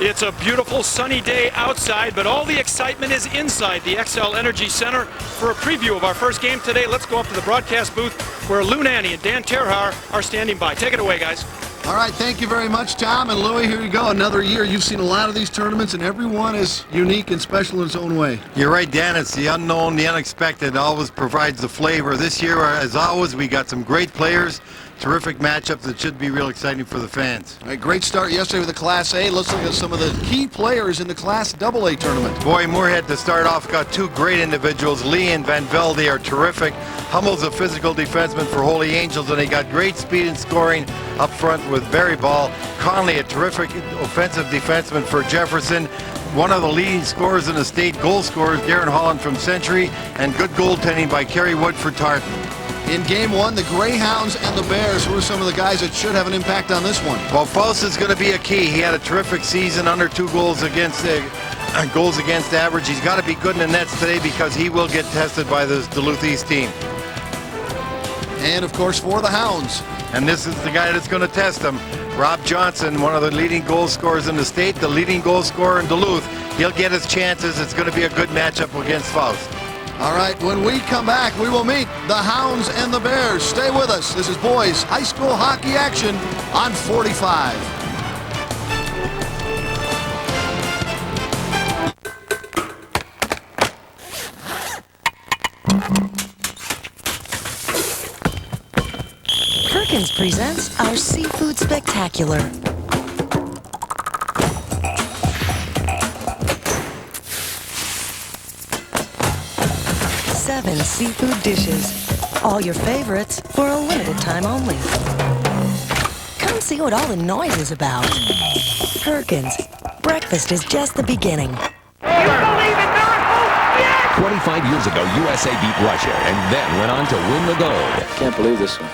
It's a beautiful sunny day outside, but all the excitement is inside the XL Energy Center. For a preview of our first game today, let's go up to the broadcast booth where Lou Nanny and Dan Terhar are standing by. Take it away, guys. All right, thank you very much, Tom. And Louie, here you go. Another year. You've seen a lot of these tournaments, and every one is unique and special in its own way. You're right, Dan. It's the unknown, the unexpected always provides the flavor. This year, as always, we got some great players. Terrific matchups that should be real exciting for the fans. All right, great start yesterday with the Class A. Let's look at some of the key players in the Class AA tournament. Boy, Moorhead to start off got two great individuals. Lee and Van Velde are terrific. Hummel's a physical defenseman for Holy Angels, and they got great speed and scoring up front with Barry Ball. Conley, a terrific offensive defenseman for Jefferson. One of the leading scorers in the state, goal scorers, Darren Holland from Century, and good goaltending by Kerry Wood for Tartan. In game one, the Greyhounds and the Bears were some of the guys that should have an impact on this one. Well, Faust is going to be a key. He had a terrific season, under 2 goals against average. He's got to be good in the nets today because he will get tested by this Duluth East team. And, of course, for the Hounds. And this is the guy that's going to test them. Rob Johnson, one of the leading goal scorers in the state, the leading goal scorer in Duluth. He'll get his chances. It's going to be a good matchup against Faust. All right, when we come back, we will meet the Hounds and the Bears. Stay with us. This is boys high school hockey action on 45. Perkins presents our Seafood Spectacular. 7 seafood dishes. All your favorites for a limited time only. Come see what all the noise is about. Perkins, breakfast is just the beginning. You believe in miracles? Yes! 25 years ago, USA beat Russia and then went on to win the gold. Can't believe this one.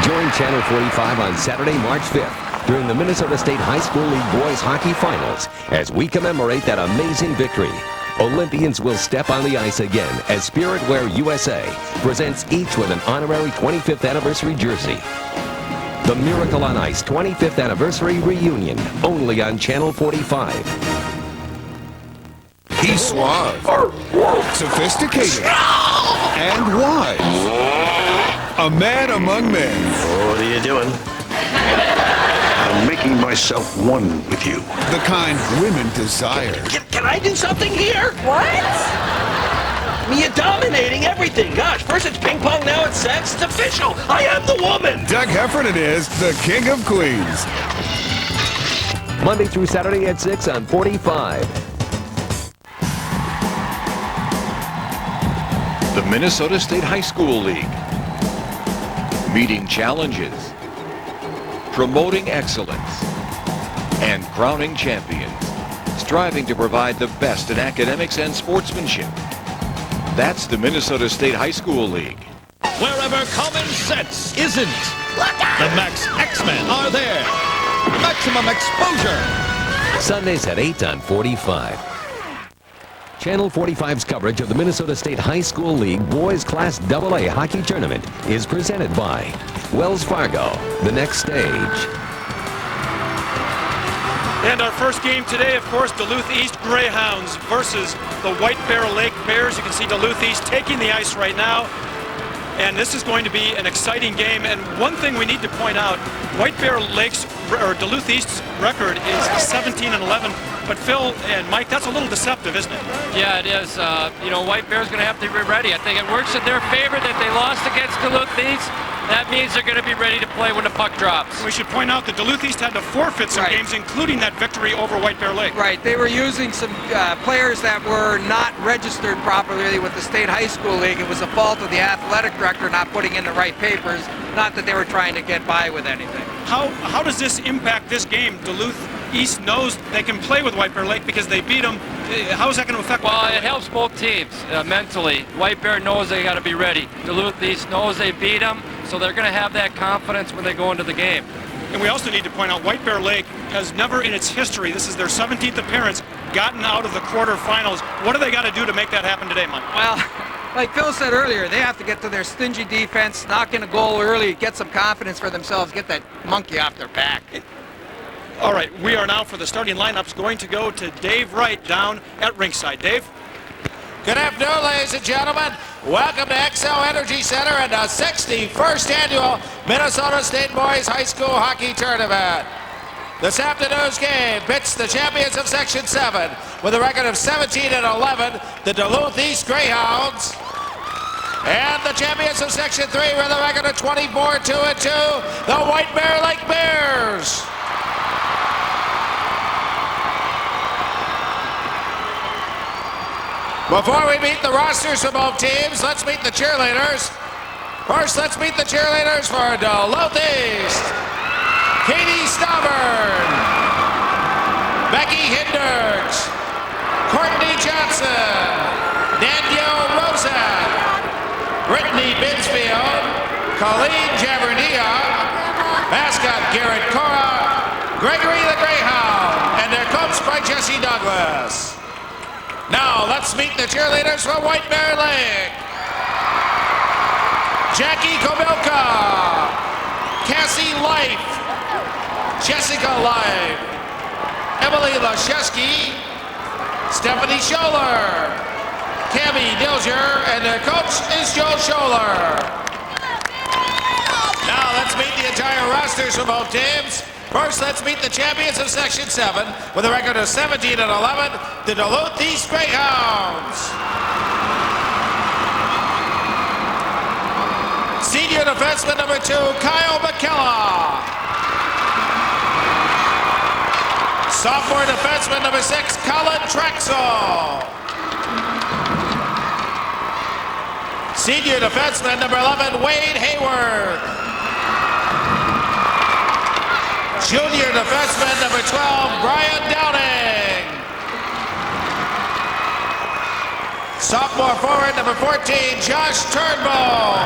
Join Channel 45 on Saturday, March 5th during the Minnesota State High School League Boys Hockey Finals as we commemorate that amazing victory. Olympians will step on the ice again as Spirit Wear USA presents each with an honorary 25th anniversary jersey. The Miracle on Ice 25th anniversary reunion, only on Channel 45. He's suave, sophisticated, and wise. A man among men. What are you doing? I'm making myself one with you. The kind women desire. Can I do something here? What? You're dominating everything. Gosh, first it's ping pong, now it's sex. It's official. I am the woman. Doug Heffernan is the King of Queens. Monday through Saturday at 6 on 45. The Minnesota State High School League. Meeting challenges, promoting excellence, and crowning champions, striving to provide the best in academics and sportsmanship. That's the Minnesota State High School League. Wherever common sense isn't, the Max X-Men are there. Maximum exposure. Sundays at 8 on 45. Channel 45's coverage of the Minnesota State High School League Boys Class AA Hockey Tournament is presented by Wells Fargo, the next stage. And our first game today, of course, Duluth East Greyhounds versus the White Bear Lake Bears. You can see Duluth East taking the ice right now. And this is going to be an exciting game. And one thing we need to point out, White Bear Lake's, or Duluth East's record is 17-11. But Phil and Mike, that's a little deceptive, isn't it? Yeah, it is. You know, White Bear's going to have to be ready. I think it works in their favor that they lost against Duluth East. That means they're going to be ready to play when the puck drops. We should point out that Duluth East had to forfeit some games, including that victory over White Bear Lake. Right. They were using some players that were not registered properly with the State High School League. It was a fault of the athletic director not putting in the right papers, not that they were trying to get by with anything. How does this impact this game? Duluth East knows they can play with White Bear Lake because they beat them. How is that going to affect? Well, it helps both teams mentally. White Bear knows they got to be ready. Duluth East knows they beat them, so they're going to have that confidence when they go into the game. And we also need to point out White Bear Lake has never in its history, this is their 17th appearance, gotten out of the quarterfinals. What do they got to do to make that happen today, Mike? Well, like Phil said earlier, they have to get to their stingy defense, knock in a goal early, get some confidence for themselves, get that monkey off their back. All right, we are now for the starting lineups going to go to Dave Wright down at ringside. Dave? Good afternoon, ladies and gentlemen. Welcome to XL Energy Center and the 61st annual Minnesota State Boys High School Hockey Tournament. This afternoon's game pits the champions of Section 7 with a record of 17-11, the Duluth East Greyhounds, and the champions of Section 3 with a record of 24-2-2, the White Bear Lake Bears. Before we meet the rosters for both teams, let's meet the cheerleaders. First, let's meet the cheerleaders for Duluth East. Katie Stauber, Becky Hinders, Courtney Johnson, Danielle Rosa, Brittany Binsfield, Colleen Javernia, mascot Garrett Cora, Gregory the Greyhound, and they're coached by Jesse Douglas. Now, let's meet the cheerleaders for White Bear Lake. Jackie Kobilka, Cassie Life, Jessica Life, Emily Lashesky, Stephanie Scholler, Cammie Dilger, and their coach is Joe Scholler. Now, let's meet the entire rosters for both teams. First, let's meet the champions of Section 7 with a record of 17-11, the Duluth East Greyhounds. Senior defenseman number 2, Kyle McKella. Sophomore defenseman number 6, Colin Traxel. Senior defenseman number 11, Wade Hayward. Junior defenseman number 12, Brian Downing. Sophomore forward number 14, Josh Turnbull.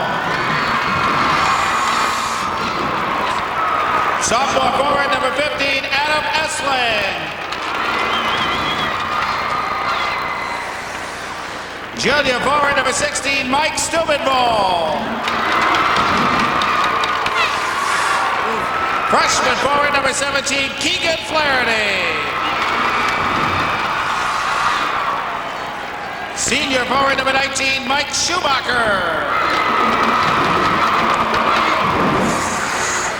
Sophomore forward number 15, Adam Essling. Junior forward number 16, Mike Steubenville. Freshman forward number 17, Keegan Flaherty. Senior forward number 19, Mike Schumacher.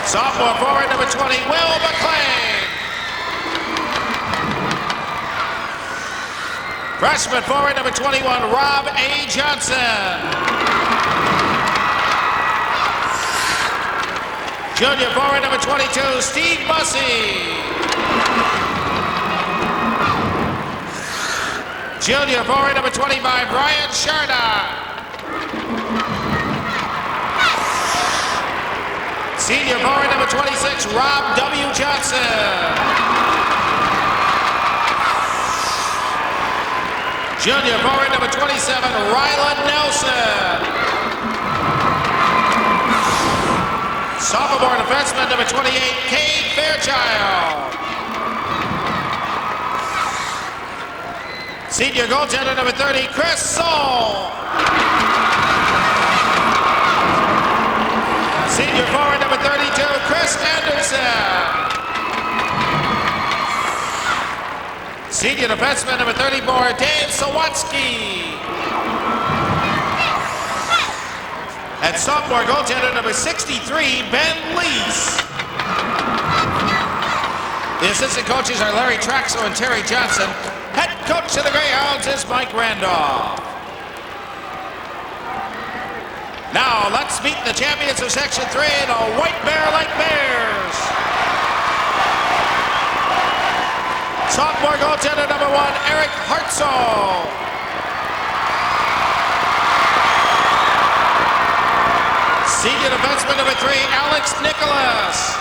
Sophomore forward number 20, Will McLean. Freshman forward number 21, Rob A. Johnson. Junior forward number 22, Steve Bussey. Junior forward number 25, Brian Sharda. Senior forward number 26, Rob W. Johnson. Junior forward number 27, Rylan Nelson. Sophomore defenseman number 28, Cade Fairchild. Senior goaltender number 30, Chris Soule. Senior forward number 32, Chris Anderson. Senior defenseman number 34, Dave Sawatsky. And sophomore goaltender number 63, Ben Lease. The assistant coaches are Larry Traxel and Terry Johnson. Head coach of the Greyhounds is Mike Randolph. Now let's meet the champions of Section 3, the White Bear Lake Bears. Sophomore goaltender number 1, Eric Hartzell. Senior defenseman number 3, Alex Nicholas.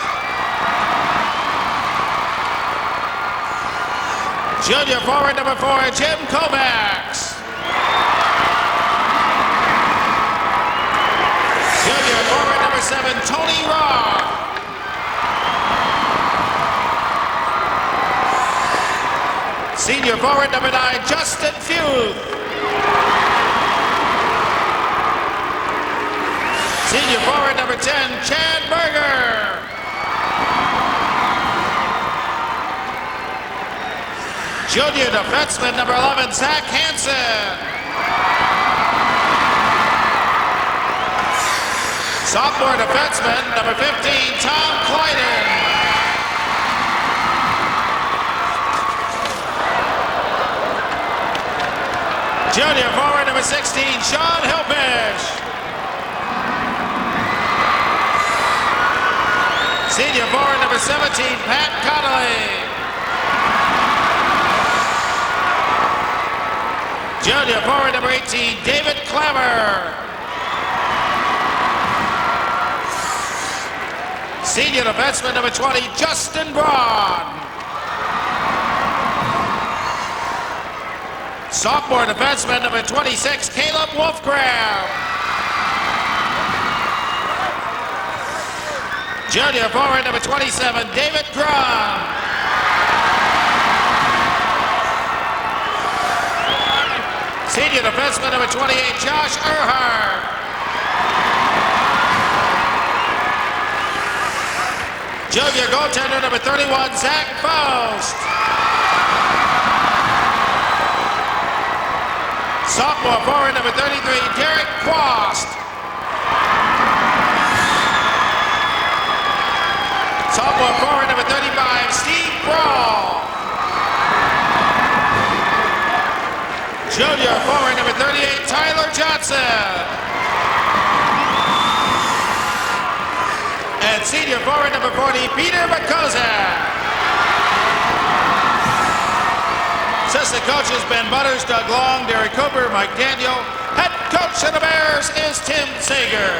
Junior forward number 4, Jim Kovacs. Junior forward number 7, Tony Rock. Senior forward number 9, Justin Futh. Senior forward number 10, Chad Berger. Junior defenseman number 11, Zach Hansen. Sophomore defenseman number 15, Tom Clyden. Junior forward number 16, Sean Hilfish. Senior forward number 17, Pat Connolly. Junior forward number 18, David Clammer. Senior defenseman number 20, Justin Braun. Sophomore defenseman number 26, Caleb Wolfgram. Junior forward number 27, David Crum. Senior defenseman number 28, Josh Earhart. Junior goaltender number 31, Zach Faust. Sophomore forward number 33, Derek Quast. Sophomore forward number 35, Steve Brawl. Junior forward number 38, Tyler Johnson. And senior forward number 40, Peter Makosa. Assistant coaches Ben Butters, Doug Long, Derek Cooper, Mike Daniel. Head coach of the Bears is Tim Sager.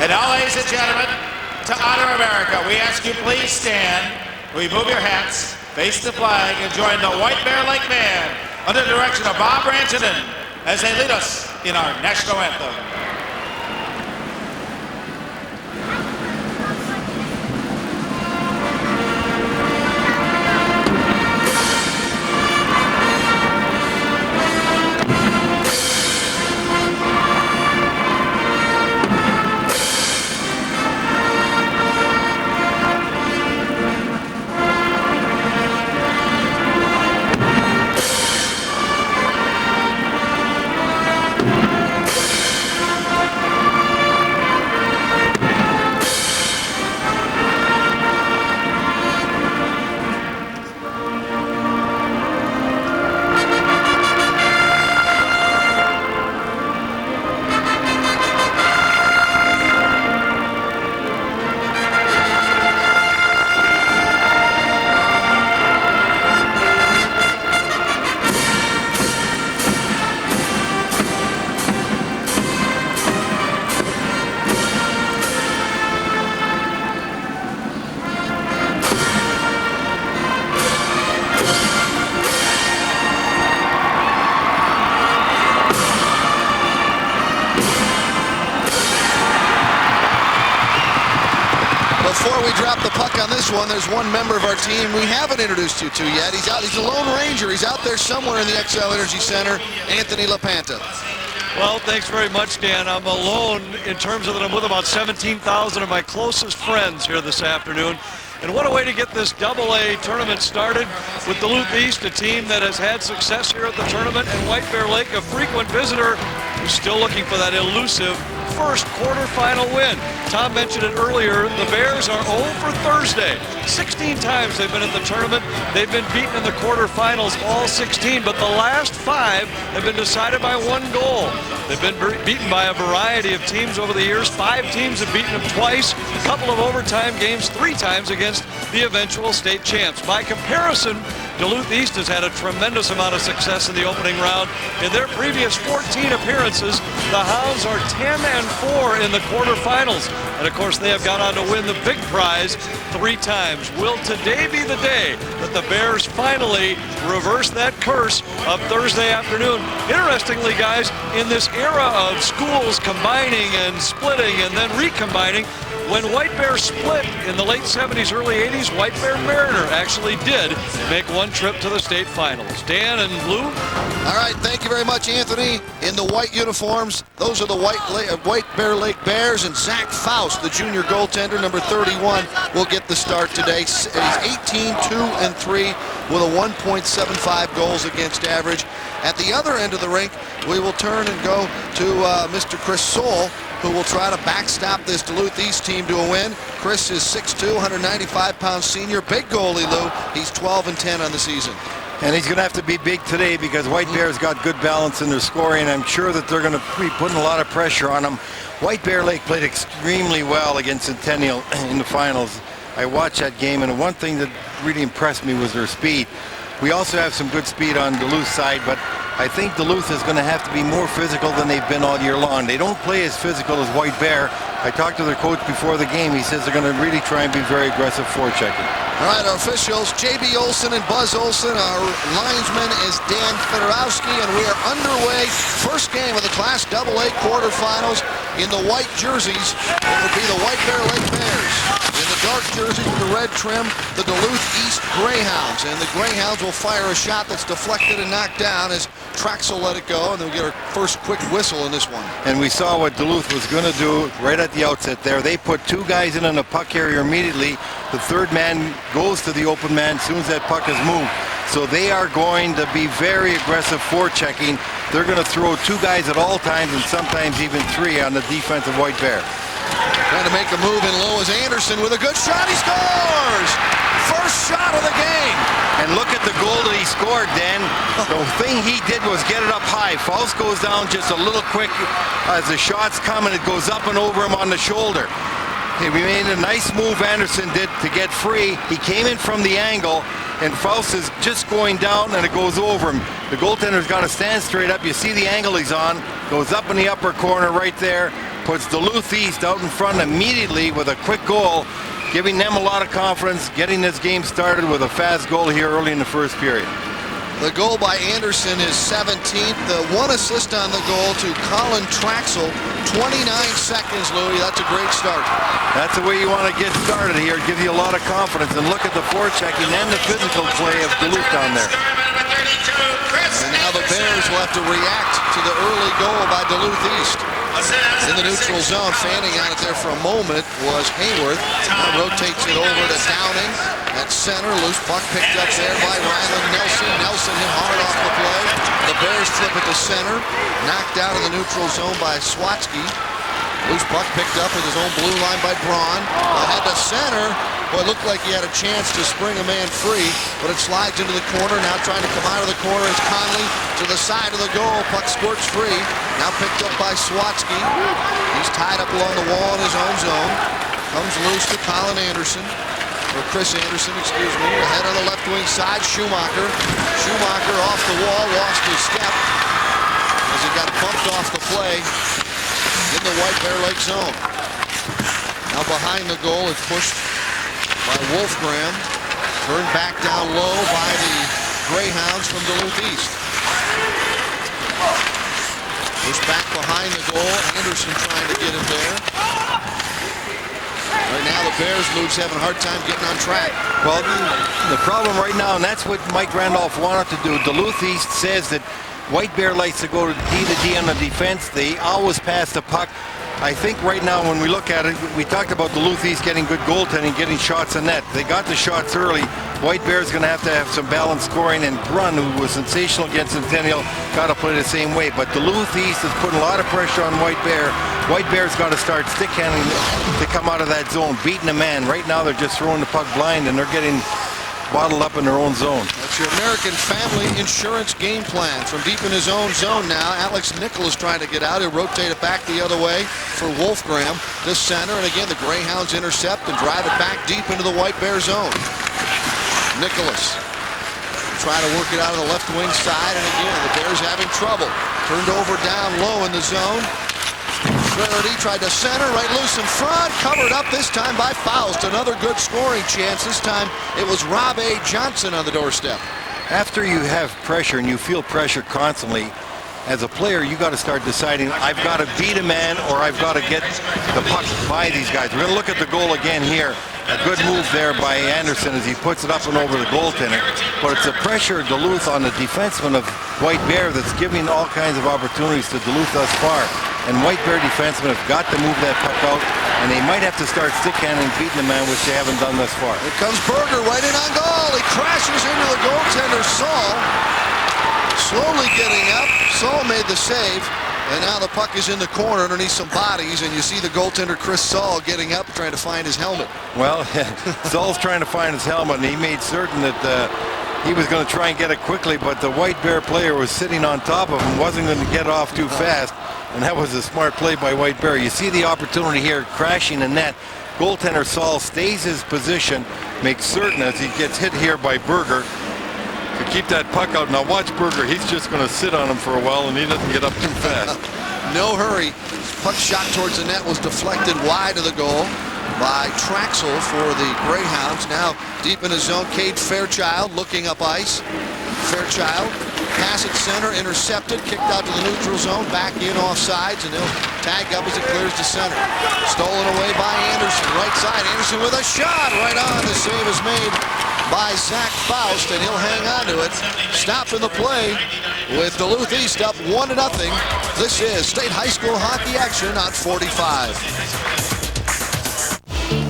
And now, ladies and gentlemen, to honor America, we ask you please stand. Remove your hats, face the flag, and join the White Bear Lake Band under the direction of Bob Rantanen as they lead us in our national anthem. Before we drop the puck on this one, there's one member of our team we haven't introduced you to yet. He's out. He's a Lone Ranger. He's out there somewhere in the XL Energy Center. Anthony LaPanta. Well, thanks very much, Dan. I'm alone in terms of that I'm with about 17,000 of my closest friends here this afternoon. And what a way to get this AA tournament started with Duluth East, a team that has had success here at the tournament, and White Bear Lake, a frequent visitor who's still looking for that elusive first quarterfinal win. Tom mentioned it earlier, the Bears are 0 for Thursday. 16 times they've been at the tournament. They've been beaten in the quarterfinals all 16, but the last 5 have been decided by 1 goal. They've been beaten by a variety of teams over the years. 5 teams have beaten them twice, a couple of overtime games, 3 times against the eventual state champs. By comparison, Duluth East has had a tremendous amount of success in the opening round. In their previous 14 appearances, the Hounds are 10-4 in the quarterfinals. And of course, they have gone on to win the big prize 3 times. Will today be the day that the Bears finally reverse that curse of Thursday afternoon? Interestingly, guys, in this era of schools combining and splitting and then recombining, when White Bear split in the late 70s, early 80s, White Bear Mariner actually did make one trip to the state finals. Dan and Lou? All right, thank you very much, Anthony. In the white uniforms, those are the White Bear Lake Bears, and Zach Faust, the junior goaltender, number 31, will get the start today. He's 18-2-3 with a 1.75 goals against average. At the other end of the rink, we will turn and go to Mr. Chris Soule, who will try to backstop this Duluth East team to a win. Chris is 6'2", 195-pound senior, big goalie, Lou. He's 12-10 on the season. And he's going to have to be big today because White Bear's got good balance in their scoring. I'm sure that they're going to be putting a lot of pressure on him. White Bear Lake played extremely well against Centennial in the finals. I watched that game, and one thing that really impressed me was their speed. We also have some good speed on Duluth's side, but I think Duluth is going to have to be more physical than they've been all year long. They don't play as physical as White Bear. I talked to their coach before the game. He says they're going to really try and be very aggressive forechecking. All right, our officials, J.B. Olson and Buzz Olson. Our linesman is Dan Fedorowski, and we are underway. First game of the Class AA quarterfinals. In the white jerseys, it would be the White Bear Lake Bears. In the dark jerseys with the red trim, the Duluth East Greyhounds. And the Greyhounds will fire a shot that's deflected and knocked down as Traxel let it go, and then we get our first quick whistle in this one. And we saw what Duluth was going to do right at the outset there. They put two guys in the puck carrier immediately. The third man goes to the open man as soon as that puck is moved. So they are going to be very aggressive forechecking. They're going to throw two guys at all times and sometimes even three on the defense of White Bear. Trying to make a move in low is Anderson with a good shot. He scores! First shot of the game. And look at the goal that he scored, Dan. The thing he did was get it up high. Faust goes down just a little quick as the shot's coming. It goes up and over him on the shoulder. He made a nice move, Anderson did, to get free. He came in from the angle, and Faust is just going down, and it goes over him. The goaltender's got to stand straight up. You see the angle he's on. Goes up in the upper corner right there. Puts Duluth East out in front immediately with a quick goal, giving them a lot of confidence, getting this game started with a fast goal here early in the first period. The goal by Anderson is 17th. The one assist on the goal to Colin Traxel. 29 seconds, Louis. That's a great start. That's the way you want to get started here. Give you a lot of confidence. And look at the forechecking and the physical play of Duluth down there. And now the Bears will have to react to the early goal by Duluth East. In the neutral zone, fanning on it there for a moment was Hayworth. Now rotates it over to Downing at center. Loose puck picked up there by Ryland Nelson. Nelson hit hard off the play. The Bears flip it to center. Knocked out in the neutral zone by Swatsky. Loose puck picked up at his own blue line by Braun. Ahead to center. Boy, it looked like he had a chance to spring a man free, but it slides into the corner. Now trying to come out of the corner is Conley to the side of the goal. Puck squirts free. Now picked up by Swatsky. He's tied up along the wall in his own zone. Comes loose to Colin Anderson. Or Chris Anderson, excuse me. Ahead on the left wing side, Schumacher. Schumacher off the wall, lost his step as he got bumped off the play in the White Bear Lake zone. Now behind the goal, it's pushed by Wolfgram. Turned back down low by the Greyhounds from Duluth East. Pushed back behind the goal. Anderson trying to get him there. Right now the Bears, Luke's having a hard time getting on track. Well, the problem right now, and that's what Mike Randolph wanted to do. Duluth East says that White Bear likes to go to D on the defense. They always pass the puck. I think right now when we look at it, we talked about Duluth East getting good goaltending, getting shots on net. They got the shots early. White Bear's going to have some balanced scoring, and Brunn, who was sensational against Centennial, got to play the same way. But Duluth East is putting a lot of pressure on White Bear. White Bear's got to start stick handling to come out of that zone, beating a man. Right now they're just throwing the puck blind, and they're getting bottled up in their own zone. That's your American Family Insurance game plan. From deep in his own zone now, Alex Nicholas trying to get out. He'll rotate it back the other way for Wolfgram to center. And again, the Greyhounds intercept and drive it back deep into the White Bear zone. Nicholas trying to work it out on the left wing side. And again, the Bears having trouble. Turned over down low in the zone. Flaherty tried to center, right loose in front, covered up this time by Faust. Another good scoring chance. This time it was Rob A. Johnson on the doorstep. After you have pressure and you feel pressure constantly, as a player, you got to start deciding, I've got to beat a man or I've got to get the puck by these guys. We're going to look at the goal again here. A good move there by Anderson as he puts it up and over the goaltender. But it's the pressure of Duluth on the defenseman of White Bear that's giving all kinds of opportunities to Duluth thus far. And White Bear defensemen have got to move that puck out, and they might have to start stick-handling and beating the man, which they haven't done thus far. Here comes Berger right in on goal. He crashes into the goaltender, Saul. Slowly getting up. Saul made the save. And now the puck is in the corner underneath some bodies, and you see the goaltender Chris Saul getting up trying to find his helmet. Well, Saul's trying to find his helmet, and he made certain that he was going to try and get it quickly, but the White Bear player was sitting on top of him, wasn't going to get off too fast, and that was a smart play by White Bear. You see the opportunity here, crashing in net. Goaltender Saul stays his position, makes certain as he gets hit here by Berger to keep that puck out. Now watch Berger, he's just going to sit on him for a while, and he doesn't get up too fast. No hurry. Puck shot towards the net was deflected wide of the goal by Traxel for the Greyhounds. Now deep in the zone, Cade Fairchild looking up ice. Fairchild, pass at center, intercepted, kicked out to the neutral zone, back in off sides, and they'll tag up as it clears to center. Stolen away by Anderson, right side. Anderson with a shot right on. The save is made by Zach Faust, and he'll hang on to it. Stopping the play with Duluth East up 1-0. This is state high school hockey action on 45.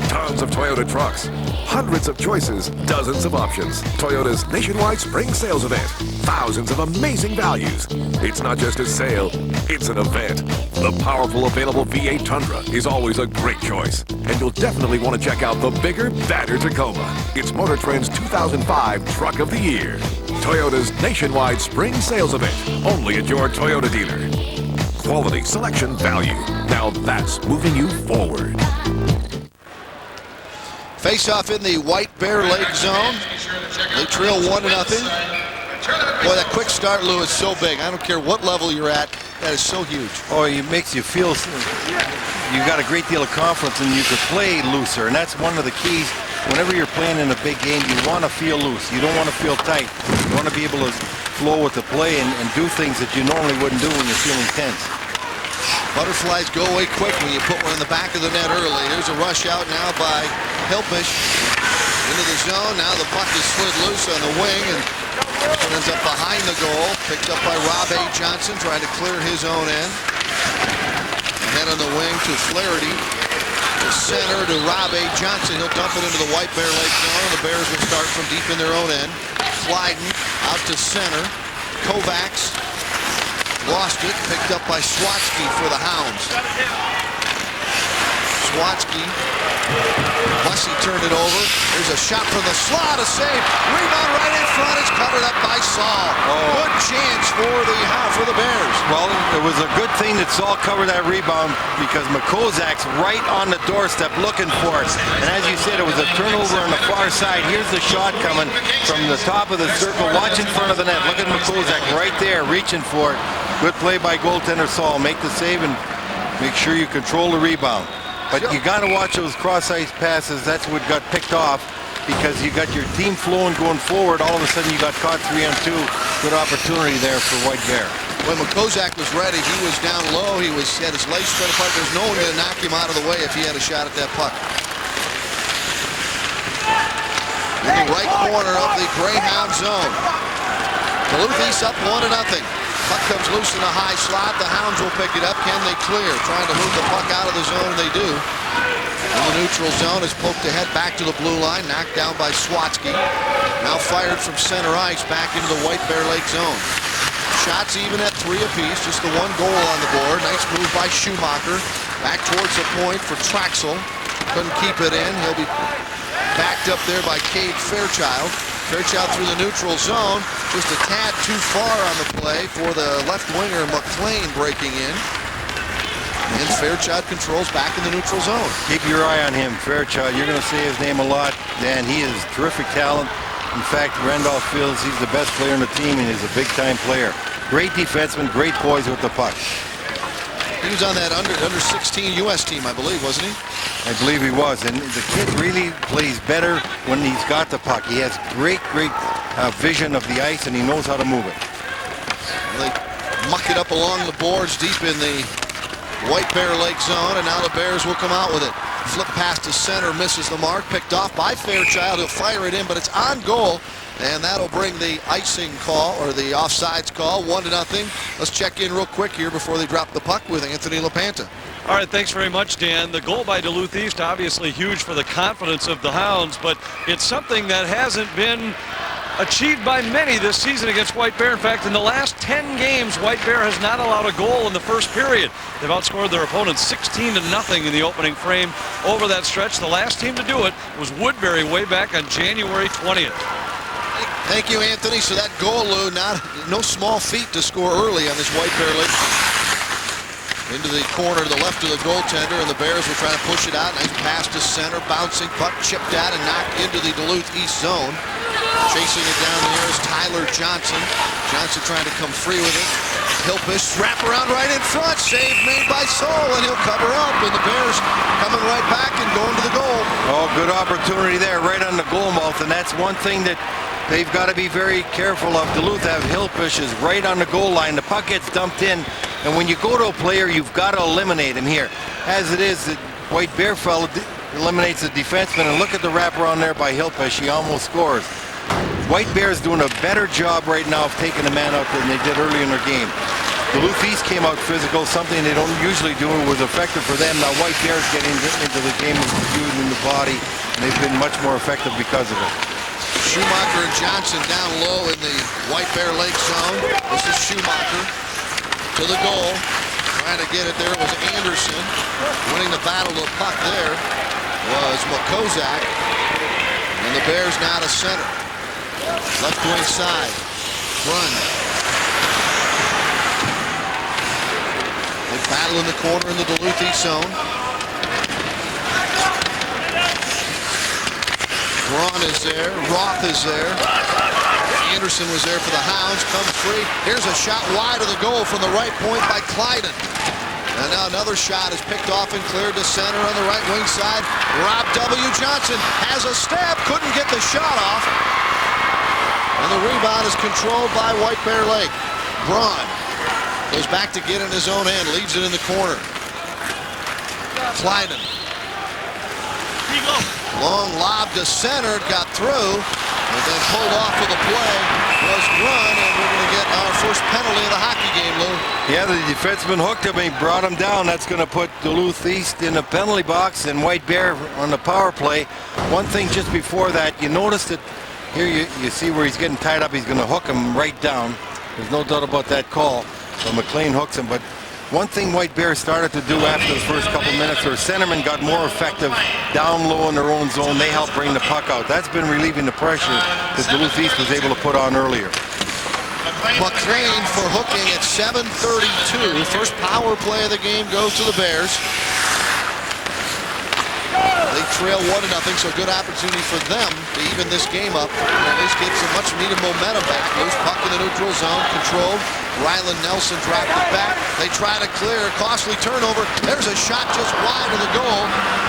Tons of Toyota trucks, hundreds of choices, dozens of options. Toyota's nationwide spring sales event. Thousands of amazing values. It's not just a sale, it's an event. The powerful available V8 Tundra is always a great choice. And you'll definitely want to check out the bigger, badder Tacoma. It's Motor Trend's 2005 Truck of the Year. Toyota's nationwide spring sales event. Only at your Toyota dealer. Quality, selection, value. Now that's moving you forward. Face-off in the White Bear Lake zone. They trail 1-0. Boy, that quick start, Lou, is so big. I don't care what level you're at. That is so huge. Oh, it makes you feel you've got a great deal of confidence and you could play looser. And that's one of the keys. Whenever you're playing in a big game, you want to feel loose. You don't want to feel tight. You want to be able to flow with the play and do things that you normally wouldn't do when you're feeling tense. Butterflies go away quick when you put one in the back of the net early. Here's a rush out now by Hilpish into the zone. Now the puck is slid loose on the wing, and it ends up behind the goal. Picked up by Rob A. Johnson, trying to clear his own end. Head on the wing to Flaherty. To center to Rob A. Johnson. He'll dump it into the White Bear Lake zone. The Bears will start from deep in their own end. Flyden out to center. Kovacs lost it, picked up by Swatsky for the Hounds. Swatsky, Bussey turned it over. There's a shot from the slot, a save. Rebound right in front, it's covered up by Saul. Good chance for the Bears. Well, it was a good thing that Saul covered that rebound because McCozak's right on the doorstep looking for it. And as you said, it was a turnover on the far side. Here's the shot coming from the top of the circle. Watch in front of the net. Look at McCozak right there reaching for it. Good play by goaltender Saul. Make the save and make sure you control the rebound. But you got to watch those cross-ice passes. That's what got picked off because you got your team flowing going forward. All of a sudden you got caught 3-on-2. Good opportunity there for White Bear. When McCozak was ready, he was down low. He had his legs spread apart. There's no one to knock him out of the way if he had a shot at that puck. In the right corner of the Greyhound zone. Duluth East up 1-0. Puck comes loose in a high slot. The Hounds will pick it up. Can they clear? Trying to move the puck out of the zone. They do. In the neutral zone is poked ahead back to the blue line. Knocked down by Swatsky. Now fired from center ice back into the White Bear Lake zone. Shots even at 3 apiece. Just the one goal on the board. Nice move by Schumacher. Back towards the point for Traxel. Couldn't keep it in. He'll be backed up there by Cade Fairchild. Fairchild through the neutral zone. Just a tad too far on the play for the left winger McLean breaking in. And Fairchild controls back in the neutral zone. Keep your eye on him, Fairchild. You're going to see his name a lot. Dan, he is terrific talent. In fact, Randolph feels he's the best player on the team and he's a big-time player. Great defenseman, great poise with the puck. He was on that under 16 U.S. team, I believe, wasn't he? I believe he was. And the kid really plays better when he's got the puck. He has great vision of the ice, and he knows how to move it. They muck it up along the boards deep in the White Bear Lake zone, and now the Bears will come out with it. Flip pass to center, misses the mark, picked off by Fairchild. He'll fire it in, but it's on goal, and that'll bring the icing call, or the offsides call, 1-0. Let's check in real quick here before they drop the puck with Anthony LaPanta. All right, thanks very much, Dan. The goal by Duluth East, obviously huge for the confidence of the Hounds, but it's something that hasn't been achieved by many this season against White Bear. In fact, in the last 10 games, White Bear has not allowed a goal in the first period. They've outscored their opponents 16-0 in the opening frame over that stretch. The last team to do it was Woodbury way back on January 20th. Thank you, Anthony. So that goal, Lou, no small feat to score early on this White Bear Lake. Into the corner to the left of the goaltender, and the Bears will try to push it out. Nice pass to center, bouncing puck, chipped out and knocked into the Duluth East zone. Chasing it down the air is Tyler Johnson. Johnson trying to come free with it. Hilpish, wrap around right in front. Save made by Soul, and he'll cover up. And the Bears coming right back and going to the goal. Oh, good opportunity there, right on the goal mouth. And that's one thing that they've got to be very careful of. Duluth have Hilpish is right on the goal line. The puck gets dumped in. And when you go to a player, you've got to eliminate him here. As it is, the White Bear fellow eliminates the defenseman. And look at the wraparound there by Hilpish. He almost scores. White Bear's doing a better job right now of taking the man out than they did early in their game. Duluth East came out physical, something they don't usually do. It was effective for them. Now White Bear's getting into the game of using the body, and they've been much more effective because of it. Schumacher and Johnson down low in the White Bear Lake zone. This is Schumacher to the goal. Trying to get it there was Anderson. Winning the battle to the puck there was Makozak. And the Bears now to center. Left wing side. Run. They battle in the corner in the Duluth East zone. Braun is there. Roth is there. Anderson was there for the Hounds. Comes free. Here's a shot wide of the goal from the right point by Clyden. And now another shot is picked off and cleared to center on the right wing side. Rob W. Johnson has a stab. Couldn't get the shot off. And the rebound is controlled by White Bear Lake. Braun goes back to get in his own end. Leaves it in the corner. Clyden. Long lob to center. Got through. And then pulled off with a play was Grun, and we're going to get our first penalty of the hockey game, Lou. Yeah, the defenseman hooked him, he brought him down. That's going to put Duluth East in the penalty box and White Bear on the power play. One thing just before that, you notice that here you see where he's getting tied up. He's going to hook him right down. There's no doubt about that call. So McLean hooks him, but one thing White Bear started to do after the first couple minutes, their centermen got more effective down low in their own zone. They helped bring the puck out. That's been relieving the pressure that Duluth East was able to put on earlier. McCrane for hooking at 7:32. First power play of the game goes to the Bears. They trail 1-0, so good opportunity for them to even this game up and at least get some much needed momentum back. Loose puck in the neutral zone, controlled. Ryland Nelson dropped it back. They try to clear, costly turnover. There's a shot just wide of the goal.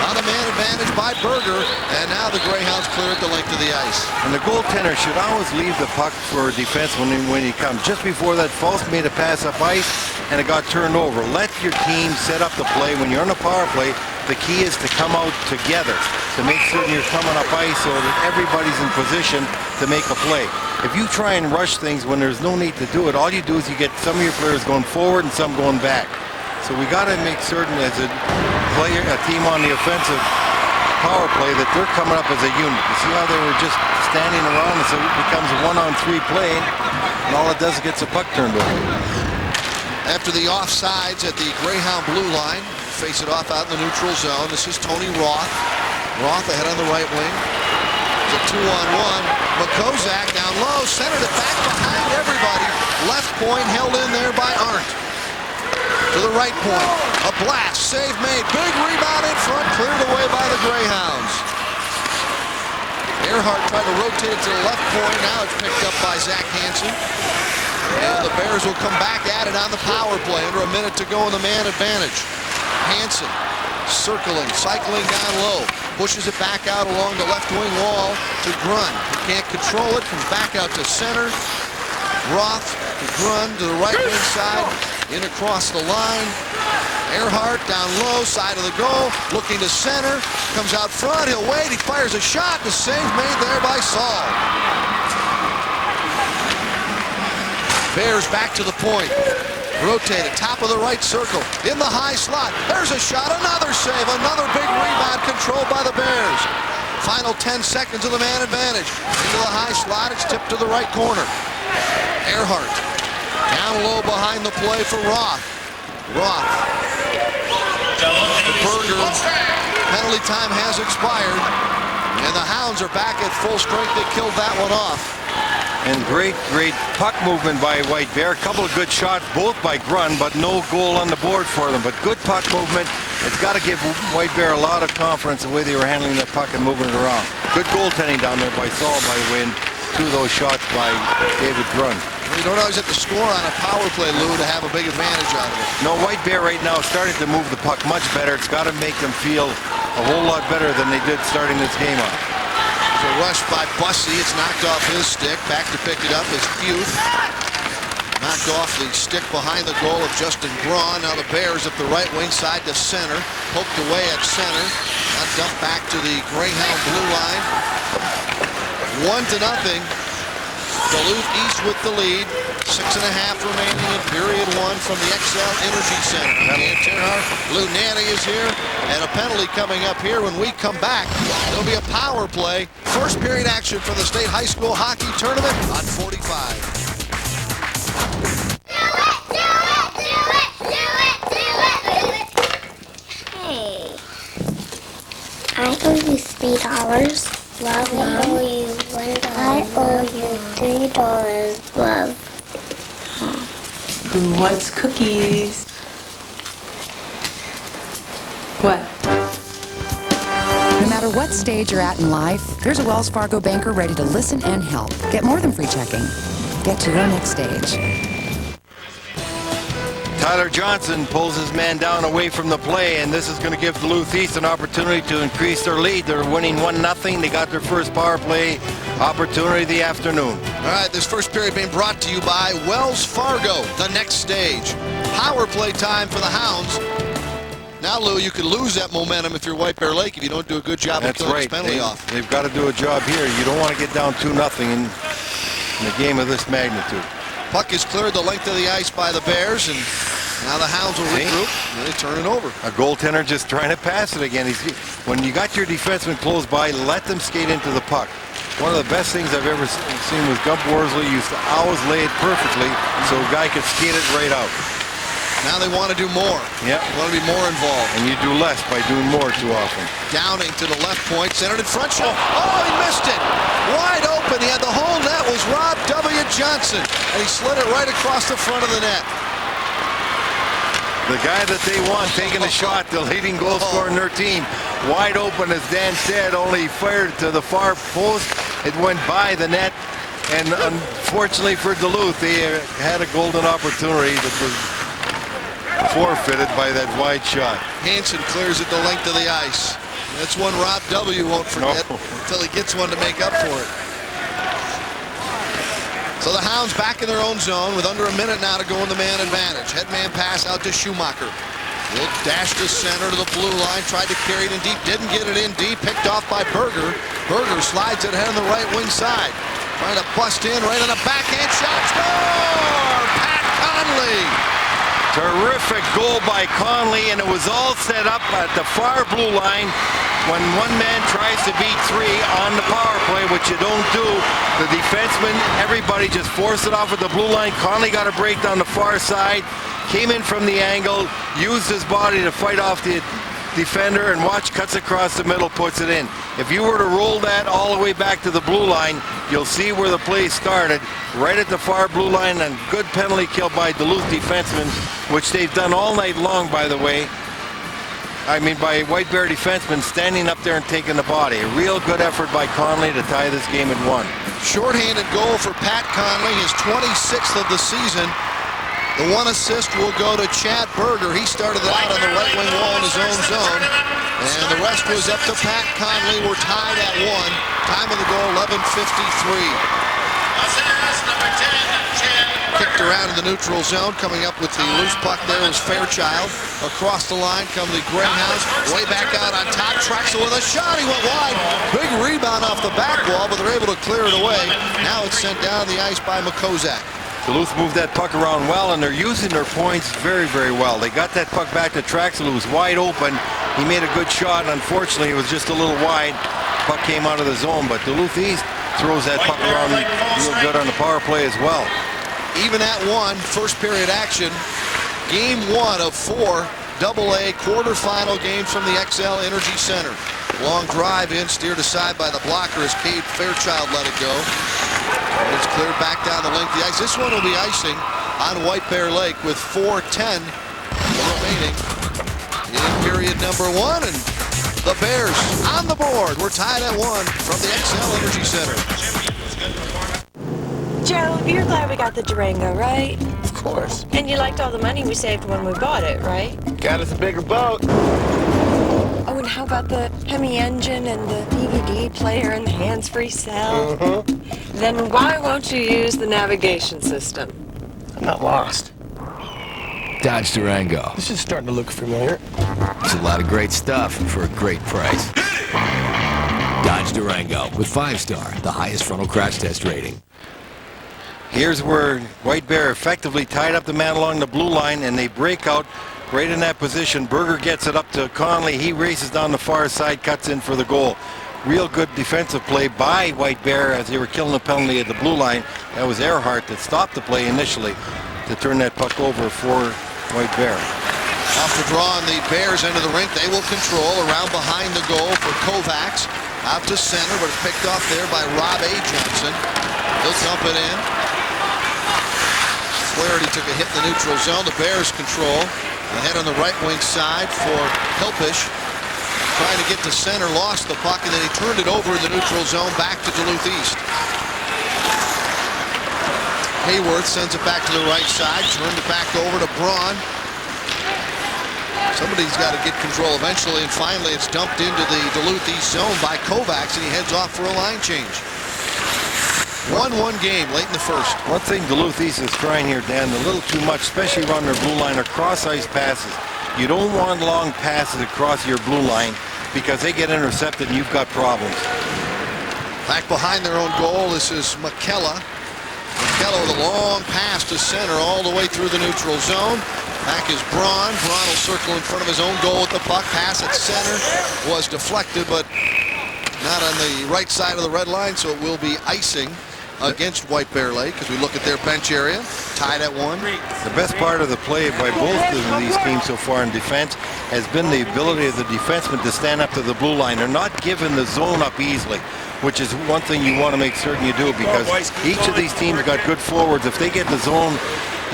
On a man advantage by Berger, and now the Greyhounds clear at the length of the ice. And the goaltender should always leave the puck for defense when he comes. Just before that, Faust made a pass up ice, and it got turned over. Let your team set up the play. When you're on a power play, the key is to come out together to make certain you're coming up ice so that everybody's in position to make a play. If you try and rush things when there's no need to do it, all you do is you get some of your players going forward and some going back. So we got to make certain as a team on the offensive power play that they're coming up as a unit. You see how they were just standing around, and so it becomes a 1-on-3 play, and all it does is gets a puck turned over. After the offsides at the Greyhound blue line, face it off out in the neutral zone. This is Tony Roth. Roth ahead on the right wing. It's a 2-on-1. Makozak down low, centered it back behind everybody. Left point held in there by Arndt. To the right point, a blast, save made. Big rebound in front, cleared away by the Greyhounds. Earhart tried to rotate it to the left point. Now it's picked up by Zach Hansen. And the Bears will come back at it on the power play. Under a minute to go in the man advantage. Hansen circling, cycling down low. Pushes it back out along the left wing wall to Grun. He can't control it, comes back out to center. Roth to Grun to the right wing side, in across the line. Earhart down low, side of the goal, looking to center, comes out front, he'll wait, he fires a shot, the save made there by Saul. Bears back to the point. Rotated, top of the right circle, in the high slot. There's a shot, another save, another big rebound controlled by the Bears. Final 10 seconds of the man advantage. Into the high slot, it's tipped to the right corner. Earhart down low behind the play for Roth. Roth. Berger. Penalty time has expired. And the Hounds are back at full strength. They killed that one off. And great puck movement by White Bear. A couple of good shots, both by Grun, but no goal on the board for them. But good puck movement. It's got to give White Bear a lot of confidence the way they were handling the puck and moving it around. Good goaltending down there by Saul, by the way, and two of those shots by David Grun. You don't always have to score on a power play, Lou, to have a big advantage out of it. No, White Bear right now is starting to move the puck much better. It's got to make them feel a whole lot better than they did starting this game off. There's a rush by Bussey. It's knocked off his stick. Back to pick it up is Futh. Knocked off the stick behind the goal of Justin Braun. Now the Bears up the right wing side to center. Poked away at center. Now dumped back to the Greyhound blue line. 1-0. Duluth East with the lead. 6.5 remaining in period 1 from the XL Energy Center. Dan Terhart, Lou Nanny is here, and a penalty coming up here when we come back. There'll be a power play. First period action for the state high school hockey tournament on 45. Hey, I owe you $3. Love, I owe you $1. I owe you $3. Love. Who wants cookies? What? No matter what stage you're at in life, there's a Wells Fargo banker ready to listen and help. Get more than free checking. Get to your next stage. Tyler Johnson pulls his man down away from the play, and this is going to give Duluth East an opportunity to increase their lead. They're winning 1-0. They got their first power play opportunity of the afternoon. All right, this first period being brought to you by Wells Fargo, the next stage. Power play time for the Hounds. Now, Lou, you could lose that momentum if you're White Bear Lake if you don't do a good job of killing this penalty off. They've got to do a job here. You don't want to get down 2-0 in a game of this magnitude. Puck is cleared the length of the ice by the Bears, and now the Hounds will regroup, and they turn it over. A goaltender just trying to pass it again. When you got your defenseman close by, let them skate into the puck. One of the best things I've ever seen was Gump Worsley used to always lay it perfectly so a guy could skate it right out. Now they want to do more. Yeah. They want to be more involved. And you do less by doing more too often. Downing to the left point, centered in front shot. Oh, he missed it. Wide open. He had the whole net. Was Rob W. Johnson. And he slid it right across the front of the net. The guy that they want taking a shot, the leading goal scorer in their team. Wide open, as Dan said, only fired to the far post. It went by the net. And unfortunately for Duluth, they had a golden opportunity that was forfeited by that wide shot. Hansen clears it the length of the ice. That's one Rob W. won't forget until he gets one to make up for it. So the Hounds back in their own zone with under a minute now to go in the man advantage. Headman pass out to Schumacher. Will dash to center to the blue line. Tried to carry it in deep. Didn't get it in deep. Picked off by Berger. Berger slides it ahead on the right wing side. Trying to bust in right on a backhand shot. Score! Pat Conley. Terrific goal by Conley, and it was all set up at the far blue line when one man tries to beat three on the power play, which you don't do. The defenseman, everybody just forced it off at the blue line. Conley got a break down the far side, came in from the angle, used his body to fight off the defender, and watch, cuts across the middle, puts it in. If you were to roll that all the way back to the blue line, you'll see where the play started, right at the far blue line, and good penalty kill by Duluth defensemen, which they've done all night long, by the way. I mean, by White Bear defensemen standing up there and taking the body. A real good effort by Conley to tie this game at 1. Shorthanded goal for Pat Conley, his 26th of the season. The one assist will go to Chad Berger. He started it out on the right wing wall in his own zone. And the rest was up to Pat Conley. We're tied at 1. Time of the goal, 11:53. Kick Wrapped around in the neutral zone. Coming up with the loose puck there was Fairchild. Across the line come the Greyhounds. Way back out on top. Traxel with a shot. He went wide. Big rebound off the back wall, but they're able to clear it away. Now it's sent down the ice by Makozak. Duluth moved that puck around well, and they're using their points very, very well. They got that puck back to Traxel, who was wide open. He made a good shot. Unfortunately, it was just a little wide. Puck came out of the zone, but Duluth East throws that puck around real good on the power play as well. Even at 1, first period action. Game 1 of 4 AA quarterfinal games from the XL Energy Center. Long drive in, steered aside by the blocker as Cade Fairchild let it go. And it's cleared back down the length of the ice. This one will be icing on White Bear Lake with 4:10 remaining in period number 1. And the Bears on the board. We're tied at 1 from the XL Energy Center. Joe, you're glad we got the Durango, right? Of course. And you liked all the money we saved when we bought it, right? Got us a bigger boat. Oh, and how about the Hemi engine and the DVD player and the hands-free cell? Then why won't you use the navigation system? I'm not lost. Dodge Durango. This is starting to look familiar. It's a lot of great stuff for a great price. Dodge Durango with 5-star, the highest frontal crash test rating. Here's where White Bear effectively tied up the man along the blue line, and they break out right in that position. Berger gets it up to Conley. He races down the far side, cuts in for the goal. Real good defensive play by White Bear as they were killing the penalty at the blue line. That was Earhart that stopped the play initially to turn that puck over for White Bear. Off the draw on the Bears end of the rink. They will control around behind the goal for Kovacs. Out to center, but it's picked off there by Rob A. Johnson. He'll dump it in. Flaherty took a hit in the neutral zone. The Bears control. Ahead on the right wing side for Hilpish. Trying to get to center, lost the puck, and then he turned it over in the neutral zone back to Duluth East. Hayworth sends it back to the right side, turned it back over to Braun. Somebody's got to get control eventually, and finally it's dumped into the Duluth East zone by Kovacs, and he heads off for a line change. 1-1 game late in the first. One thing Duluth East is trying here, Dan, a little too much, especially around their blue line, or cross-ice passes. You don't want long passes across your blue line because they get intercepted and you've got problems. Back behind their own goal, this is McKella. McKella with a long pass to center all the way through the neutral zone. Back is Braun. Braun will circle in front of his own goal with the puck. Pass at center was deflected, but not on the right side of the red line, so it will be icing against White Bear Lake as we look at their bench area. Tied at 1. The best part of the play by both of these teams so far in defense has been the ability of the defensemen to stand up to the blue line. They're not giving the zone up easily, which is one thing you want to make certain you do, because each of these teams got good forwards. If they get the zone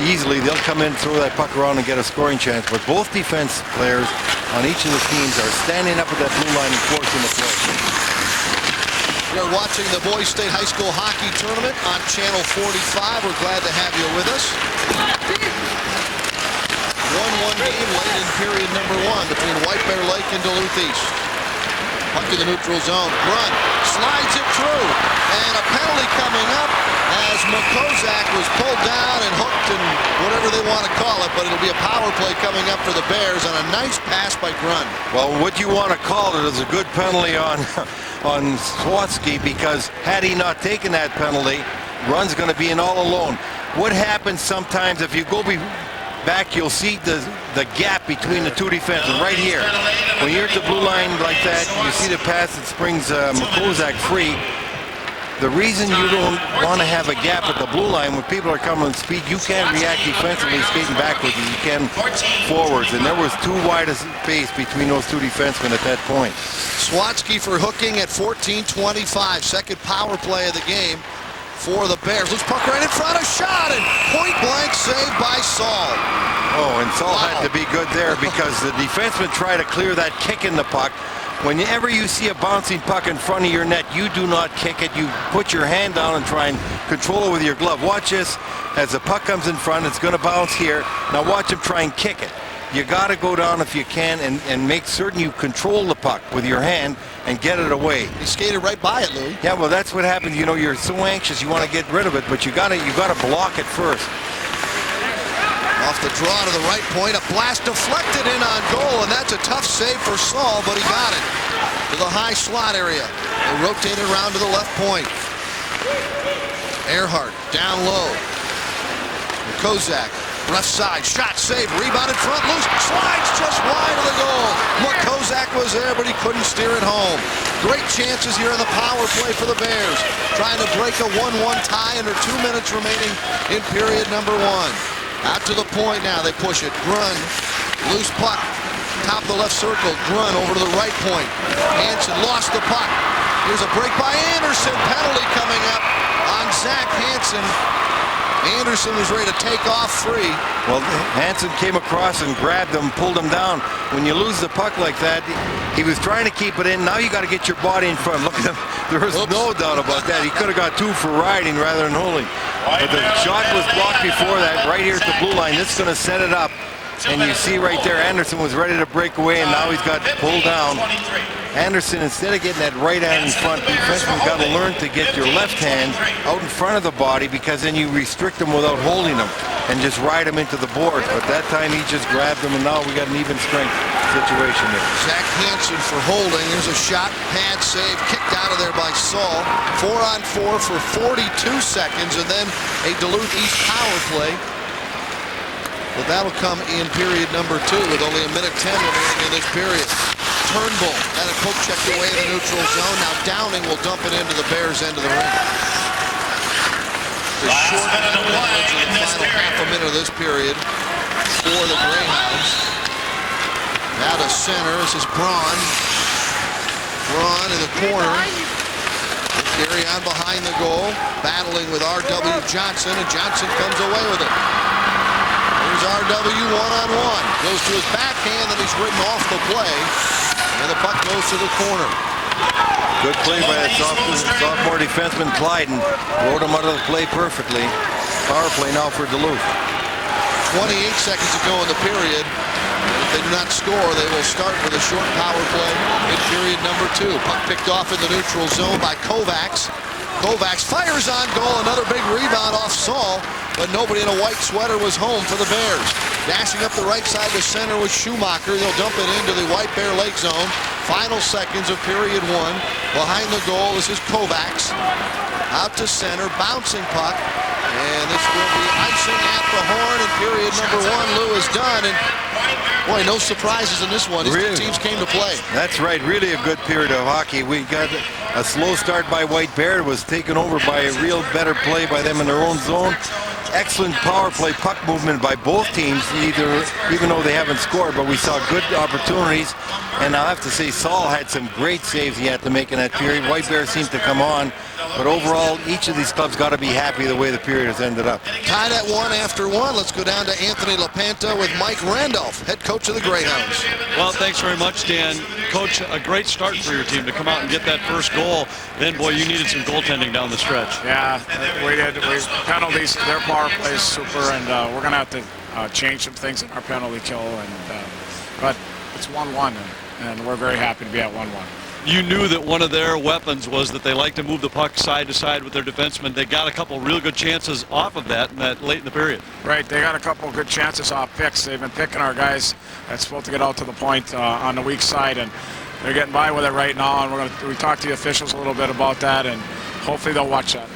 easily, they'll come in, throw that puck around, and get a scoring chance. But both defense players on each of the teams are standing up at that blue line and forcing the play. You're watching the Boys State High School Hockey Tournament on Channel 45. We're glad to have you with us. 1-1 game late in period number 1 between White Bear Lake and Duluth East. Puck in the neutral zone. Grunt slides it through. And a penalty coming up as Makozak was pulled down and hooked and whatever they want to call it, but it'll be a power play coming up for the Bears on a nice pass by Grunt. Well, what you want to call it is a good penalty on Swatsky, because had he not taken that penalty, Grun's going to be in all alone. What happens sometimes if you go back, you'll see the gap between the two defenses right here. When you're at the blue line like that, you see the pass that springs Makozak free. The reason you don't want to have a gap at the blue line when people are coming at speed, you can't react defensively skating backwards as you can forwards. And there was too wide a space between those two defensemen at that point. Swatsky for hooking at 14:25. Second power play of the game for the Bears. Let's puck right in front, a shot, and point blank save by Saul. Oh, and Saul had to be good there because the defenseman tried to clear that kick in the puck. Whenever you see a bouncing puck in front of your net, you do not kick it. You put your hand down and try and control it with your glove. Watch this. As the puck comes in front, it's going to bounce here. Now watch him try and kick it. You got to go down if you can and make certain you control the puck with your hand and get it away. He skated right by it, Lou. Yeah, well, that's what happens. You know, you're so anxious, you want to get rid of it, but you got to block it first. Off the draw to the right point, a blast deflected in on goal, and that's a tough save for Saul, but he got it to the high slot area. They rotated around to the left point. Earhart down low. Kozak, left side, shot, save, rebounded front, loose, slides just wide of the goal. Kozak was there, but he couldn't steer it home. Great chances here in the power play for the Bears, trying to break a 1-1 tie under 2 minutes remaining in period number 1. Out to the point now, they push it. Grun, loose puck, top of the left circle. Grun over to the right point. Hansen lost the puck. Here's a break by Anderson. Penalty coming up on Zach Hansen. Anderson was ready to take off free. Well, Hansen came across and grabbed him, pulled him down. When you lose the puck like that, he was trying to keep it in. Now you got to get your body in front. Look at him. There was no doubt about that. He could have got 2 for riding rather than holding. But the shot was blocked before that, right here at the blue line. This is going to set it up. And you see right there, Anderson was ready to break away, and now he's got pulled down. Anderson, instead of getting that right hand in front, defenseman's got to learn to get your left hand out in front of the body, because then you restrict them without holding them and just ride them into the boards. But that time he just grabbed them, and now we got an even strength situation there. Zach Hansen for holding. There's a shot, pad save, kicked out of there by Saul. 4-on-4 for 42 seconds, and then a Duluth East power play. But that'll come in period number 2 with only 1:10 remaining in this period. Turnbull had a poke checked away in the neutral zone. Now Downing will dump it into the Bears' end of the ring. The short advantage in the final half a minute of this period for the Greyhounds. Now to center. This is Braun. Braun in the corner. Carry on behind the goal. Battling with R.W. Johnson, and Johnson comes away with it. Here's R.W. one-on-one. Goes to his backhand, and he's written off the play. And the puck goes to the corner. Good play by that sophomore defenseman Clyden. Wrote him out of the play perfectly. Power play now for Duluth. 28 seconds to go in the period. If they do not score, they will start with a short power play in period number 2. Puck picked off in the neutral zone by Kovacs. Kovacs fires on goal. Another big rebound off Saul, but nobody in a white sweater was home for the Bears. Dashing up the right side to center with Schumacher. They'll dump it into the White Bear Lake zone. Final seconds of period 1. Behind the goal, this is Kovacs. Out to center, bouncing puck. And this will be icing at the horn in period number 1. Lou is done. And boy, no surprises in this one. These two teams came to play. That's right. Really a good period of hockey. We got a slow start by White Bear. It was taken over by a real better play by them in their own zone. Excellent power play, puck movement by both teams, even though they haven't scored, but we saw good opportunities. And I have to say, Saul had some great saves he had to make in that period. White Bear seemed to come on, but overall, each of these clubs got to be happy the way the period has ended up. Tied at 1 after 1. Let's go down to Anthony LaPanta with Mike Randolph, head coach of the Greyhounds. Well, thanks very much, Dan. Coach, a great start for your team to come out and get that first goal. Then, boy, you needed some goaltending down the stretch. Yeah, we did. Penalties, their power play is super, and we're going to have to change some things in our penalty kill. But it's 1-1, and we're very happy to be at 1-1. You knew that one of their weapons was that they like to move the puck side to side with their defensemen. They got a couple real good chances off of that late in the period. Right, they got a couple good chances off picks. They've been picking our guys that's supposed to get out to the point on the weak side, and they're getting by with it right now. And we talked to the officials a little bit about that, and hopefully they'll watch that.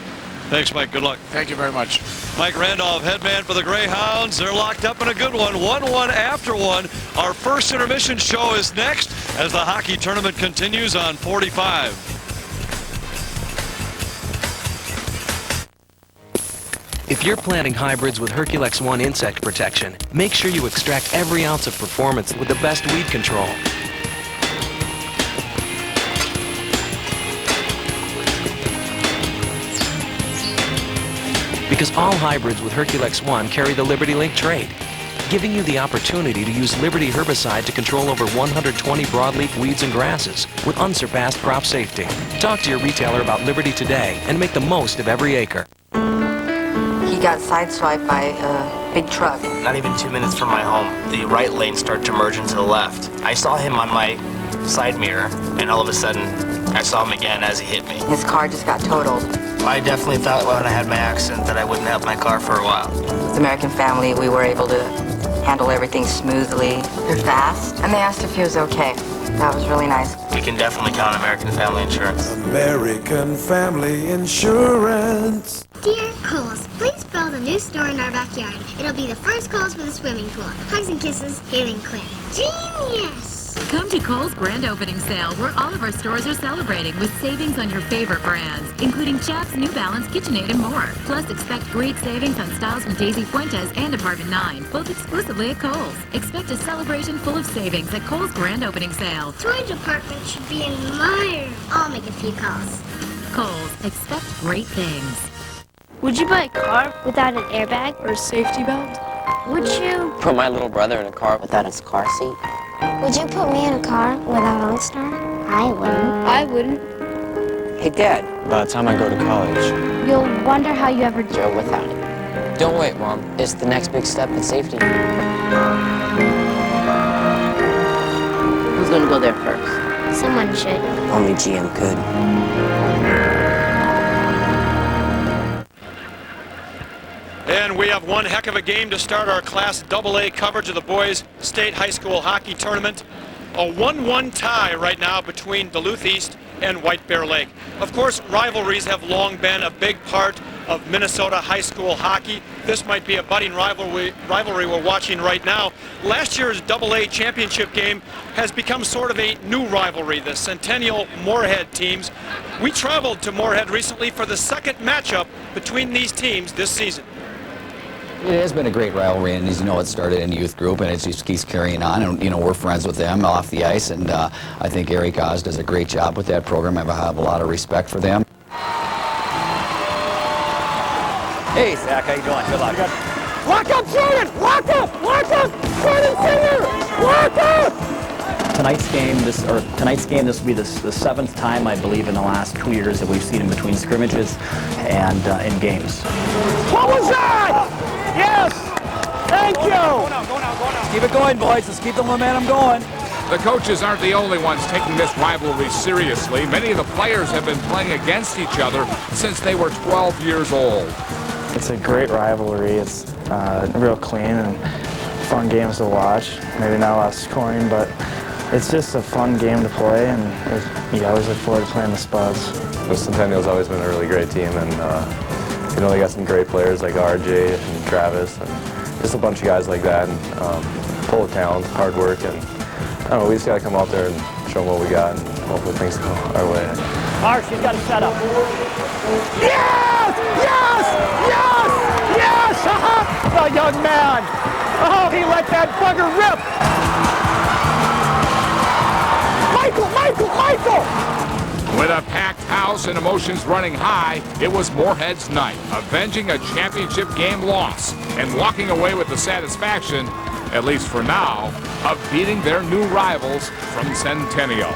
Thanks, Mike. Good luck. Thank you very much. Mike Randolph, head man for the Greyhounds. They're locked up in a good one. 1-1 after 1. Our first intermission show is next as the hockey tournament continues on 45. If you're planting hybrids with Herculex One insect protection, make sure you extract every ounce of performance with the best weed control. Because all hybrids with Herculex One carry the Liberty Link trait, giving you the opportunity to use Liberty herbicide to control over 120 broadleaf weeds and grasses with unsurpassed crop safety. Talk to your retailer about Liberty today and make the most of every acre. He got sideswiped by a big truck. Not even 2 minutes from my home, the right lane started to merge into the left. I saw him on my side mirror, and all of a sudden, I saw him again as he hit me. His car just got totaled. I definitely thought when I had my accident that I wouldn't have my car for a while. With American Family, we were able to handle everything smoothly. They're fast. And they asked if he was okay. That was really nice. We can definitely count on American Family Insurance. American Family Insurance. Dear Coles, please build a new store in our backyard. It'll be the first Coles with a swimming pool. Hugs and kisses, Haley and Claire. Genius! Come to Kohl's grand opening sale, where all of our stores are celebrating with savings on your favorite brands, including Chaps, New Balance, KitchenAid, and more. Plus, expect great savings on styles from Daisy Fuentes and Apartment 9, both exclusively at Kohl's. Expect a celebration full of savings at Kohl's grand opening sale. Toy department should be in my room. I'll make a few calls. Kohl's, expect great things. Would you buy a car without an airbag or a safety belt? Would you? Put my little brother in a car without his car seat. Would you put me in a car without OnStar? I wouldn't. I wouldn't. Hey, Dad. By the time I go to college. You'll wonder how you ever Joe without it. Don't wait, Mom. It's the next big step in safety. Who's gonna go there first? Someone should. Only GM could. And we have one heck of a game to start our Class AA coverage of the boys state high school hockey tournament. A 1-1 tie right now between Duluth East and White Bear Lake. Of course, rivalries have long been a big part of Minnesota high school hockey. This might be a budding rivalry we're watching right now. Last year's AA championship game has become sort of a new rivalry, the Centennial Moorhead teams. We traveled to Moorhead recently for the second matchup between these teams this season. It has been a great rivalry, and as you know, it started in youth group, and it just keeps carrying on. And you know, we're friends with them off the ice, and I think Eric Oz does a great job with that program. I have a lot of respect for them. Hey, Zach, how you doing? Good luck. Lock up, Jordan! Lock up! Lock up! Jordan Singer! Lock up! Tonight's game, this will be the seventh time, I believe, in the last 2 years that we've seen in between scrimmages and in games. What was that? Yes! Thank you! Go now. Keep it going, boys. Let's keep the momentum going. The coaches aren't the only ones taking this rivalry seriously. Many of the players have been playing against each other since they were 12 years old. It's a great rivalry. It's real clean and fun games to watch. Maybe not a lot of scoring, but it's just a fun game to play, and you always look forward to playing the Spuds. The Centennial's always been a really great team, and you know, they got some great players like RJ and Travis, and just a bunch of guys like that, and full of talent, hard work, and I don't know, we just got to come out there and show them what we got, and hopefully things go our way. Marsh, you've got to set up. Yes! Yes! Yes! Yes! Uh-huh. The young man. Oh, he let that bugger rip. Michael! With a packed house and emotions running high, it was Moorhead's night, avenging a championship game loss and walking away with the satisfaction, at least for now, of beating their new rivals from Centennial.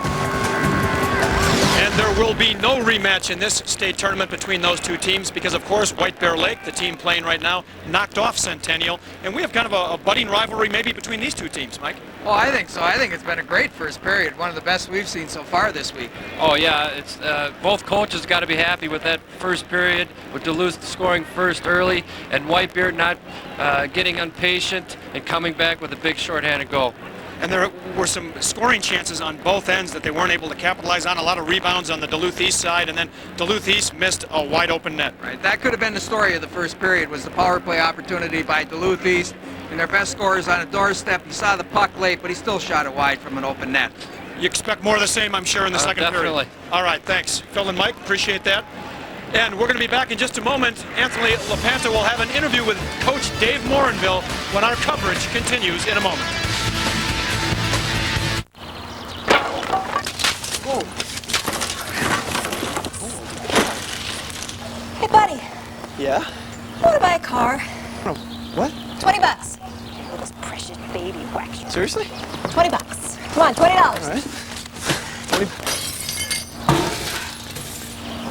And there will be no rematch in this state tournament between those two teams because, of course, White Bear Lake, the team playing right now, knocked off Centennial. And we have kind of a budding rivalry maybe between these two teams, Mike. Well, I think so. I think it's been a great first period, one of the best we've seen so far this week. Oh, yeah. It's both coaches got to be happy with that first period, with Duluth scoring first early and White Bear not getting impatient and coming back with a big shorthanded goal. And there were some scoring chances on both ends that they weren't able to capitalize on. A lot of rebounds on the Duluth East side, and then Duluth East missed a wide open net. Right, that could have been the story of the first period, was the power play opportunity by Duluth East. And their best scorers on a doorstep. He saw the puck late, but he still shot it wide from an open net. You expect more of the same, I'm sure, in the second period. All right, thanks. Phil and Mike, appreciate that. And we're going to be back in just a moment. Anthony LaPanta will have an interview with Coach Dave Morinville when our coverage continues in a moment. Hey, buddy. Yeah? I want to buy a car. What? $20. Oh, this precious baby wax. Seriously? $20. Come on, $20. All right. 20.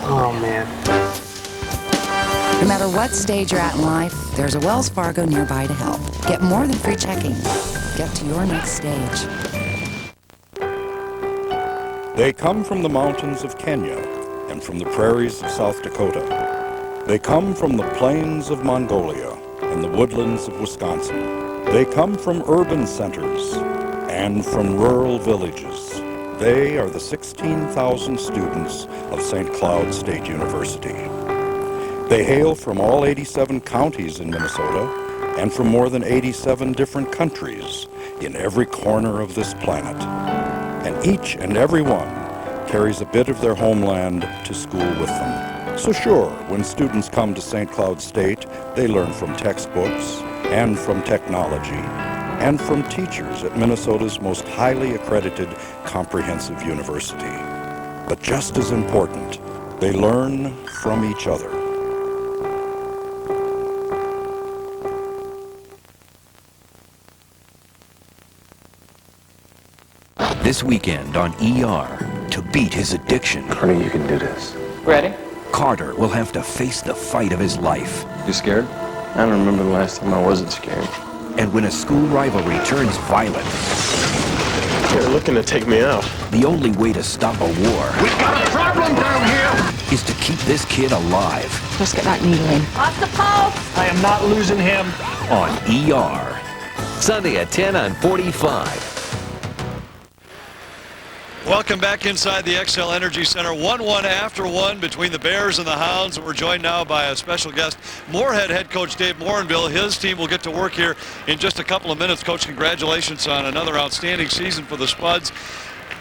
Oh, man. No matter what stage you're at in life, there's a Wells Fargo nearby to help. Get more than free checking. Get to your next stage. They come from the mountains of Kenya and from the prairies of South Dakota. They come from the plains of Mongolia and the woodlands of Wisconsin. They come from urban centers and from rural villages. They are the 16,000 students of St. Cloud State University. They hail from all 87 counties in Minnesota and from more than 87 different countries in every corner of this planet. And each and every one carries a bit of their homeland to school with them. So sure, when students come to St. Cloud State, they learn from textbooks and from technology and from teachers at Minnesota's most highly accredited comprehensive university. But just as important, they learn from each other. This weekend on ER, to beat his addiction. Honey, you can do this. Ready? Carter will have to face the fight of his life. You scared? I don't remember the last time I wasn't scared. And when a school rivalry turns violent, They're looking to take me out. the only way to stop a war We've got a problem down here! is to keep this kid alive. Let's get that needle in. Off the pulse! I am not losing him. On ER. Sunday at 10 on 45. Welcome back inside the XL Energy Center. 1-1 after one between the Bears and the Hounds. We're joined now by a special guest, Moorhead head coach Dave Morinville. His team will get to work here in just a couple of minutes. Coach, congratulations on another outstanding season for the Spuds.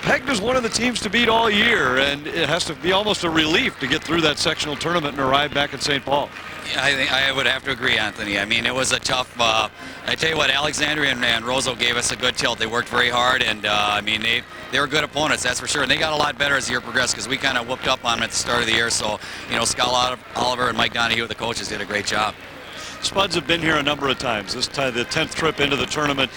Pegged as one of the teams to beat all year, and it has to be almost a relief to get through that sectional tournament and arrive back at St. Paul. Yeah, I think I would have to agree, Anthony. I mean, it was a tough. I tell you what, Alexandria and Roseau gave us a good tilt. They worked very hard, and I mean, they were good opponents, that's for sure. And they got a lot better as the year progressed because we kind of whooped up on them at the start of the year. So, you know, Scott Oliver and Mike Donahue, the coaches, did a great job. Spuds have been here a number of times. This time, the 10th trip into the tournament.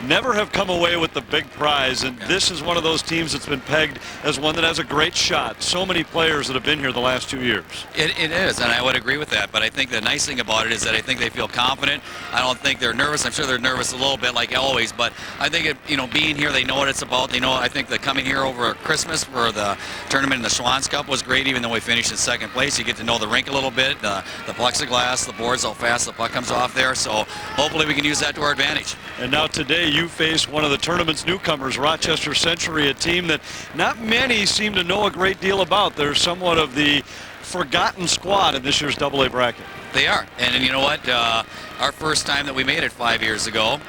Never have come away with the big prize, and this is one of those teams that's been pegged as one that has a great shot. So many players that have been here the last 2 years. It is, and I would agree with that. But I think the nice thing about it is that I think they feel confident. I don't think they're nervous. I'm sure they're nervous a little bit, like always. But I think you know, being here, they know what it's about. They know. I think that coming here over Christmas for the tournament in the Schwann's Cup was great. Even though we finished in second place, you get to know the rink a little bit, the plexiglass, the boards, how fast the puck comes off there. So hopefully we can use that to our advantage. And now today you face one of the tournament's newcomers, Rochester Century, a team that not many seem to know a great deal about. They're somewhat of the forgotten squad in this year's AA bracket. They are, and you know what? Our first time that we made it 5 years ago,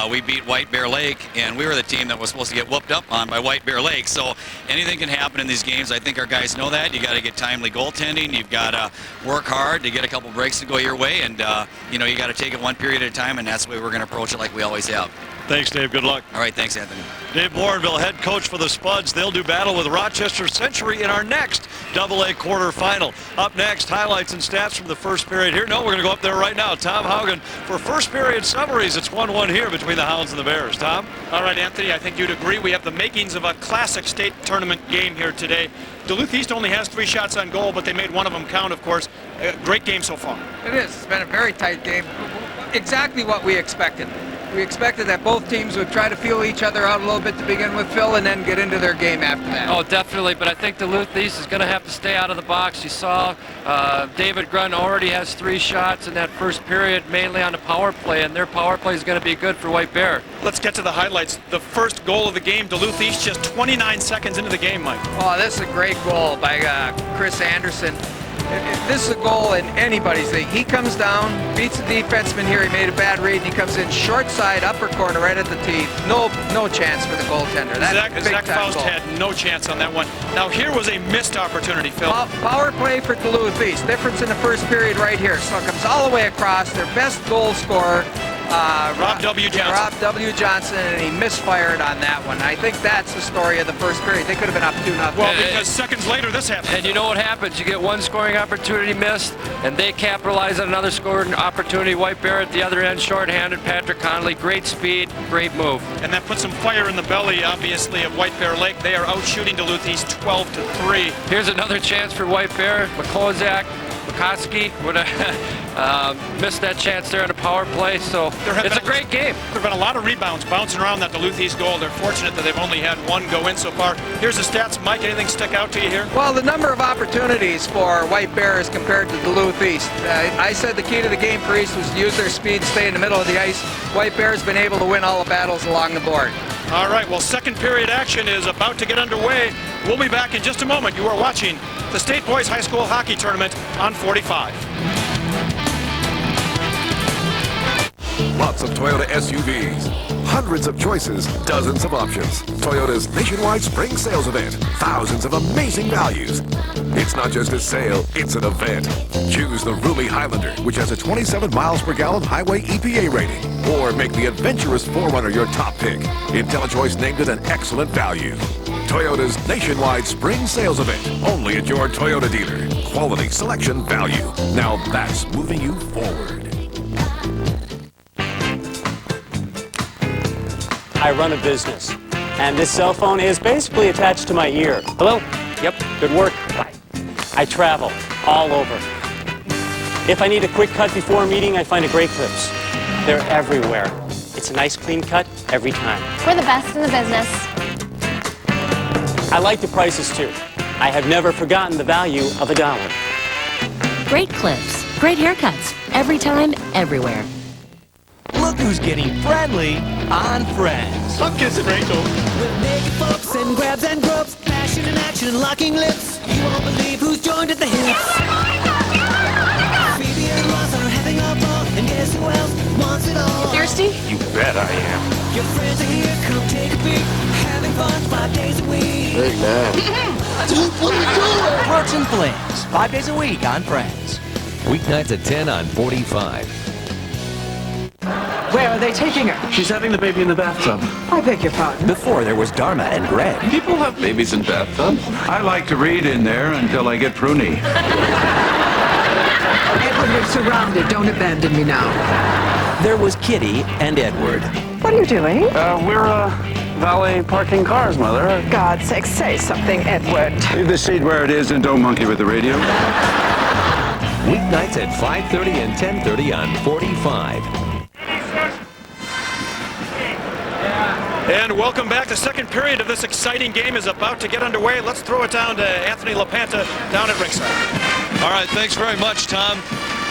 we beat White Bear Lake, and we were the team that was supposed to get whooped up on by White Bear Lake. So anything can happen in these games. I think our guys know that. You got to get timely goaltending. You've got to work hard to get a couple breaks to go your way, and you know, you got to take it one period at a time, and that's the way we're going to approach it, like we always have. Thanks, Dave. Good luck. All right, thanks, Anthony. Dave Morinville, head coach for the Spuds. They'll do battle with Rochester Century in our next AA quarterfinal. Up next, highlights and stats from the first period here. No, we're going to go up there right now. Tom Haugen for first period summaries. It's 1-1 here between the Hounds and the Bears. Tom? All right, Anthony, I think you'd agree. We have the makings of a classic state tournament game here today. Duluth East only has 3 shots on goal, but they made one of them count, of course. Great game so far. It is. It's been a very tight game. Exactly what we expected. We expected that both teams would try to feel each other out a little bit to begin with, Phil, and then get into their game after that. Oh, definitely, but I think Duluth East is going to have to stay out of the box. You saw David Grunn already has 3 shots in that first period, mainly on the power play, and their power play is going to be good for White Bear. Let's get to the highlights. The first goal of the game, Duluth East just 29 seconds into the game, Mike. Oh, this is a great goal by Chris Anderson. This is a goal in anybody's league. He comes down, beats the defenseman here. He made a bad read, and he comes in short side, upper corner, right at the tee. No chance for the goaltender. Zach Faust had no chance on that one. Now here was a missed opportunity, Phil. Power play for Duluth East. Difference in the first period right here. So it comes all the way across. Their best goal scorer, Rob W. Johnson. Rob W. Johnson, and he misfired on that one. I think that's the story of the first period. They could have been up 2-0. Well, because seconds later this happened. And you know what happens? You get one scoring opportunity missed, and they capitalize on another scoring opportunity. White Bear at the other end, shorthanded. Patrick Connolly, great speed, great move. And that puts some fire in the belly, obviously, of White Bear Lake. They are out shooting Duluth East 12-3. Here's another chance for White Bear. McClozak McCoskey would have missed that chance there on a power play. So it's a great game. There have been a lot of rebounds bouncing around that Duluth East goal. They're fortunate that they've only had one go in so far. Here's the stats. Mike, anything stick out to you here? Well, the number of opportunities for White Bears compared to Duluth East. I said the key to the game for East was to use their speed, stay in the middle of the ice. White Bears been able to win all the battles along the board. All right, well, second period action is about to get underway. We'll be back in just a moment. You are watching the State Boys High School Hockey Tournament on 45. Lots of Toyota SUVs, hundreds of choices, dozens of options. Toyota's nationwide spring sales event, thousands of amazing values. It's not just a sale, it's an event. Choose the roomy Highlander, which has a 27 miles per gallon highway EPA rating. Or make the adventurous 4Runner your top pick. IntelliChoice named it an excellent value. Toyota's nationwide spring sales event, only at your Toyota dealer. Quality, selection, value. Now that's moving you forward. I run a business, and this cell phone is basically attached to my ear. Hello? Yep, good work. Bye. I travel all over. If I need a quick cut before a meeting, I find a Great Clips. They're everywhere. It's a nice clean cut every time. We're the best in the business. I like the prices too. I have never forgotten the value of $1. Great Clips. Great haircuts. Every time, everywhere. Look who's getting friendly on Friends. I'm kissing Rachel. With naked folks and grabs and gropes, passion and action and locking lips. You won't believe who's joined at the hips. Phoebe and Ross are having a ball, and guess who else wants it all? Thirsty? You bet I am. Your friends are here, come take a peek. Having fun 5 days a week. Hey, man. Dude, what are you doing? Brooks and Flings, 5 days a week on Friends. Weeknights at 10 on 45. Where are they taking her? She's having the baby in the bathtub. I beg your pardon. Before there was Dharma and Greg. People have babies in bathtubs. I like to read in there until I get pruny. Edward, we're surrounded. Don't abandon me now. There was Kitty and Edward. What are you doing? We're valet parking cars, Mother. God's sake, say something, Edward. Leave the seat where it is and don't monkey with the radio. Weeknights at 5:30 and 10:30 on 45. And welcome back. The second period of this exciting game is about to get underway. Let's throw it down to Anthony LaPanta down at ringside. All right, thanks very much, Tom.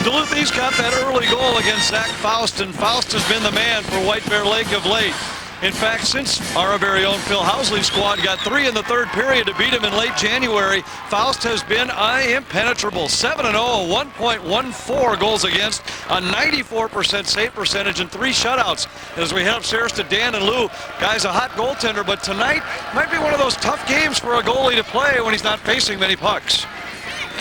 Duluth East got that early goal against Zach Faust, and Faust has been the man for White Bear Lake of late. In fact, since our very own Phil Housley's squad got 3 in the third period to beat him in late January, Faust has been impenetrable. 7-0, a 1.14 goals against, a 94% save percentage, and 3 shutouts. As we head upstairs to Dan and Lou, guy's a hot goaltender, but tonight might be one of those tough games for a goalie to play when he's not facing many pucks.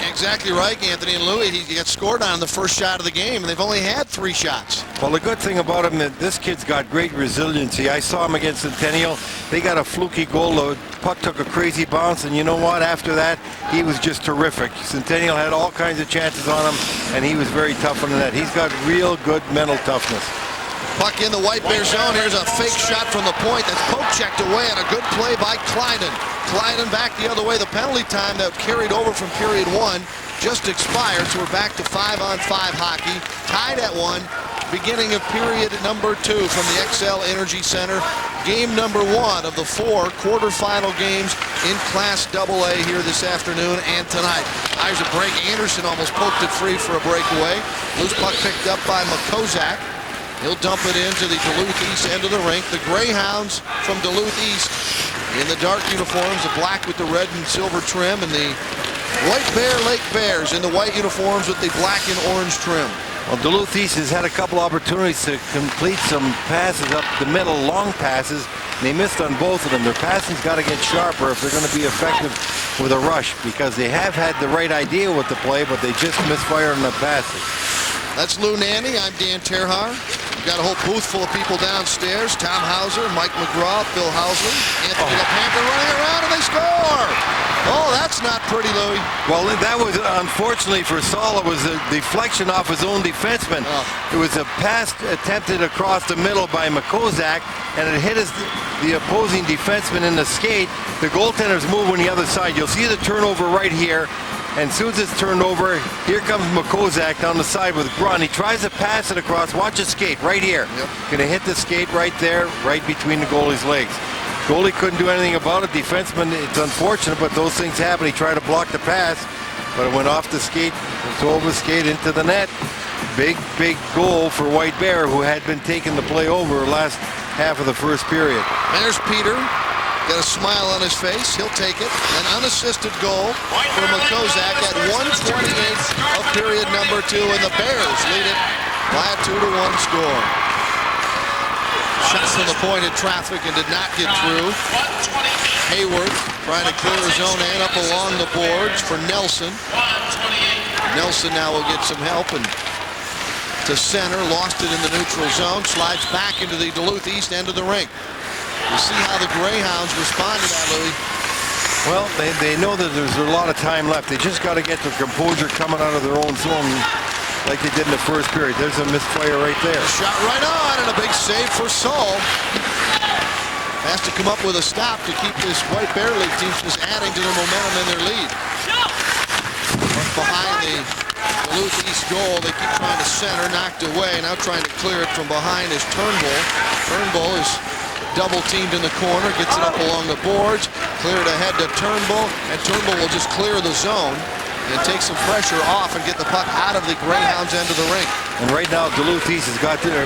Exactly right, Anthony and Louie. He got scored on the first shot of the game, and they've only had 3 shots. Well, the good thing about him is this kid's got great resiliency. I saw him against Centennial. They got a fluky goal. The puck took a crazy bounce, and you know what? After that, he was just terrific. Centennial had all kinds of chances on him, and he was very tough on the net. He's got real good mental toughness. Puck in the White Bear zone. Here's a fake shot from the point that's poke checked away, and a good play by Kleinen. Kleinen back the other way. The penalty time that carried over from period 1 just expired, so we're back to 5-on-5 hockey. Tied at 1. Beginning of period number 2 from the XL Energy Center. Game number 1 of the 4 quarterfinal games in Class AA here this afternoon and tonight. There's a break. Anderson almost poked it free for a breakaway. Loose puck picked up by McCozak. He'll dump it into the Duluth East end of the rink. The Greyhounds from Duluth East in the dark uniforms, the black with the red and silver trim, and the White Bear Lake Bears in the white uniforms with the black and orange trim. Well, Duluth East has had a couple opportunities to complete some passes up the middle, long passes, and they missed on both of them. Their passing's got to get sharper if they're going to be effective with a rush, because they have had the right idea with the play, but they just misfire on the passes. That's Lou Nanny. I'm Dan Terhar. We've got a whole booth full of people downstairs. Tom Hauser, Mike McGraw, Phil Housley, Anthony LaPanta running around, and they score! Oh, that's not pretty, Louie. Well, that was, unfortunately for Saul, it was a deflection off his own defenseman. It was a pass attempted across the middle by McCozak, and it hit the opposing defenseman in the skate. The goaltender's moving the other side. You'll see the turnover right here. And as soon as it's turned over, here comes Makozak down the side with Grun. He tries to pass it across. Watch the skate right here. Gonna hit the skate right there, right between the goalie's legs. Goalie couldn't do anything about it. Defenseman, it's unfortunate, but those things happen. He tried to block the pass, but it went off the skate, over the skate into the net. Big goal for White Bear, who had been taking the play over last half of the first period. There's Peter. Got a smile on his face. He'll take it. An unassisted goal for Makozak at 1:28 of period number 2, and the Bears lead it by a 2-1 score. Shot from the point in traffic and did not get through. Hayward trying to clear his own end up along the boards for Nelson. Nelson now will get some help and to center, lost it in the neutral zone, slides back into the Duluth East end of the rink. You see how the Greyhounds respond to that, Louis. Well, they know that there's a lot of time left. They just got to get their composure coming out of their own zone like they did in the first period. There's a misfire right there. Shot right on, and a big save for Saul. Has to come up with a stop to keep this White Bear League team just adding to their momentum in their lead. Behind the Duluth East goal, they keep trying to center, knocked away. Now trying to clear it from behind is Turnbull. Turnbull is double teamed in the corner, gets it up along the boards, clear it ahead to Turnbull, and Turnbull will just clear the zone and take some pressure off and get the puck out of the Greyhounds end of the rink. And right now, Duluth East has got their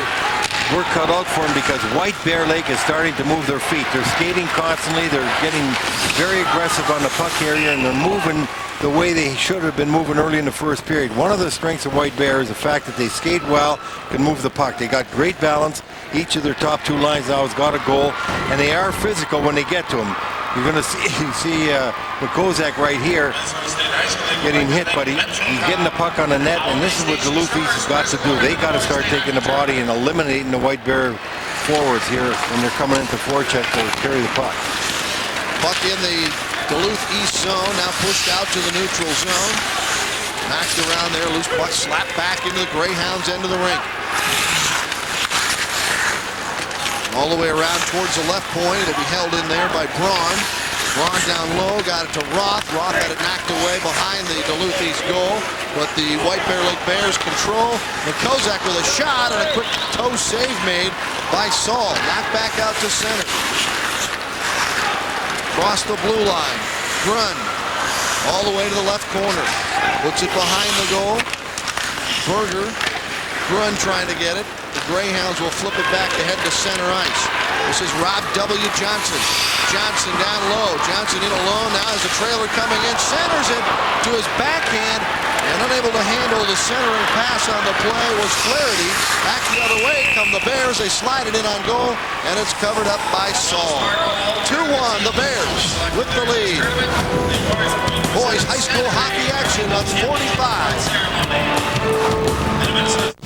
work cut out for them because White Bear Lake is starting to move their feet. They're skating constantly. They're getting very aggressive on the puck area, and they're moving the way they should have been moving early in the first period. One of the strengths of White Bear is the fact that they skate well, can move the puck. They got great balance. Each of their top 2 lines now has got a goal, and they are physical when they get to them. You're going to see Makozak right here getting hit, but he's getting the puck on the net, and this is what Duluth East has got to do. They got to start taking the body and eliminating the White Bear forwards here when they're coming into forecheck to carry the puck. Puck in the Duluth East zone, now pushed out to the neutral zone. Knocked around there, loose puck slapped back into the Greyhounds end of the rink. All the way around towards the left point. It'll be held in there by Braun. Braun down low, got it to Roth. Roth had it knocked away behind the Duluth East goal, but the White Bear Lake Bears control. Makozak with a shot and a quick toe save made by Saul. Knocked back out to center. Across the blue line. Grun all the way to the left corner. Puts it behind the goal. Berger. Grun trying to get it. The Greyhounds will flip it back to head to center ice. This is Rob W. Johnson. Johnson down low. Johnson in alone. Now has a trailer coming in. Centers it to his backhand. And unable to handle the centering pass on the play was Flaherty. Back the other way come the Bears. They slide it in on goal. And it's covered up by Saul. 2-1, the Bears with the lead. Boys high school hockey action on 45.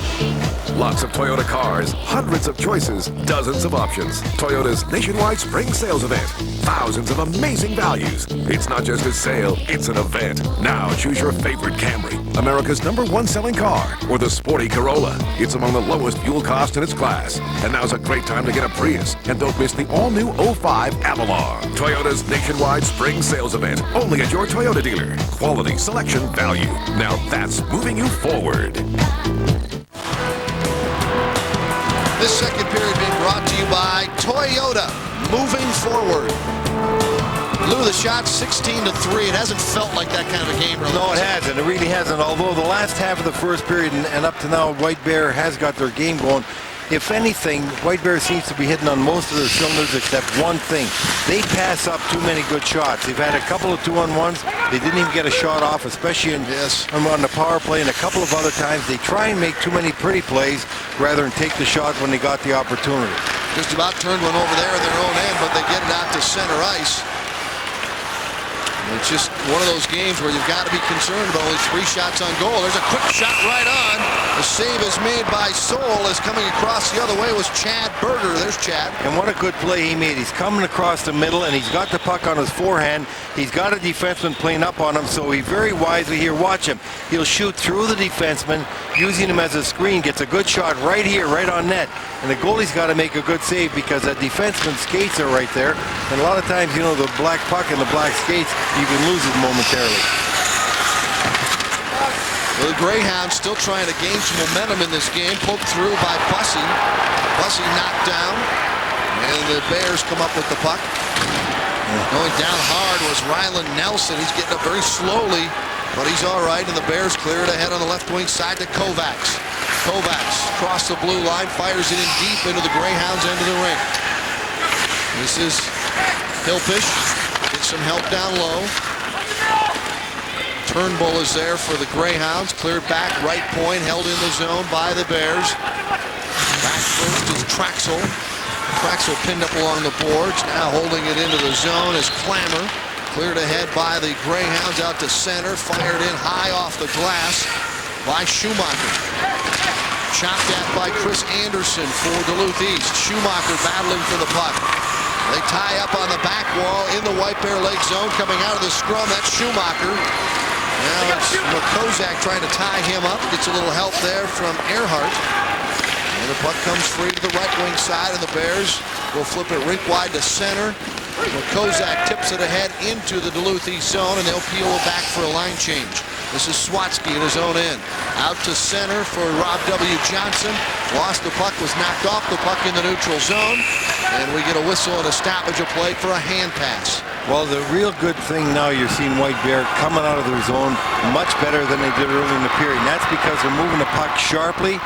Lots of Toyota cars, hundreds of choices, dozens of options. Toyota's nationwide spring sales event. Thousands of amazing values. It's not just a sale, it's an event. Now choose your favorite Camry, America's #1 selling car, or the sporty Corolla. It's among the lowest fuel cost in its class. And now's a great time to get a Prius. And don't miss the all-new 05 Avalon. Toyota's nationwide spring sales event. Only at your Toyota dealer. Quality, selection, value. Now that's moving you forward. This second period being brought to you by Toyota. Moving forward. Lou, the shot 16-3. It hasn't felt like that kind of a game, really. No, it hasn't. It really hasn't. Although the last half of the first period and up to now, White Bear has got their game going. If anything, White Bear seems to be hitting on most of their cylinders except one thing. They pass up too many good shots. They've had a couple of 2-on-1s. They didn't even get a shot off, especially on the power play, and a couple of other times. They try and make too many pretty plays rather than take the shot when they got the opportunity. Just about turned one over there in their own end, but they get it out to center ice. It's just one of those games where you've got to be concerned about only 3 shots on goal. There's a quick shot right on. The save is made by Soul, as coming across the other way was Chad Berger. There's Chad. And what a good play he made. He's coming across the middle, and he's got the puck on his forehand. He's got a defenseman playing up on him, so he very wisely here, watch him. He'll shoot through the defenseman, using him as a screen, gets a good shot right here, right on net. And the goalie's got to make a good save because that defenseman's skates are right there. And a lot of times, you know, the black puck and the black skates, you can lose it momentarily. The Greyhounds still trying to gain some momentum in this game. Poked through by Bussey. Bussey knocked down. And the Bears come up with the puck. Going down hard was Rylan Nelson. He's getting up very slowly, but he's all right. And the Bears clear it ahead on the left wing side to Kovacs. Kovacs across the blue line, fires it in deep into the Greyhounds' end of the rink. This is Hilfish. Gets some help down low. Turnbull is there for the Greyhounds. Cleared back, right point, held in the zone by the Bears. Back first is Traxel. Traxel pinned up along the boards. Now holding it into the zone is Clammer. Cleared ahead by the Greyhounds out to center. Fired in high off the glass by Schumacher. Chopped at by Chris Anderson for Duluth East. Schumacher battling for the puck. They tie up on the back wall in the White Bear Lake zone. Coming out of the scrum, that's Schumacher. Now it's Kozak trying to tie him up. Gets a little help there from Earhart. And the puck comes free to the right wing side, and the Bears will flip it rink wide to center. Kozak tips it ahead into the Duluth East zone, and they'll peel it back for a line change. This is Swatsky in his own end. Out to center for Rob W. Johnson. Lost the puck, was knocked off the puck in the neutral zone. And we get a whistle and a stoppage of play for a hand pass. Well, the real good thing now, you're seeing White Bear coming out of their zone much better than they did early in the period. And that's because they're moving the puck sharply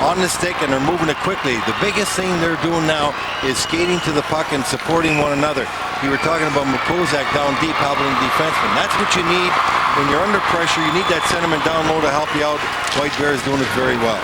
on the stick, and they're moving it quickly. The biggest thing they're doing now is skating to the puck and supporting one another. You were talking about Kozak down deep, helping defenseman. That's what you need when you're under pressure. You need that centerman down low to help you out. White Bear is doing it very well.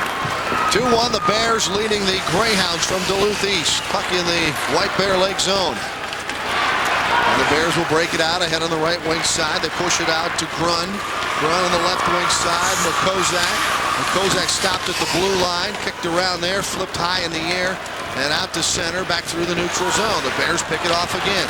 2-1, the Bears leading the Greyhounds from Duluth East. Puck in the White Bear Lake zone. And the Bears will break it out ahead on the right wing side. They push it out to Grund. Grund on the left wing side. Kozak. Kozak stopped at the blue line, kicked around there, flipped high in the air, and out to center, back through the neutral zone. The Bears pick it off again.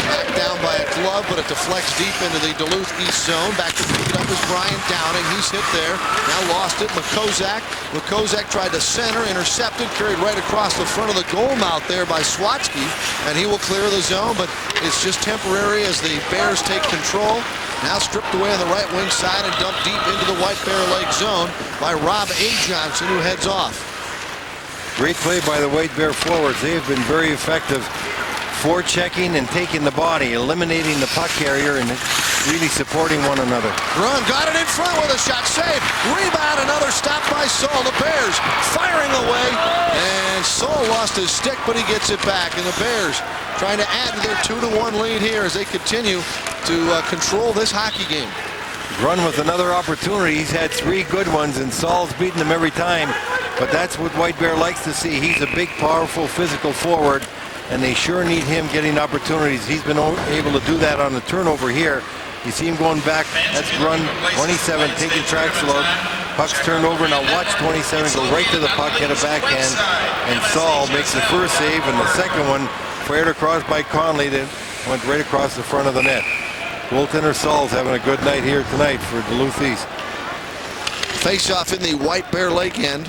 Knocked down by a glove, but it deflects deep into the Duluth East zone. Back to pick it up is Brian Downing. He's hit there. Now lost it. Kozak tried to center, intercepted, carried right across the front of the goal mouth there by Swatsky, and he will clear the zone, but it's just temporary as the Bears take control. Now stripped away on the right wing side and dumped deep into the White Bear Lake zone by Rob A. Johnson, who heads off. Great play by the White Bear forwards. They have been very effective forechecking and taking the body, eliminating the puck carrier, and really supporting one another. Grund got it in front with a shot. Save. Rebound. Another stop by Saul. The Bears firing away. And Saul lost his stick, but he gets it back. And the Bears trying to add to their 2-1 lead here as they continue to control this hockey game. Grund with another opportunity. He's had 3 good ones, and Saul's beating them every time. But that's what White Bear likes to see. He's a big, powerful, physical forward, and they sure need him getting opportunities. He's been able to do that on the turnover here. You see him going back. That's Grund, 27, taking Traxel out. Puck's turned over. Now watch 27 go right to the puck, hit a backhand, and Saul makes the first save, and the second one fired across by Conley that went right across the front of the net. Goaltender Saul's having a good night here tonight for Duluth East. Face-off in the White Bear Lake end.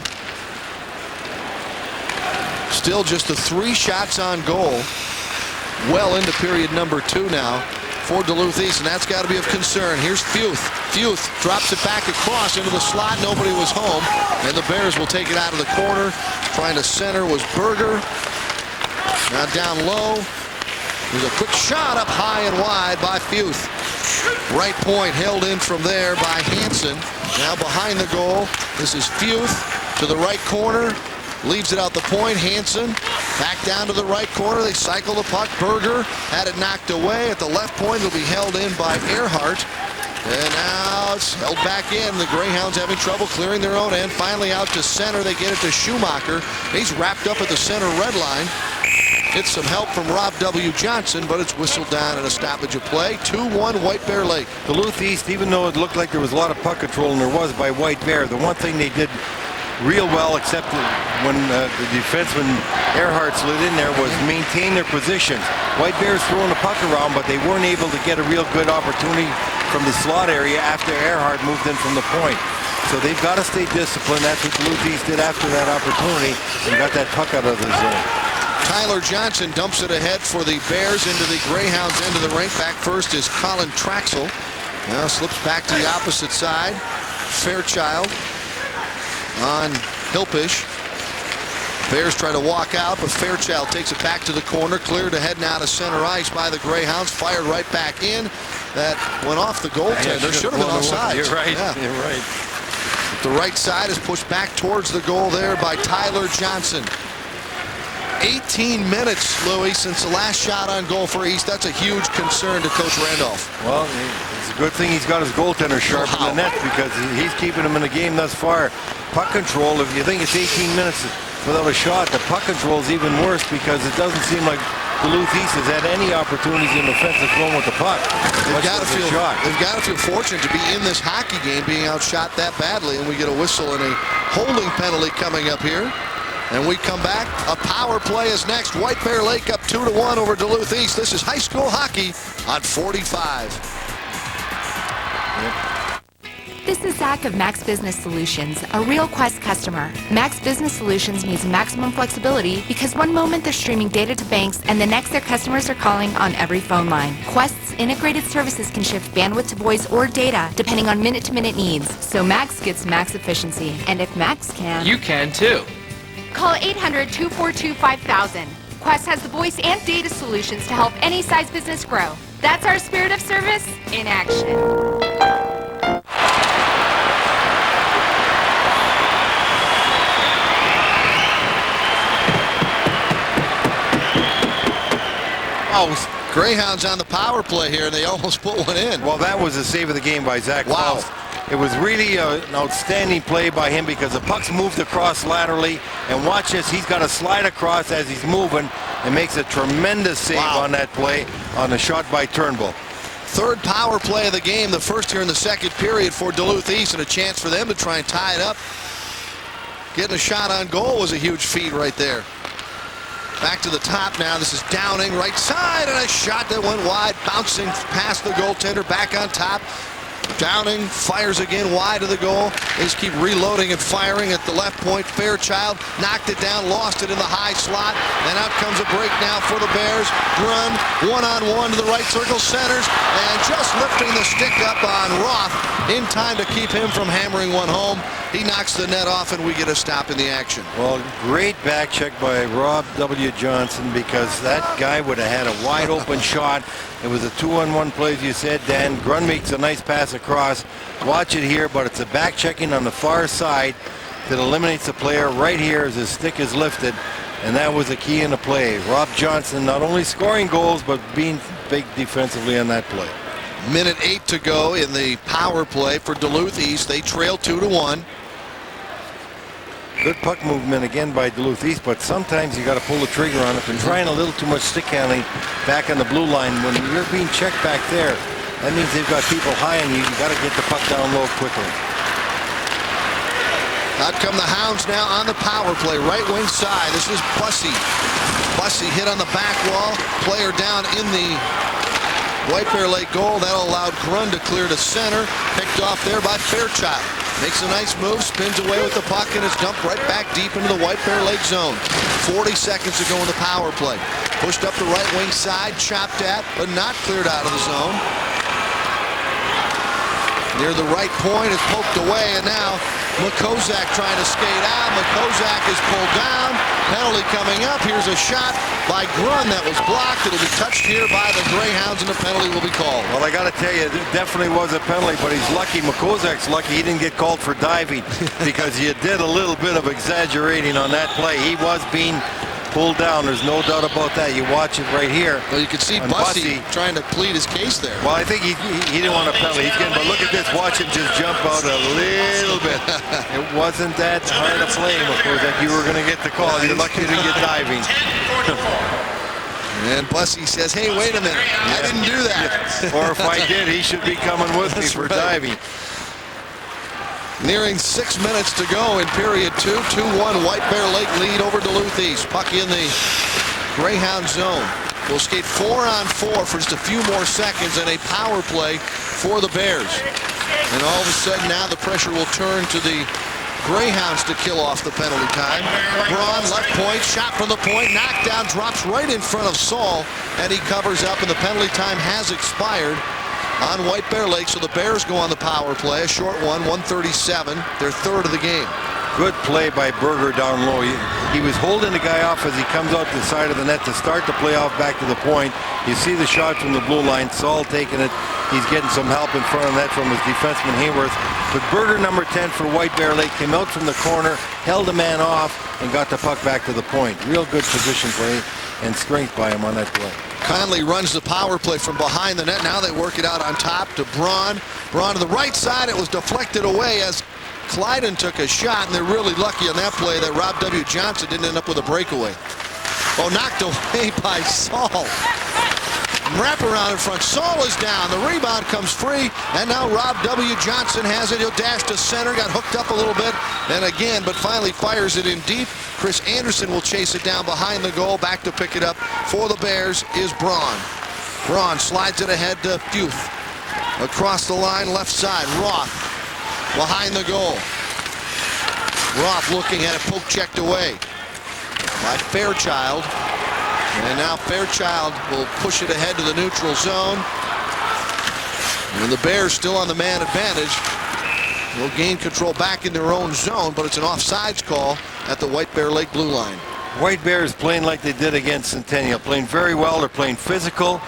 Still just the 3 shots on goal. Well into period number 2 now for Duluth East, and that's got to be of concern. Here's Futh. Futh drops it back across into the slot. Nobody was home, and the Bears will take it out of the corner. Trying to center was Berger. Now down low. There's a quick shot up high and wide by Futh. Right point held in from there by Hansen. Now behind the goal. This is Futh to the right corner. Leaves it out the point. Hansen back down to the right corner. They cycle the puck. Berger had it knocked away at the left point. It'll be held in by Earhart. And now it's held back in. The Greyhounds having trouble clearing their own end. Finally out to center. They get it to Schumacher. He's wrapped up at the center red line. Gets some help from Rob W. Johnson, but it's whistled down and a stoppage of play. 2-1 White Bear Lake. Duluth East, even though it looked like there was a lot of puck control, and there was by White Bear, the one thing they did real well, except when the defenseman Earhart slid in there, was maintain their positions. White Bears throwing the puck around, but they weren't able to get a real good opportunity from the slot area after Earhart moved in from the point. So they've got to stay disciplined. That's what Duluth East did after that opportunity and got that puck out of the zone. Tyler Johnson dumps it ahead for the Bears into the Greyhounds end of the rink. Back first is Colin Traxel. Now slips back to the opposite side. Fairchild on Hilpish. Bears try to walk out, but Fairchild takes it back to the corner, cleared ahead now to center ice by the Greyhounds, fired right back in. That went off the goaltender. Should have been offside. You're right. Yeah. You're right. The right side is pushed back towards the goal there by Tyler Johnson. 18 minutes, Louis, since the last shot on goal for East. That's a huge concern to Coach Randolph. Well, it's a good thing he's got his goaltender sharp in the net because he's keeping him in the game thus far. Puck control, if you think it's 18 minutes without a shot, the puck control is even worse because it doesn't seem like Duluth East has had any opportunities in offensive zone with the puck. They've got to feel fortunate to be in this hockey game being outshot that badly, and we get a whistle and a holding penalty coming up here. And we come back. A power play is next. White Bear Lake up 2-1 over Duluth East. This is high school hockey on 45. This is Zach of Max Business Solutions, a real Quest customer. Max Business Solutions means maximum flexibility because one moment they're streaming data to banks and the next their customers are calling on every phone line. Quest's integrated services can shift bandwidth to voice or data depending on minute-to-minute needs. So Max gets max efficiency. And if Max can, you can too. Call 800-242-5000. Quest has the voice and data solutions to help any size business grow. That's our spirit of service in action. Oh, Greyhounds on the power play here, and they almost put one in. Well, that was the save of the game by Zach. Wow. Faust. It was really an outstanding play by him because the puck's moved across laterally, and watch this, he's got to slide across as he's moving and makes a tremendous save on that play on the shot by Turnbull. Third power play of the game, the first here in the second period for Duluth East, and a chance for them to try and tie it up. Getting a shot on goal was a huge feat right there. Back to the top now. This is Downing, right side, and a shot that went wide, bouncing past the goaltender, back on top. Downing fires again wide of the goal. They just keep reloading and firing at the left point. Fairchild knocked it down, lost it in the high slot. And out comes a break now for the Bears. Grun, one-on-one to the right circle, centers, and just lifting the stick up on Roth in time to keep him from hammering one home. He knocks the net off, and we get a stop in the action. Well, great back check by Rob W. Johnson because that guy would have had a wide open shot. It was a 2-on-1 play, as you said, Dan. Grun makes a nice pass across. Watch it here, but it's a back checking on the far side that eliminates the player right here as his stick is lifted, and that was the key in the play. Rob Johnson not only scoring goals, but being big defensively on that play. Minute 8 to go in the power play for Duluth East. They trail 2-1. Good puck movement again by Duluth East, but sometimes you got to pull the trigger on it. And trying a little too much stick handling back on the blue line. When you're being checked back there, that means they've got people high on you. You got to get the puck down low quickly. Out come the Hounds now on the power play, right wing side. This is Bussey. Bussey hit on the back wall. Player down in the White Bear Lake goal. That'll allow Grun to clear to center. Picked off there by Fairchild. Makes a nice move, spins away with the puck, and is dumped right back deep into the White Bear Lake zone. 40 seconds to go in the power play. Pushed up the right wing side, chopped at, but not cleared out of the zone. Near the right point is poked away, and now Makozak trying to skate out. Makozak is pulled down. Penalty coming up. Here's a shot by Grun that was blocked. It'll be touched here by the Greyhounds, and the penalty will be called. Well, I got to tell you, it definitely was a penalty, but he's lucky. Makozak's lucky he didn't get called for diving because you did a little bit of exaggerating on that play. He was being pulled down. There's no doubt about that. You watch it right here. Well, you can see Bussey trying to plead his case there. Well, I think he didn't want a penalty. But look at this. Watch him just jump out a little bit. It wasn't that hard a play, Makozak. You were going to get the call. You're lucky you didn't get diving. And Bussey says, hey, wait a minute. I didn't do that. Or if I did, he should be coming with me for diving. Nearing 6 minutes to go in period 2. 2-1 White Bear Lake lead over Duluth East. Puck in the Greyhound zone. We'll skate 4-on-4 for just a few more seconds and a power play for the Bears. And all of a sudden now the pressure will turn to the Greyhounds to kill off the penalty time. Braun, left point, shot from the point, knocked down, drops right in front of Saul, and he covers up, and the penalty time has expired. on White Bear Lake, so the Bears go on the power play. A short one, 137, their third of the game. Good play by Berger down low. He was holding the guy off as he comes out the side of the net to start the playoff back to the point. You see the shot from the blue line. Saul taking it. He's getting some help in front of net from his defenseman Hayworth. But Berger, number 10 for White Bear Lake, came out from the corner, held a man off, and got the puck back to the point. Real good position play and strength by him on that play. Conley runs the power play from behind the net. Now they work it out on top to Braun. Braun to the right side. It was deflected away as Clyden took a shot, and they're really lucky on that play that Rob W. Johnson didn't end up with a breakaway. Oh, knocked away by Saul. Wraparound in front. Saul is down. The rebound comes free, and now Rob W. Johnson has it. He'll dash to center. Got hooked up a little bit, and again, but finally fires it in deep. Chris Anderson will chase it down behind the goal. Back to pick it up for the Bears is Braun. Braun slides it ahead to Futh. Across the line, left side. Roth behind the goal. Roth looking at it, poke checked away by Fairchild. And now Fairchild will push it ahead to the neutral zone. And the Bears still on the man advantage. Will gain control back in their own zone, but it's an offsides call at the White Bear Lake blue line. White Bears playing like they did against Centennial. Playing very well. They're playing physical.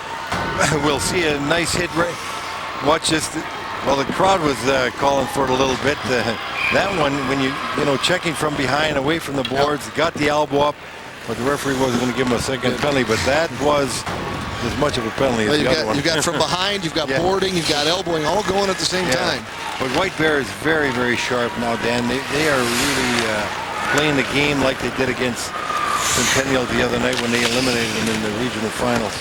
We'll see a nice hit. Watch this. Well, the crowd was calling for it a little bit. That one, when you checking from behind, away from the boards, got the elbow up, but the referee wasn't going to give him a second penalty. But that was as much of a penalty as the other one. You've got from behind, you've got boarding, you've got elbowing, all going at the same time. But White Bear is very, very sharp now, Dan. They are really playing the game like they did against Centennial the other night when they eliminated them in the regional finals.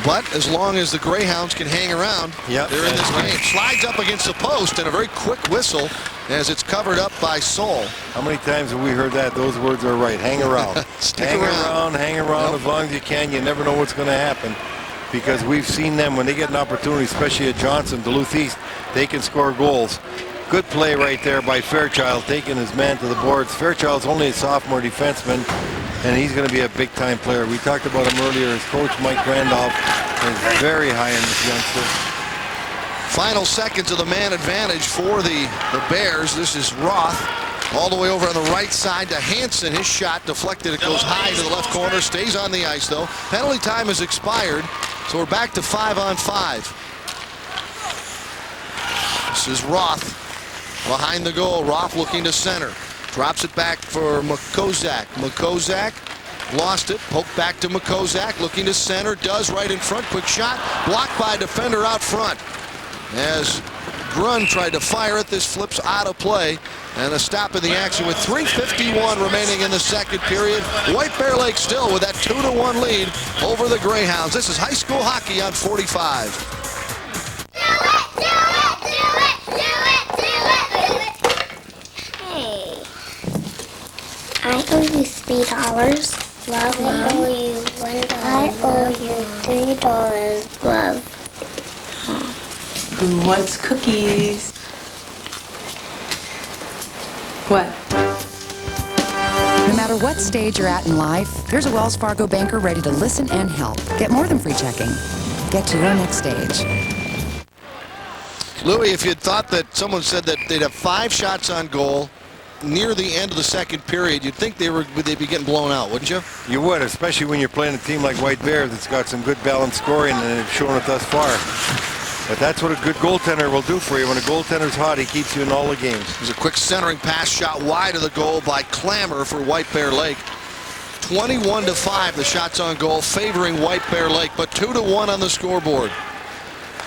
But as long as the Greyhounds can hang around, they're in this game. Slides up against the post and a very quick whistle as it's covered up by Saul. How many times have we heard that? Those words are right. Hang around. Hang around as long as you can. You never know what's going to happen, because we've seen them when they get an opportunity, especially at Johnson, Duluth East, they can score goals. Good play right there by Fairchild, taking his man to the boards. Fairchild's only a sophomore defenseman, and he's going to be a big-time player. We talked about him earlier. His coach, Mike Randolph, is very high in this youngster. Final seconds of the man advantage for the Bears. This is Roth all the way over on the right side to Hansen. His shot deflected. It goes high to the left corner. Stays on the ice, though. Penalty time has expired, so we're back to 5-on-5. This is Roth behind the goal. Roth looking to center. Drops it back for Makozak. Makozak lost it. Poked back to Makozak. Looking to center. Does right in front. Quick shot. Blocked by a defender out front. As Grun tried to fire it, this flips out of play. And a stop in the action with 3:51 remaining in the second period. White Bear Lake still with that 2-1 lead over the Greyhounds. This is high school hockey on 45. I owe you $3. Love. I owe you $1. I owe you $3. Love. Who wants cookies? What? No matter what stage you're at in life, there's a Wells Fargo banker ready to listen and help. Get more than free checking. Get to your next stage. Louis, if you'd thought that someone said that they'd have 5 shots on goal near the end of the second period, you'd think they'd be getting blown out, wouldn't you? You would, especially when you're playing a team like White Bear that's got some good balanced scoring, and they've shown it thus far. But that's what a good goaltender will do for you. When a goaltender's hot, he keeps you in all the games. There's a quick centering pass shot wide of the goal by Clammer for White Bear Lake. 21-5, the shots on goal favoring White Bear Lake, but 2-1 on the scoreboard.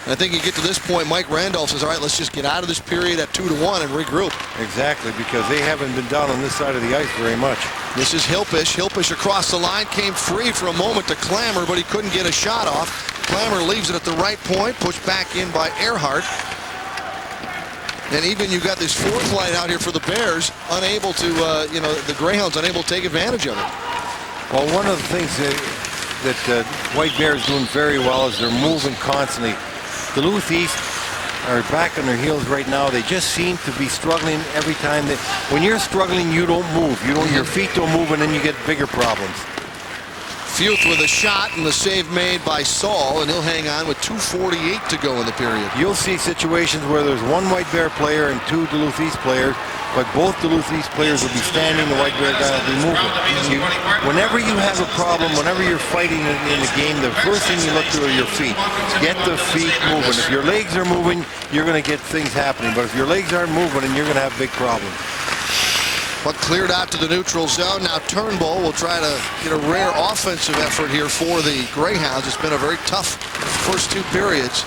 I think you get to this point, Mike Randolph says, all right, let's just get out of this period at 2-1 and regroup. Exactly, because they haven't been down on this side of the ice very much. This is Hilpish. Hilpish across the line, came free for a moment to Clammer, but he couldn't get a shot off. Clammer leaves it at the right point, pushed back in by Earhart. And even you got this fourth line out here for the Bears, unable to, the Greyhounds unable to take advantage of it. Well, one of the things that White Bear is doing very well is they're moving constantly. Duluth East are back on their heels right now. They just seem to be struggling every time. When you're struggling, you don't move. Your feet don't move, and then you get bigger problems. Futh with a shot and the save made by Saul, and he'll hang on with 2:48 to go in the period. You'll see situations where there's one White Bear player and two Duluth East players, but both Duluth East players will be standing, the White Bear guy will be moving. Whenever you have a problem, whenever you're fighting in the game, the first thing you look to are your feet. Get the feet moving. If your legs are moving, you're going to get things happening, but if your legs aren't moving, then you're going to have big problems. But cleared out to the neutral zone. Now Turnbull will try to get a rare offensive effort here for the Greyhounds. It's been a very tough first two periods.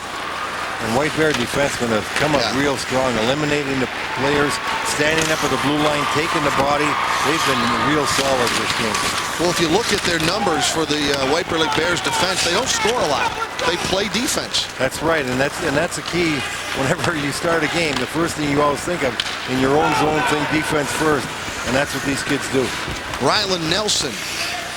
And White Bear defensemen have come up real strong, eliminating the players, standing up at the blue line, taking the body. They've been real solid this game. Well, if you look at their numbers for the White Bear Lake Bears defense, they don't score a lot. They play defense. That's right, and that's the key. Whenever you start a game, the first thing you always think of in your own zone, think defense first, and that's what these kids do. Ryland Nelson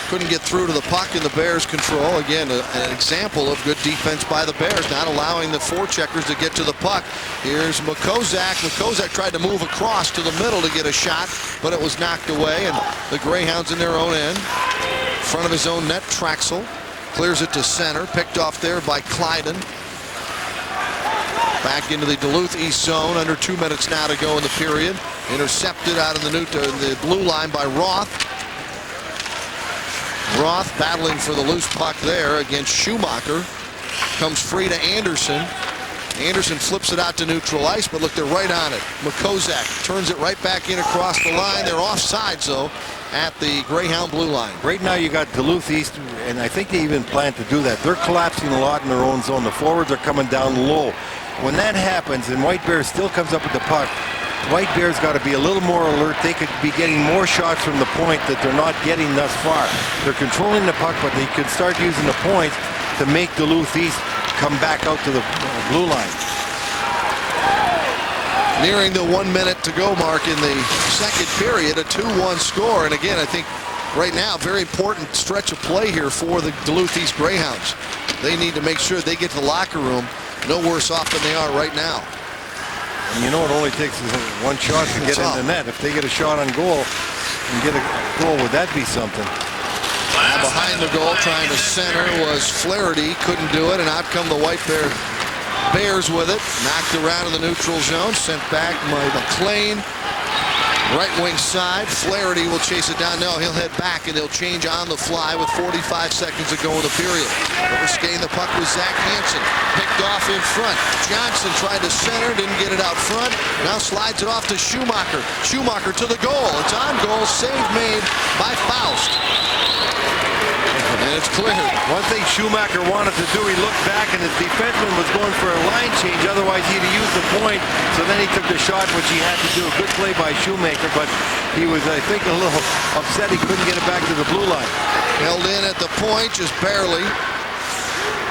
couldn't get through to the puck in the Bears' control. Again, an example of good defense by the Bears, not allowing the forecheckers to get to the puck. Here's Makozak. Makozak tried to move across to the middle to get a shot, but it was knocked away, and the Greyhounds in their own end. In front of his own net, Traxel clears it to center, picked off there by Clyden. Back into the Duluth East zone, under 2 minutes now to go in the period. Intercepted out of the blue line by Roth. Roth battling for the loose puck there against Schumacher. Comes free to Anderson. Anderson flips it out to neutral ice, but look, they're right on it. Makozak turns it right back in across the line. They're offsides, though, at the Greyhound blue line. Right now you got Duluth East, and I think they even plan to do that. They're collapsing a lot in their own zone. The forwards are coming down low. When that happens and White Bear still comes up with the puck, White Bear's got to be a little more alert. They could be getting more shots from the point that they're not getting thus far. They're controlling the puck, but they could start using the points to make Duluth East come back out to the blue line. Nearing the 1 minute to go mark in the second period, a 2-1 score. And again, I think right now, very important stretch of play here for the Duluth East Greyhounds. They need to make sure they get to the locker room no worse off than they are right now. And you know it only takes one shot to get in the net. If they get a shot on goal and get a goal, would that be something? Now behind the goal, trying to center was Flaherty. Couldn't do it, and out come the White Bears with it. Knocked around in the neutral zone. Sent back by McLean. Right wing side. Flaherty will chase it down. No, he'll head back, and they'll change on the fly with 45 seconds to go in the period. First gain the puck was Zach Hansen. Picked off in front. Johnson tried to center, didn't get it out front. Now slides it off to Schumacher. Schumacher to the goal. It's on goal. Save made by Faust. And it's cleared. One thing Schumacher wanted to do, he looked back and his defenseman was going for a line change. Otherwise, he'd have used the point. So then he took the shot, which he had to do. A good play by Schumacher, but he was, I think, a little upset he couldn't get it back to the blue line. Held in at the point, just barely,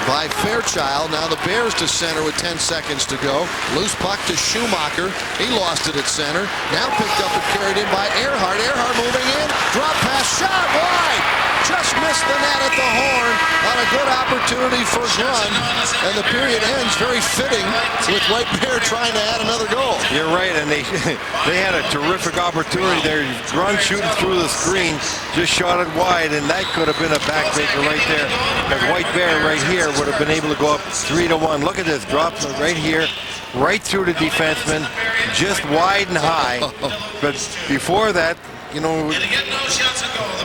by Fairchild. Now the Bears to center with 10 seconds to go. Loose puck to Schumacher. He lost it at center. Now picked up and carried in by Earhart. Earhart moving in. Drop pass, shot wide. Just missed the net at the horn on a good opportunity for Grun. And the period ends very fitting with White Bear trying to add another goal. You're right, and they had a terrific opportunity there. Grun shooting through the screen, just shot it wide, and that could have been a backbreaker right there. Because White Bear right here would have been able to go up 3-1. Look at this, drops right here, right through the defenseman, just wide and high. But before that, you know,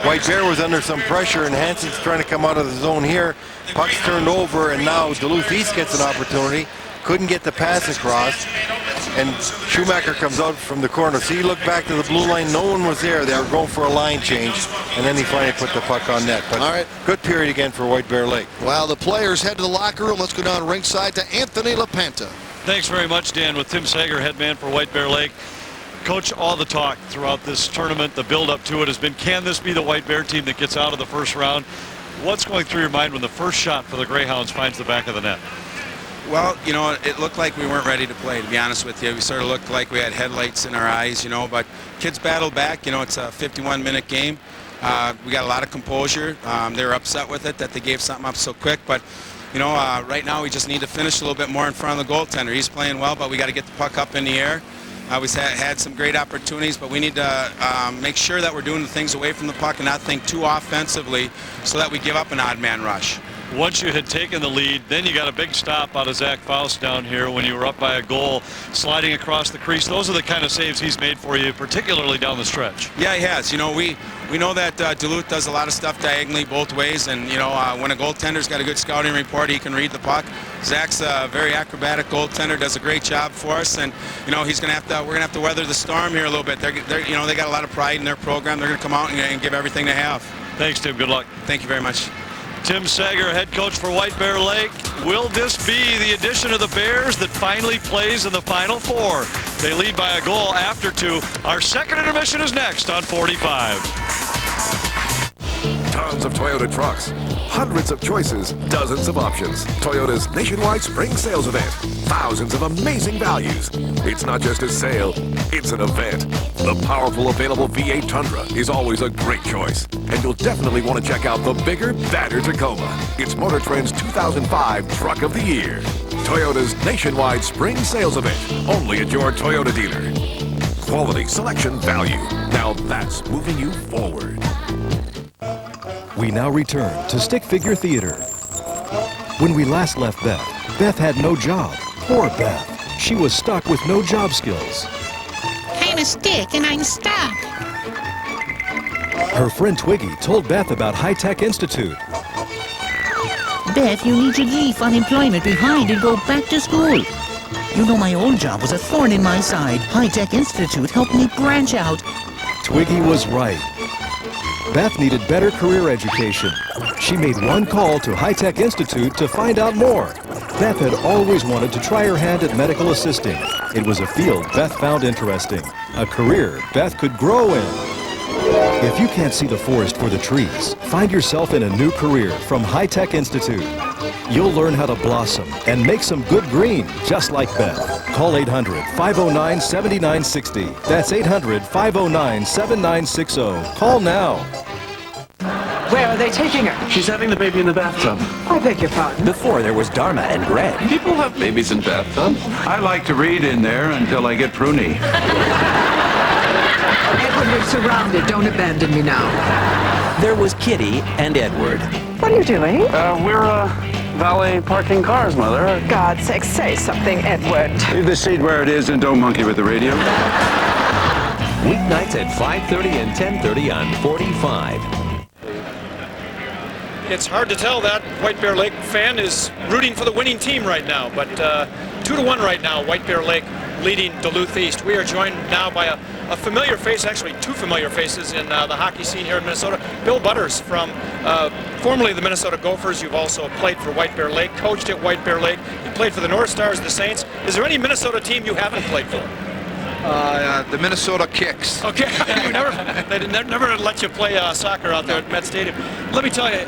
White Bear was under some pressure, and Hansen's trying to come out of the zone here. Puck's turned over, and now Duluth East gets an opportunity. Couldn't get the pass across, and Schumacher comes out from the corner. See, he looked back to the blue line. No one was there. They were going for a line change, and then he finally put the puck on net. But all right, good period again for White Bear Lake. While the players head to the locker room, let's go down ringside to Anthony LaPenta. Thanks very much, Dan. With Tim Sager, head man for White Bear Lake. Coach, all the talk throughout this tournament, the build-up to it has been, can this be the White Bear team that gets out of the first round? What's going through your mind when the first shot for the Greyhounds finds the back of the net? Well, you know, it looked like we weren't ready to play, to be honest with you. We sort of looked like we had headlights in our eyes, you know, but kids battled back. You know, it's a 51-minute game. We got a lot of composure. They were upset with it that they gave something up so quick, but you know, right now we just need to finish a little bit more in front of the goaltender. He's playing well, but we got to get the puck up in the air. We've had some great opportunities, but we need to make sure that we're doing the things away from the puck and not think too offensively so that we give up an odd man rush. Once you had taken the lead, then you got a big stop out of Zach Faust down here when you were up by a goal, sliding across the crease. Those are the kind of saves he's made for you, particularly down the stretch. Yeah, he has. You know, we know that Duluth does a lot of stuff diagonally both ways, and you know, when a goaltender's got a good scouting report, he can read the puck. Zach's a very acrobatic goaltender, does a great job for us, and you know, we're gonna have to weather the storm here a little bit. You know, they got a lot of pride in their program. They're gonna come out and give everything they have. Thanks, Tim. Good luck. Thank you very much. Tim Sager, head coach for White Bear Lake. Will this be the edition of the Bears that finally plays in the Final Four? They lead by a goal after 2. Our second intermission is next on 45. Tons of Toyota trucks, hundreds of choices, dozens of options. Toyota's nationwide spring sales event. Thousands of amazing values. It's not just a sale, it's an event. The powerful available V8 Tundra is always a great choice. And you'll definitely want to check out the bigger, badder Tacoma. It's Motor Trend's 2005 Truck of the Year. Toyota's nationwide spring sales event. Only at your Toyota dealer. Quality, selection, value. Now that's moving you forward. We now return to Stick Figure Theater. When we last left Beth had no job. Poor Beth. She was stuck with no job skills. I'm a stick and I'm stuck. Her friend Twiggy told Beth about High Tech Institute. Beth, you need to leave unemployment behind and go back to school. You know, my old job was a thorn in my side. High Tech Institute helped me branch out. Twiggy was right. Beth needed better career education. She made one call to High Tech Institute to find out more. Beth had always wanted to try her hand at medical assisting. It was a field Beth found interesting, a career Beth could grow in. If you can't see the forest for the trees, find yourself in a new career from High Tech Institute. You'll learn how to blossom and make some good green, just like Beth. Call 800-509-7960. That's 800-509-7960. Call now. Where are they taking her? She's having the baby in the bathtub. I beg your pardon. Before there was Dharma and Greg. People have babies in bathtubs. I like to read in there until I get pruny. Edward, we're surrounded. Don't abandon me now. There was Kitty and Edward. What are you doing? We're valet parking cars, Mother. God's sake, say something, Edward. Leave the seat where it is and don't monkey with the radio. Weeknights at 5:30 and 10:30 on 45. It's hard to tell that White Bear Lake fan is rooting for the winning team right now, but 2-1 right now, White Bear Lake leading Duluth East. We are joined now by a familiar face, actually two familiar faces in the hockey scene here in Minnesota. Bill Butters from formerly the Minnesota Gophers. You've also played for White Bear Lake, coached at White Bear Lake. You played for the North Stars, the Saints. Is there any Minnesota team you haven't played for? The Minnesota Kicks. Okay, they never let you play soccer out there at Met Stadium. Let me tell you,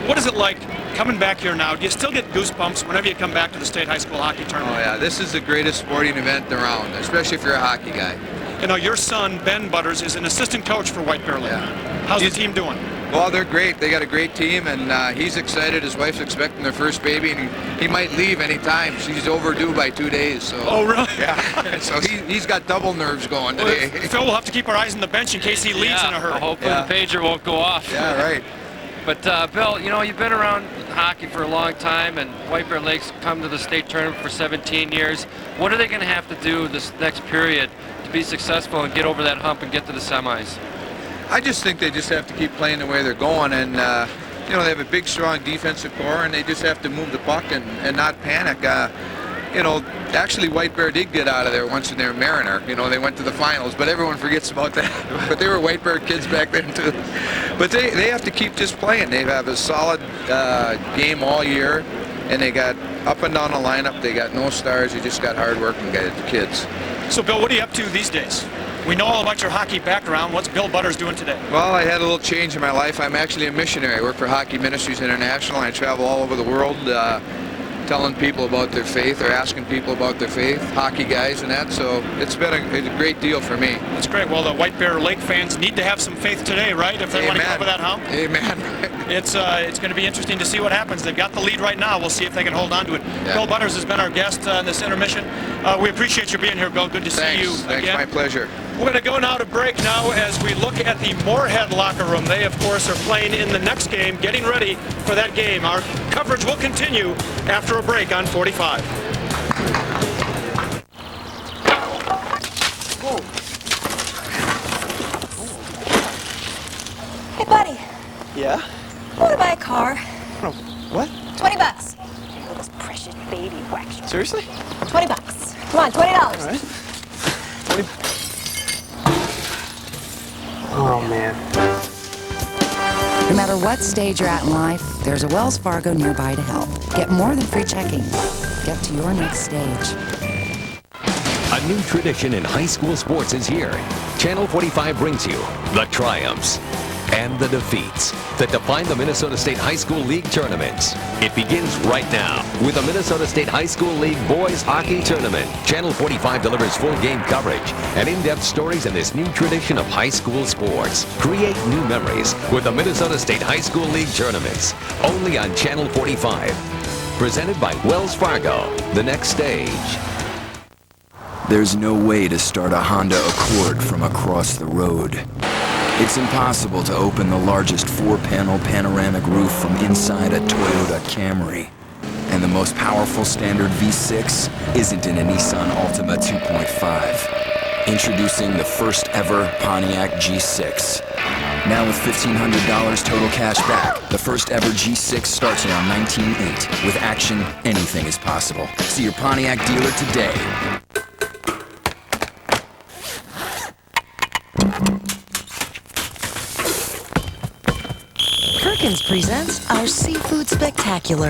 what is it like coming back here now? Do you still get goosebumps whenever you come back to the state high school hockey tournament? Oh yeah, this is the greatest sporting event around, especially if you're a hockey guy. You know, your son, Ben Butters, is an assistant coach for White Bear Lake. Yeah. How's the team doing? Well, they're great. They got a great team, and he's excited. His wife's expecting their first baby, and he might leave anytime. She's overdue by 2 days. So. Oh, really? Yeah. So he's got double nerves going today. Well, Phil will have to keep our eyes on the bench in case he leaves in a hurry. Hopefully the pager won't go off. Yeah, right. But Bill, you know, you've been around hockey for a long time, and White Bear Lake's come to the state tournament for 17 years. What are they going to have to do this next period to be successful and get over that hump and get to the semis? I just think they just have to keep playing the way they're going, and you know, they have a big, strong defensive core, and they just have to move the puck and not panic. You know, actually, White Bear did get out of there once in their Mariner. You know, they went to the finals, but everyone forgets about that. But they were White Bear kids back then too. But they have to keep just playing. They have a solid game all year, and they got up and down the lineup. They got no stars. They just got hard-working kids. So, Bill, what are you up to these days? We know all about your hockey background. What's Bill Butters doing today? Well, I had a little change in my life. I'm actually a missionary. I work for Hockey Ministries International. I travel all over the world. telling people about their faith or asking people about their faith, hockey guys and that. So it's been a great deal for me. That's great. Well, the White Bear Lake fans need to have some faith today, right? If they want to get over that hump. Amen. It's going to be interesting to see what happens. They've got the lead right now. We'll see if they can hold on to it. Yeah. Bill Butters has been our guest in this intermission. We appreciate you being here, Bill. Good to see you again. Thanks, my pleasure. We're going to go now to break now as we look at the Moorhead locker room. They, of course, are playing in the next game, getting ready for that game. Our coverage will continue after a break on 45. Hey, buddy. Yeah? I want to buy a car. What? $20. For this precious baby wax. Seriously? $20. Come on, $20. All right. Oh, man. No matter what stage you're at in life, there's a Wells Fargo nearby to help. Get more than free checking. Get to your next stage. A new tradition in high school sports is here. Channel 45 brings you the triumphs and the defeats that define the Minnesota State High School League tournaments. It begins right now with the Minnesota State High School League Boys Hockey Tournament. Channel 45 delivers full game coverage and in-depth stories in this new tradition of high school sports. Create new memories with the Minnesota State High School League tournaments, only on Channel 45. Presented by Wells Fargo, the next stage. There's no way to start a Honda Accord from across the road. It's impossible to open the largest 4-panel panoramic roof from inside a Toyota Camry. And the most powerful standard V6 isn't in a Nissan Altima 2.5. Introducing the first ever Pontiac G6. Now with $1,500 total cash back, the first ever G6 starts around $19,800. With action, anything is possible. See your Pontiac dealer today. Perkins presents our Seafood Spectacular.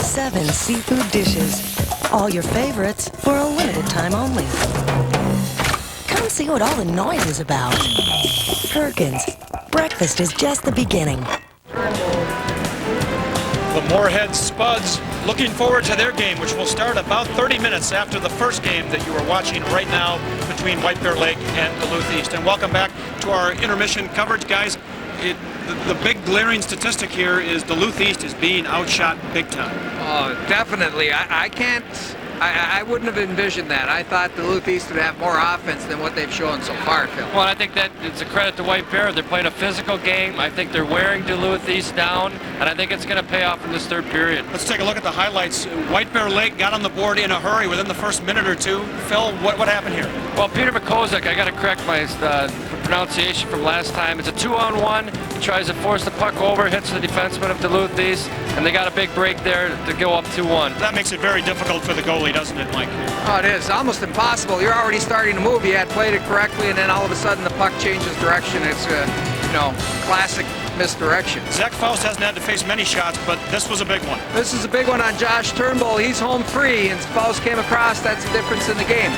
Seven seafood dishes. All your favorites for a limited time only. Come see what all the noise is about. Perkins, breakfast is just the beginning. The Moorhead Spuds looking forward to their game, which will start about 30 minutes after the first game that you are watching right now between White Bear Lake and Duluth East. And welcome back to our intermission coverage, guys. The big glaring statistic here is Duluth East is being outshot big time. Oh, definitely. I wouldn't have envisioned that. I thought Duluth East would have more offense than what they've shown so far, Phil. Well, I think that it's a credit to White Bear. They're playing a physical game. I think they're wearing Duluth East down, and I think it's going to pay off in this third period. Let's take a look at the highlights. White Bear Lake got on the board in a hurry within the first minute or two. Phil, what happened here? Well, Peter McCozak, I got to correct my pronunciation from last time. It's a 2-on-1. He tries to force the puck over, hits the defenseman of Duluth East, and they got a big break there to go up 2-1. That makes it very difficult for the goalie, doesn't it, Mike? Oh, it is. Almost impossible. You're already starting to move. You had played it correctly, and then all of a sudden the puck changes direction. It's, classic misdirection. Zach Faust hasn't had to face many shots, but this was a big one. This is a big one on Josh Turnbull. He's home free, and Faust came across. That's the difference in the game.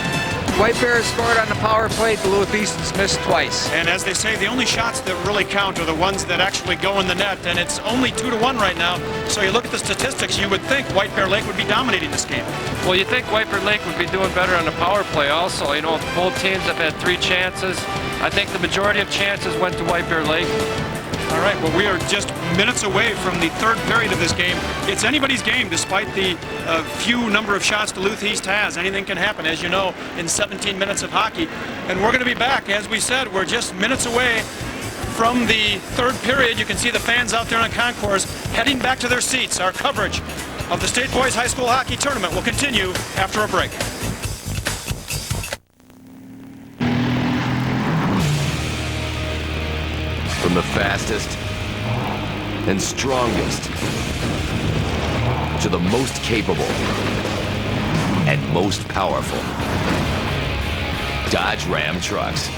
White Bears scored on the power play. Duluth East has missed twice. And as they say, the only shots that really count are the ones that actually go in the net, and it's only 2-1 right now. So you look at the statistics, you would think White Bear Lake would be dominating this game. Well, you think White Bear Lake would be doing better on the power play also. Both teams have had 3 chances. I think the majority of chances went to White Bear Lake. All right, well, we are just minutes away from the third period of this game. It's anybody's game, despite the few number of shots Duluth East has. Anything can happen, as you know, in 17 minutes of hockey. And we're going to be back. As we said, we're just minutes away from the third period. You can see the fans out there on concourse heading back to their seats. Our coverage of the State Boys High School Hockey Tournament will continue after a break. From the fastest and strongest to the most capable and most powerful, Dodge Ram trucks.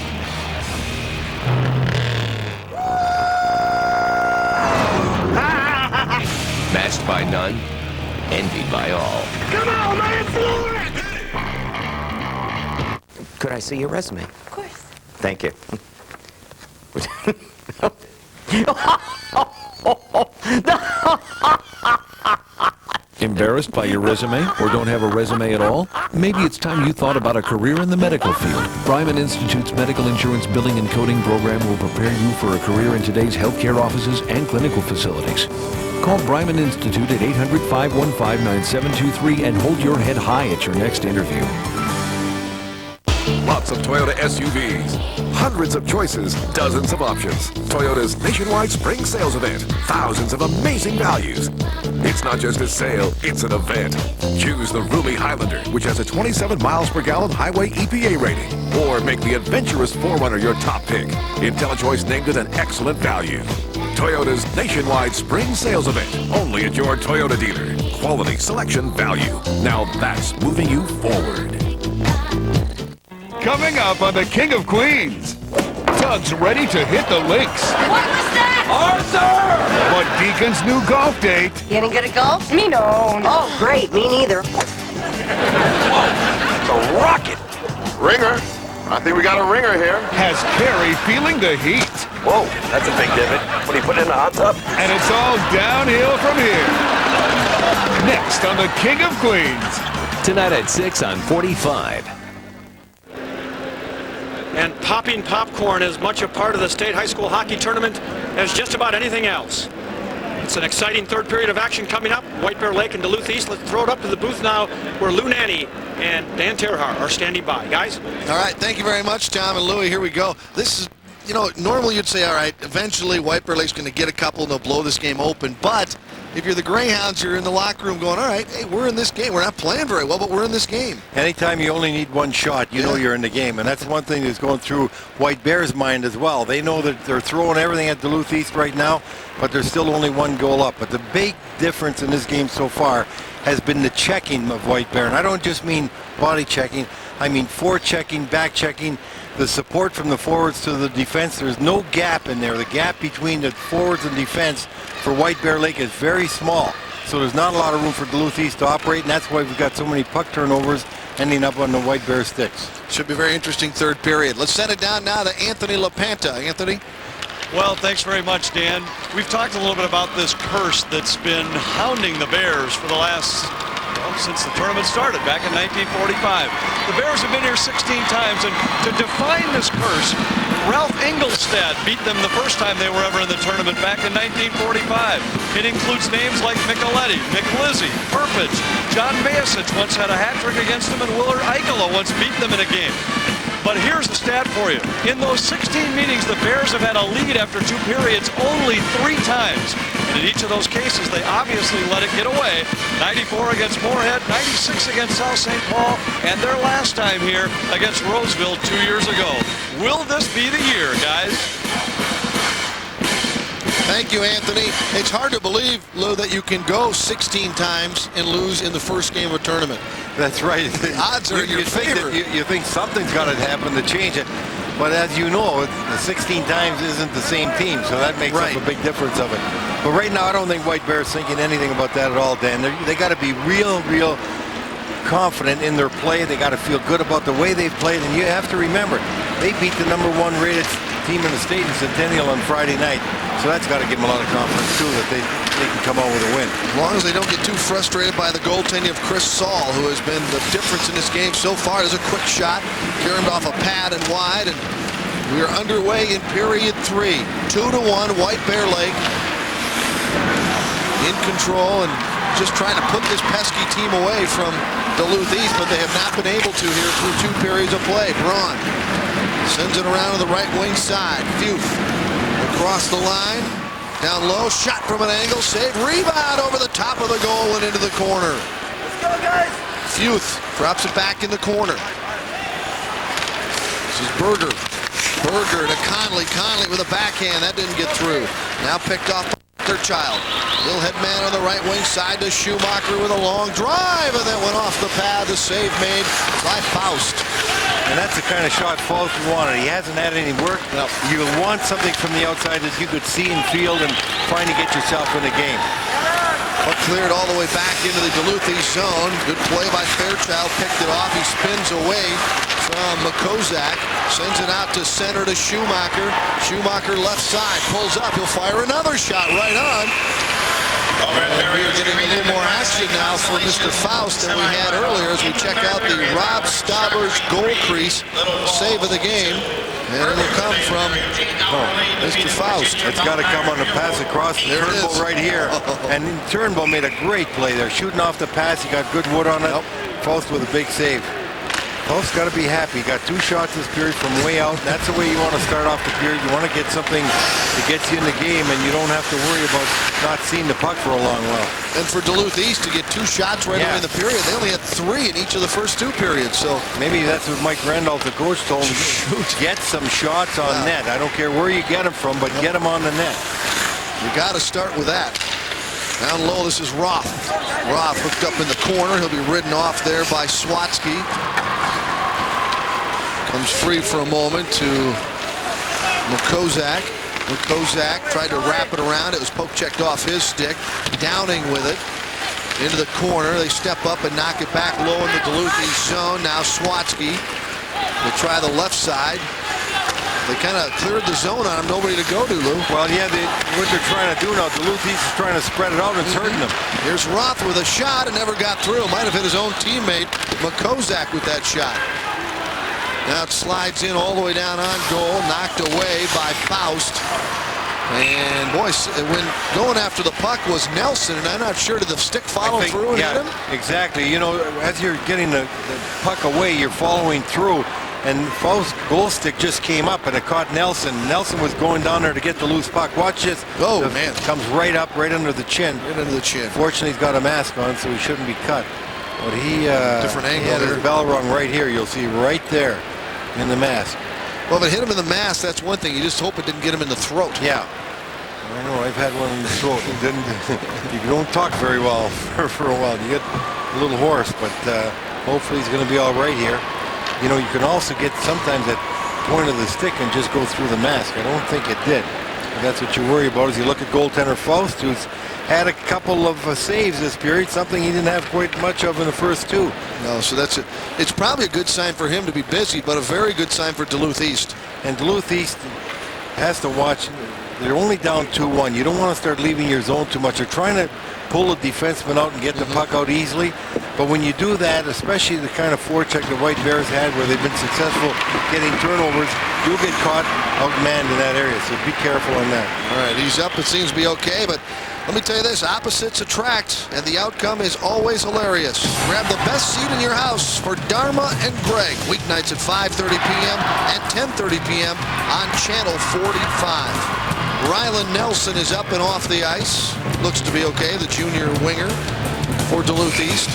Matched by none, envied by all. Come on, man, Could I see your resume? Of course. Thank you. Embarrassed by your resume or don't have a resume at all? Maybe it's time you thought about a career in the medical field. Bryman Institute's medical insurance billing and coding program will prepare you for a career in today's healthcare offices and clinical facilities. Call Bryman Institute at 800-515-9723 and hold your head high at your next interview. Lots of Toyota SUVs, hundreds of choices, dozens of options. Toyota's nationwide spring sales event, thousands of amazing values. It's not just a sale, it's an event. Choose the roomy Highlander, which has a 27 miles per gallon highway EPA rating. Or make the adventurous 4Runner your top pick. IntelliChoice named it an excellent value. Toyota's nationwide spring sales event, only at your Toyota dealer. Quality, selection, value. Now that's moving you forward. Coming up on the King of Queens, Doug's ready to hit the links. What was that? Arthur! But Deacon's new golf date. You any good at golf? Me no. Oh, great. Me neither. It's a rocket. Ringer. I think we got a ringer here. Has Carrie feeling the heat. Whoa, that's a big divot. What do you put in the hot tub? And it's all downhill from here. Next on the King of Queens. Tonight at 6 on 45. And popping popcorn is much a part of the state high school hockey tournament as just about anything else. It's an exciting third period of action coming up. White Bear Lake and Duluth East. Let's throw it up to the booth now where Lou Nanny and Dan Terhar are standing by. Guys? All right, thank you very much, Tom and Louie. Here we go. This is, you know, normally you'd say, all right, eventually White Bear Lake's going to get a couple and they'll blow this game open. But if you're the Greyhounds, you're in the locker room going, all right, hey, we're in this game. We're not playing very well, but we're in this game. Anytime you only need one shot, you know you're in the game. And that's one thing that's going through White Bear's mind as well. They know that they're throwing everything at Duluth East right now, but there's still only one goal up. But the big difference in this game so far has been the checking of White Bear. And I don't just mean body checking. I mean forechecking, back checking, the support from the forwards to the defense. There's no gap in there. The gap between the forwards and defense for White Bear Lake is very small. So there's not a lot of room for Duluth East to operate, and that's why we've got so many puck turnovers ending up on the White Bear sticks. Should be a very interesting third period. Let's send it down now to Anthony LaPanta. Anthony? Well, thanks very much, Dan. We've talked a little bit about this curse that's been hounding the Bears for the last, well, since the tournament started back in 1945. The Bears have been here 16 times, and to define this curse, Ralph Engelstad beat them the first time they were ever in the tournament back in 1945. It includes names like Micheletti, McLizzy, Perpich, John Mayasich once had a hat trick against them, and Willard Eichela once beat them in a game. But here's the stat for you. In those 16 meetings, the Bears have had a lead after 2 periods only 3 times. And in each of those cases, they obviously let it get away. 94 against Moorhead, 96 against South St. Paul, and their last time here against Roseville 2 years ago. Will this be the year, guys? Thank you, Anthony. It's hard to believe, Lou, that you can go 16 times and lose in the first game of a tournament. That's right. The odds are in your favor. You think something's got to happen to change it. But as you know, the 16 times isn't the same team, so that makes up a big difference of it. But right now, I don't think White Bear's thinking anything about that at all, Dan. They got to be real confident in their play. They got to feel good about the way they've played. And you have to remember, they beat the #1 rated team in the state in Centennial on Friday night. So that's got to give them a lot of confidence, too, that they can come out with a win. As long as they don't get too frustrated by the goaltending of Chris Saul, who has been the difference in this game so far. There's a quick shot, carried off a pad and wide, and we are underway in period 3. 2-1, White Bear Lake in control and just trying to put this pesky team away from Duluth East, but they have not been able to here through 2 periods of play. Braun sends it around to the right wing side. Futh across the line, down low, shot from an angle, save, rebound over the top of the goal and into the corner. Let's go, guys. Futh drops it back in the corner. This is Berger. Berger to Conley. Conley with a backhand. That didn't get through. Now picked off by Child. Little head man on the right wing side to Schumacher with a long drive, and that went off the pad. The save made by Faust. And that's the kind of shot Faust wanted. He hasn't had any work. You want something from the outside that you could see and feel and finally get yourself in the game. But cleared all the way back into the Duluth East zone. Good play by Fairchild. Picked it off. He spins away from Makozak. Sends it out to center to Schumacher. Schumacher left side. Pulls up. He'll fire another shot right on. We're getting a little more action now for Mr. Faust than we had earlier as we check out the Rob Staubers goal crease save of the game. And it'll come from Mr. Faust. It's got to come on the pass across the Turnbull right here. And Turnbull made a great play there. Shooting off the pass. He got good wood on it. Faust with a big save. Faust's got to be happy. He got 2 shots this period from way out. That's the way you want to start off the period. You want to get something that gets you in the game, and you don't have to worry about not seeing the puck for a long while. And for Duluth East to get 2 shots right away in the period, they only had 3 in each of the first 2 periods. So maybe that's what Mike Randolph, the coach, told him. Get some shots on net. I don't care where you get them from, but get them on the net. You got to start with that. Down low, this is Roth. Roth hooked up in the corner. He'll be ridden off there by Swatsky. Comes free for a moment to Makozak. Makozak tried to wrap it around. It was poke checked off his stick. Downing with it into the corner. They step up and knock it back low in the Duluth East zone. Now Swatsky will try the left side. They kind of cleared the zone on him. Nobody to go to, Lou. Well, yeah, what they're trying to do now, Duluth East is trying to spread it out and it's hurting them. Here's Roth with a shot and never got through. Might have hit his own teammate, Makozak, with that shot. Now it slides in all the way down on goal, knocked away by Faust. And boy, when going after the puck was Nelson, and I'm not sure, did the stick follow through and hit him? Exactly. You know, as you're getting the puck away, you're following through. And Faust's goal stick just came up and it caught Nelson. Nelson was going down there to get the loose puck. Watch this. Oh, man. Comes right up, right under the chin. Right under the chin. Fortunately, he's got a mask on, so he shouldn't be cut. But he different angle. He had his bell rung right here. You'll see right there in the mask. Well, if it hit him in the mask, that's one thing. You just hope it didn't get him in the throat. Yeah. I know. I've had one in the throat. It didn't. You don't talk very well for a while. You get a little hoarse, but hopefully he's going to be all right here. You know, you can also get sometimes that point of the stick and just go through the mask. I don't think it did. But that's what you worry about as you look at goaltender Faust, who's had a couple of saves this period, something he didn't have quite much of in the first 2. No, so that's it. It's probably a good sign for him to be busy, but a very good sign for Duluth East. And Duluth East has to watch. They're only down 2-1. You don't want to start leaving your zone too much. They're trying to pull a defenseman out and get the puck out easily. But when you do that, especially the kind of forecheck the White Bears had where they've been successful getting turnovers, you'll get caught outmanned in that area. So be careful on that. All right, he's up. It seems to be okay, but let me tell you this, opposites attract, and the outcome is always hilarious. Grab the best seat in your house for Dharma and Greg, weeknights at 5:30 p.m. and 10:30 p.m. on Channel 45. Rylan Nelson is up and off the ice. Looks to be okay, the junior winger for Duluth East.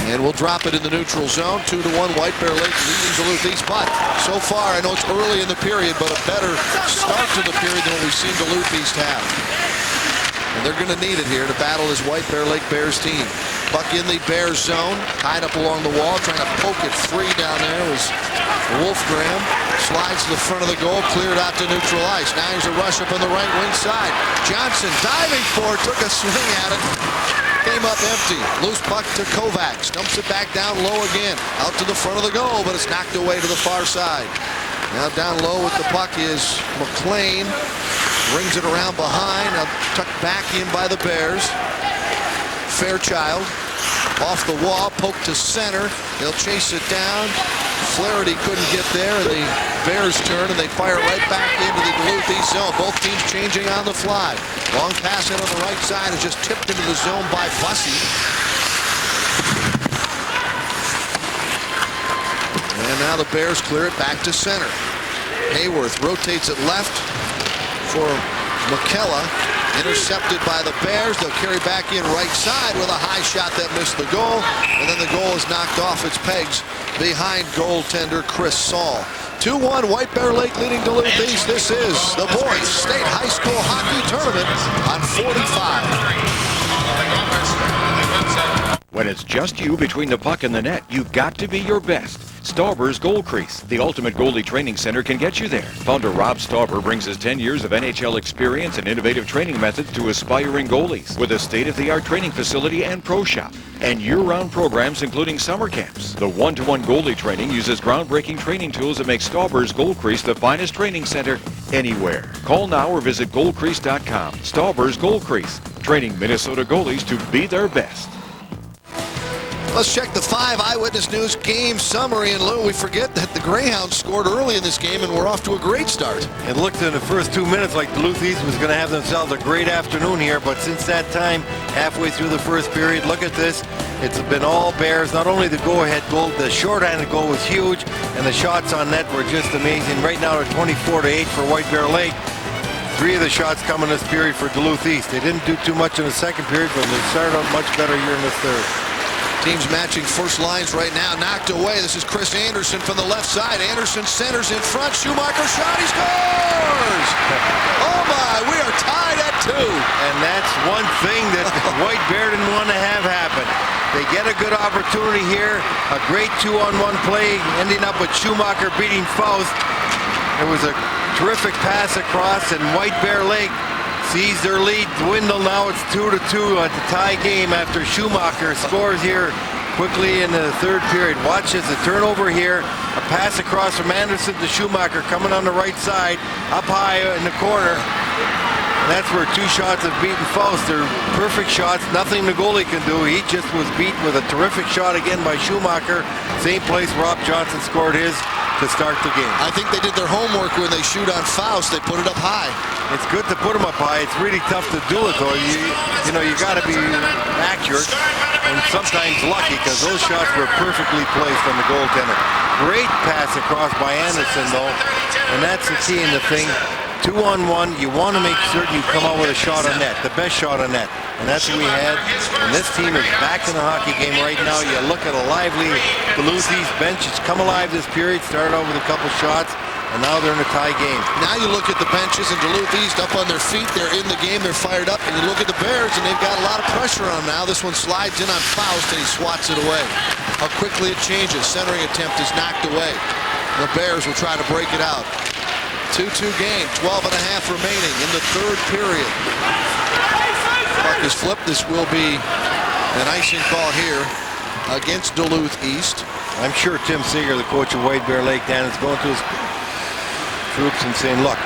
And we'll drop it in the neutral zone. 2-1, White Bear Lake leading Duluth East. But so far, I know it's early in the period, but a better start to the period than what we've seen Duluth East have. And they're going to need it here to battle this White Bear Lake Bears team. Puck in the Bears zone, tied up along the wall, trying to poke it free down there was Wolfgram. Slides to the front of the goal, cleared out to neutral ice. Now here's a rush up on the right wing side. Johnson diving for it, took a swing at it. Came up empty. Loose puck to Kovacs. Dumps it back down low again. Out to the front of the goal, but it's knocked away to the far side. Now down low with the puck is McLean. Brings it around behind. Now tucked back in by the Bears. Fairchild off the wall, poked to center. They'll chase it down. Flaherty couldn't get there, and the Bears turn, and they fire right back into the Duluth East zone. Both teams changing on the fly. Long pass in on the right side is just tipped into the zone by Bussey. And now the Bears clear it back to center. Hayworth rotates it left for McKella. Intercepted by the Bears. They'll carry back in right side with a high shot that missed the goal. And then the goal is knocked off its pegs behind goaltender Chris Saul. 2-1 White Bear Lake leading Duluth East. This is the Boys State High School Hockey Tournament on 45. When it's just you between the puck and the net, you've got to be your best. Stauber's Goal Crease, the ultimate goalie training center, can get you there. Founder Rob Stauber brings his 10 years of NHL experience and innovative training methods to aspiring goalies with a state-of-the-art training facility and pro shop and year-round programs including summer camps. The one-to-one goalie training uses groundbreaking training tools that make Stauber's Goal Crease the finest training center anywhere. Call now or visit goalcrease.com. Stauber's Goal Crease, training Minnesota goalies to be their best. Let's check the 5 Eyewitness News game summary. And Lou, we forget that the Greyhounds scored early in this game and we're off to a great start. It looked in the first 2 minutes like Duluth East was going to have themselves a great afternoon here, but since that time, halfway through the first period, look at this. It's been all Bears. Not only the go-ahead goal, the short-handed goal was huge, and the shots on net were just amazing. Right now, they're 24-8 for White Bear Lake. 3 of the shots come in this period for Duluth East. They didn't do too much in the second period, but they started out much better here in the third. Teams matching first lines right now. Knocked away. This is Chris Anderson from the left side. Anderson centers in front. Schumacher shot. He scores! Oh my, we are tied at 2. And that's one thing that White Bear didn't want to have happen. They get a good opportunity here. A great 2-on-1 play ending up with Schumacher beating Faust. It was a terrific pass across, and White Bear Lake sees their lead dwindle. Now it's 2-2 at the tie game after Schumacher scores here quickly in the third period. Watch as the turnover here. A pass across from Anderson to Schumacher coming on the right side, up high in the corner. And that's where 2 shots have beaten Faust. They're perfect shots, nothing the goalie can do. He just was beat with a terrific shot again by Schumacher. Same place Rob Johnson scored his to start the game. I think they did their homework when they shoot on Faust. They put it up high. It's good to put them up high. It's really tough to do it, though. You know, you got to be accurate and sometimes lucky, because those shots were perfectly placed on the goaltender. Great pass across by Anderson, though, and that's the key in the thing. 2-on-1, you want to make certain you come out with a shot on net, the best shot on net. And that's what we had. And this team is back in the hockey game right now. You look at a lively Duluth East bench. It's come alive this period. Started out with a couple shots, and now they're in a tie game. Now you look at the benches, and Duluth East up on their feet. They're in the game. They're fired up. And you look at the Bears, and they've got a lot of pressure on them now. This one slides in on Faust, and he swats it away. How quickly it changes. Centering attempt is knocked away. The Bears will try to break it out. 2-2 game, 12 and a half remaining in the third period. Puck is flipped. This will be an icing call here against Duluth East. I'm sure Tim Seeger, the coach of White Bear Lake, Dan, is going to his troops and saying, look,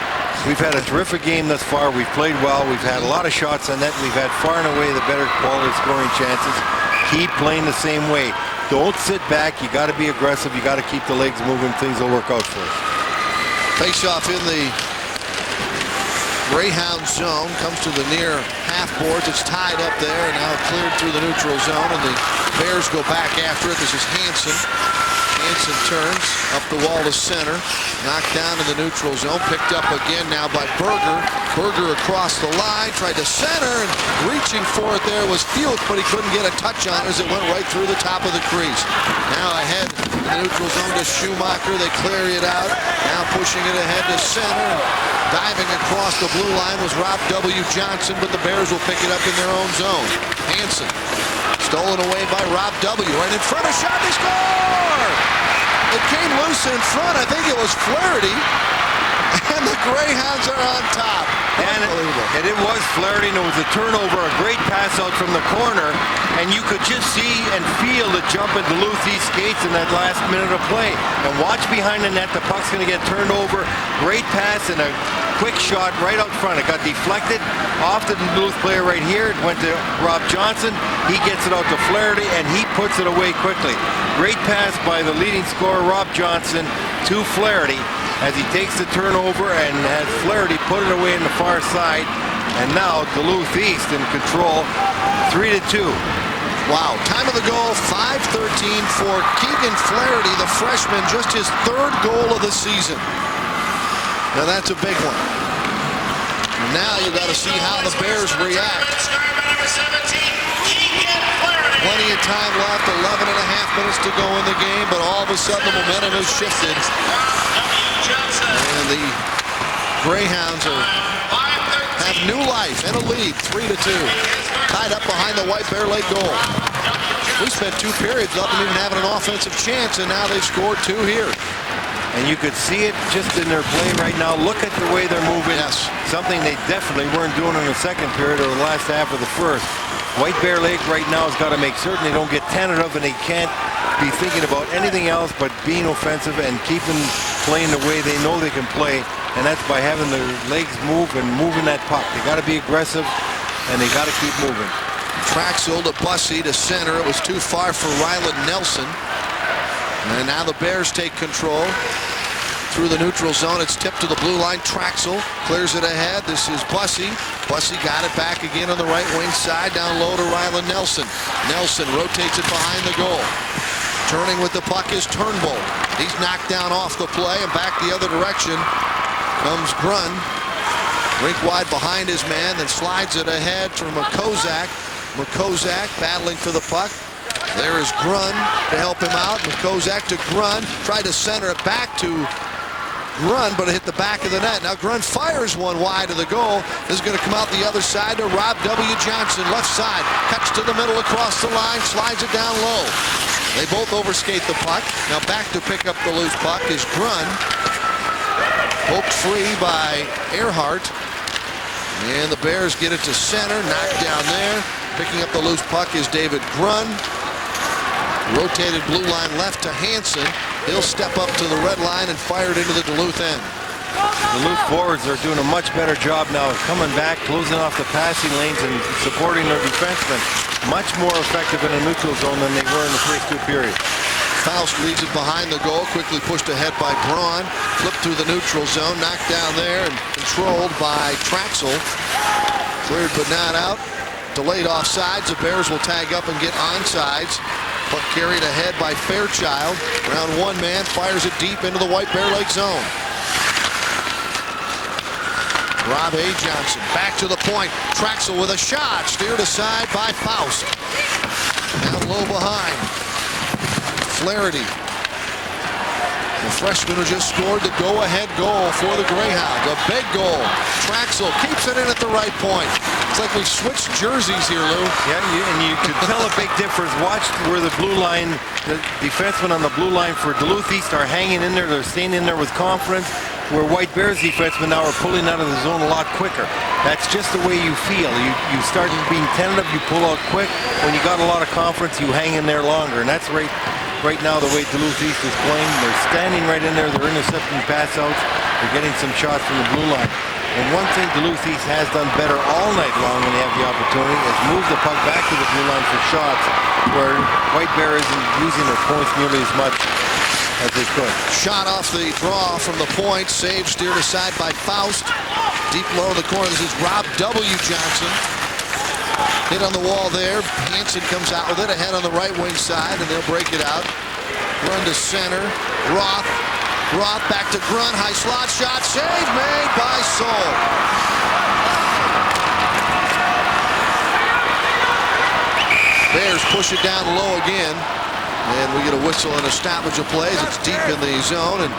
we've had a terrific game thus far. We've played well. We've had a lot of shots on net. We've had far and away the better quality scoring chances. Keep playing the same way. Don't sit back. You got to be aggressive. You got to keep the legs moving. Things will work out for us. Face-off in the Greyhound zone. Comes to the near half boards. It's tied up there and now cleared through the neutral zone, and the Bears go back after it. This is Hansen. Hansen turns up the wall to center. Knocked down in the neutral zone. Picked up again now by Berger. Berger across the line. Tried to center, and reaching for it there was Field, but he couldn't get a touch on it as it went right through the top of the crease. Now ahead in the neutral zone to Schumacher. They clear it out. Now pushing it ahead to center. Diving across the blue line was Rob W. Johnson, but the Bears will pick it up in their own zone. Hansen. Stolen away by Rob W. Right in front of shot. They score! It came loose in front. I think it was Flaherty. And the Greyhounds are on top. And it was Flaherty, and it was a turnover, a great pass out from the corner, and you could just see and feel the jump in Duluth East skates in that last minute of play. And watch behind the net, the puck's going to get turned over. Great pass and a quick shot right out front. It got deflected off the Duluth player right here. It went to Rob Johnson. He gets it out to Flaherty, and he puts it away quickly. Great pass by the leading scorer, Rob Johnson, to Flaherty, as he takes the turnover and has Flaherty put it away in the far side. And now Duluth East in control, 3-2. Wow, time of the goal, 5:13 for Keegan Flaherty, the freshman, just his 3rd goal of the season. Now that's a big one. Now you got to see how the Bears react. Plenty of time left, 11 and a half minutes to go in the game, but all of a sudden the momentum has shifted. And the Greyhounds have new life and a lead, 3-2. Tied up behind the White Bear Lake goal. We spent 2 periods without them even having an offensive chance, and now they've scored 2 here. And you could see it just in their play right now. Look at the way they're moving. Yes. Something they definitely weren't doing in the second period or the last half of the first. White Bear Lake right now has got to make certain they don't get tentative, and they can't be thinking about anything else but being offensive and keeping playing the way they know they can play. And that's by having their legs move and moving that puck. They got to be aggressive, and they got to keep moving. Traxel to Bussey to center. It was too far for Ryland Nelson. And now the Bears take control through the neutral zone. It's tipped to the blue line. Traxel clears it ahead. This is Bussey. Bussey got it back again on the right wing side. Down low to Ryland Nelson. Nelson rotates it behind the goal. Turning with the puck is Turnbull. He's knocked down off the play, and back the other direction comes Grun. Rink wide behind his man, then slides it ahead to McCozak. McCozak battling for the puck. There is Grun to help him out. McCozak to Grun. Tried to center it back to Grun, but it hit the back of the net. Now Grun fires one wide of the goal. This is going to come out the other side to Rob W. Johnson. Left side. Cuts to the middle across the line. Slides it down low. They both overskate the puck. Now back to pick up the loose puck is Grun. Poked free by Earhart. And the Bears get it to center. Knocked down there. Picking up the loose puck is David Grun. Rotated blue line left to Hansen. He'll step up to the red line and fire it into the Duluth end. Duluth forwards are doing a much better job now of coming back, closing off the passing lanes, and supporting their defensemen. Much more effective in a neutral zone than they were in the first 2 periods. Faust leads it behind the goal, quickly pushed ahead by Braun. Flipped through the neutral zone, knocked down there and controlled by Traxel. Cleared but not out. Delayed offsides. The Bears will tag up and get onsides. Puck carried ahead by Fairchild. Around one man, fires it deep into the White Bear Lake zone. Rob A. Johnson back to the point. Traxel with a shot. Steered aside by Faust. Down low behind. Flaherty. The freshman who just scored the go-ahead goal for the Greyhounds. A big goal. Traxel keeps it in at the right point. It's like we've switched jerseys here, Lou. Yeah, and you could tell a big difference. Watch where the blue line, the defensemen on the blue line for Duluth East are hanging in there. They're staying in there with confidence. Where White Bears defensemen now are pulling out of the zone a lot quicker. That's just the way you feel. You start being tentative, you pull out quick. When you got a lot of confidence, you hang in there longer. And that's right now the way Duluth East is playing. They're standing right in there. They're intercepting pass outs. They're getting some shots from the blue line. And one thing Duluth East has done better all night long when they have the opportunity is move the puck back to the blue line for shots where White Bear isn't using their points nearly as much as they could. Shot off the draw from the point. Save steered aside by Faust. Deep low in the corner. This is Rob W. Johnson. Hit on the wall there. Hansen comes out with it ahead on the right wing side, and they'll break it out. Run to center. Roth back to Grun. High slot shot. Save made by Soul. Bears push it down low again. And we get a whistle and a stoppage of plays. It's deep in the zone, and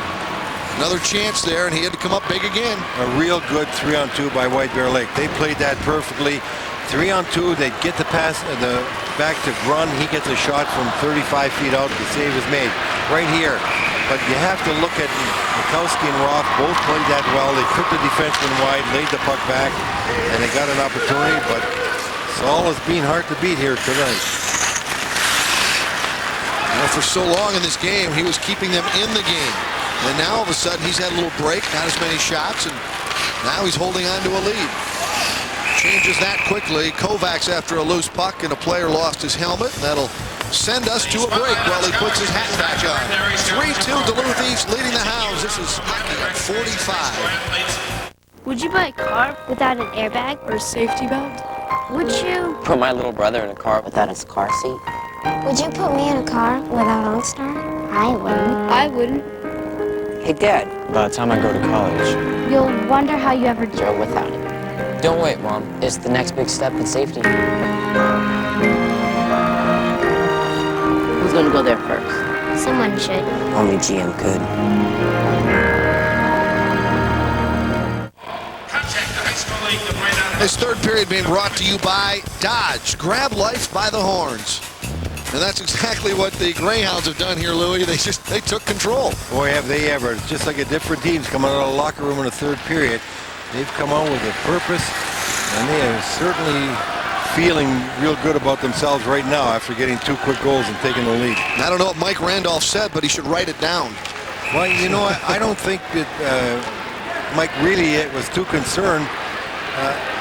another chance there, and he had to come up big again. A real good 3-on-2 by White Bear Lake. They played that perfectly. 3-on-2, they get the pass back to Grun. He gets a shot from 35 feet out. The save is made right here. But you have to look at Mikowski and Roth. Both played that well. They took the defenseman wide, laid the puck back, and they got an opportunity. But Saul is being hard to beat here tonight. For so long in this game, he was keeping them in the game. And now all of a sudden, he's had a little break, not as many shots, and now he's holding on to a lead. Changes that quickly. Kovacs after a loose puck, and a player lost his helmet. That'll send us to a break while he puts his hat back on. 3-2 Duluth East leading the Hounds. This is hockey at 45. Would you buy a car without an airbag or a safety belt? Would you put my little brother in a car without his car seat? Would you put me in a car without OnStar? I wouldn't. I wouldn't. Hey, Dad. By the time I go to college, You'll wonder how you ever drove without it. Don't wait, Mom. It's the next big step in safety. Who's gonna go there first? Someone should. Only GM could. This third period being brought to you by Dodge. Grab life by the horns. And that's exactly what the Greyhounds have done here, Louis. They took control. Boy, have they ever. It's just like a different team's coming out of the locker room in the third period. They've come out with a purpose, and they are certainly feeling real good about themselves right now after getting 2 quick goals and taking the lead. I don't know what Mike Randolph said, but he should write it down. Well, you know, I don't think that Mike really was too concerned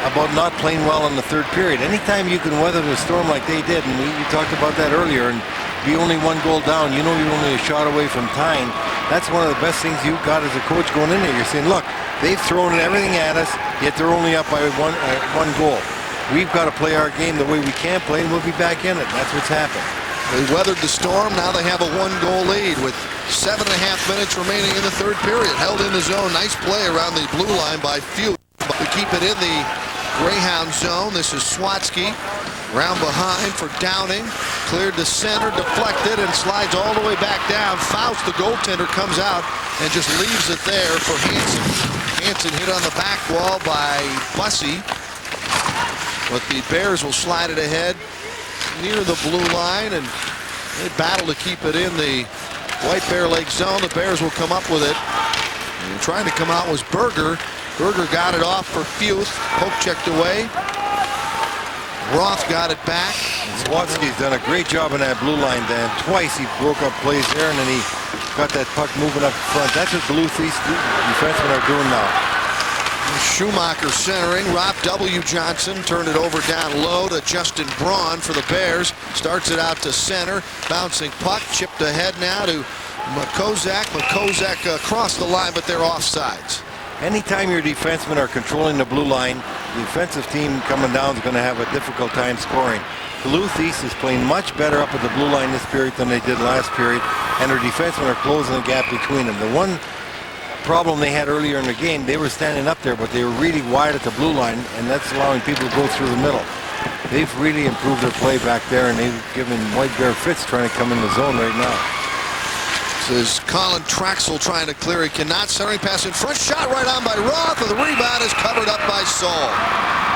about not playing well in the third period. Anytime you can weather the storm like they did, and we talked about that earlier, and be only 1 goal down, you know you're only a shot away from tying. That's one of the best things you've got as a coach going in there. You're saying, look, they've thrown everything at us, yet they're only up by one goal. We've got to play our game the way we can play, and we'll be back in it. That's what's happened. They weathered the storm. Now they have a 1-goal lead with 7.5 minutes remaining in the third period. Held in the zone. Nice play around the blue line by Few. To keep it in the Greyhound zone. This is Swatsky. Round behind for Downing. Cleared to center, deflected, and slides all the way back down. Faust, the goaltender, comes out and just leaves it there for Hansen. Hansen hit on the back wall by Bussey. But the Bears will slide it ahead near the blue line, and they battle to keep it in the White Bear Lake zone. The Bears will come up with it. And trying to come out was Berger. Berger got it off for Futh. Poke checked away. Roth got it back. And Swatsky's done a great job in that blue line, Dan. Twice he broke up plays there, and then he got that puck moving up front. That's what Duluth East defensemen are doing now. Schumacher centering. Rob W. Johnson turned it over down low to Justin Braun for the Bears. Starts it out to center. Bouncing puck. Chipped ahead now to Makozak. Makozak across the line, but they're offsides. Anytime your defensemen are controlling the blue line, the defensive team coming down is going to have a difficult time scoring. Duluth East is playing much better up at the blue line this period than they did last period, and their defensemen are closing the gap between them. The one problem they had earlier in the game, they were standing up there, but they were really wide at the blue line, and that's allowing people to go through the middle. They've really improved their play back there, and they've given White Bear fits trying to come in the zone right now. This is Colin Traxel trying to clear. He cannot. Centering pass in front. Shot right on by Roth, and the rebound is covered up by Saul.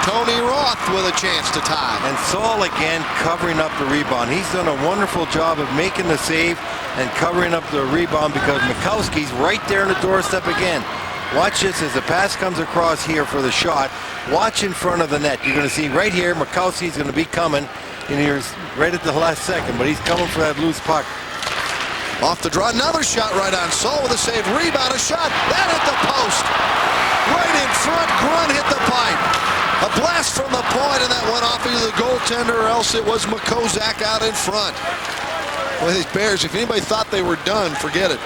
Tony Roth with a chance to tie. And Saul again covering up the rebound. He's done a wonderful job of making the save and covering up the rebound because Mikowski's right there on the doorstep again. Watch this as the pass comes across here for the shot. Watch in front of the net. You're going to see right here Mikowski's going to be coming, and here's right at the last second, but he's coming for that loose puck. Off the draw, another shot right on Saul with a save. Rebound, a shot. That hit the post. Right in front, Grunt hit the pipe. A blast from the point, and that went off either the goaltender or else it was Makozak out in front. Boy, these Bears, if anybody thought they were done, forget it.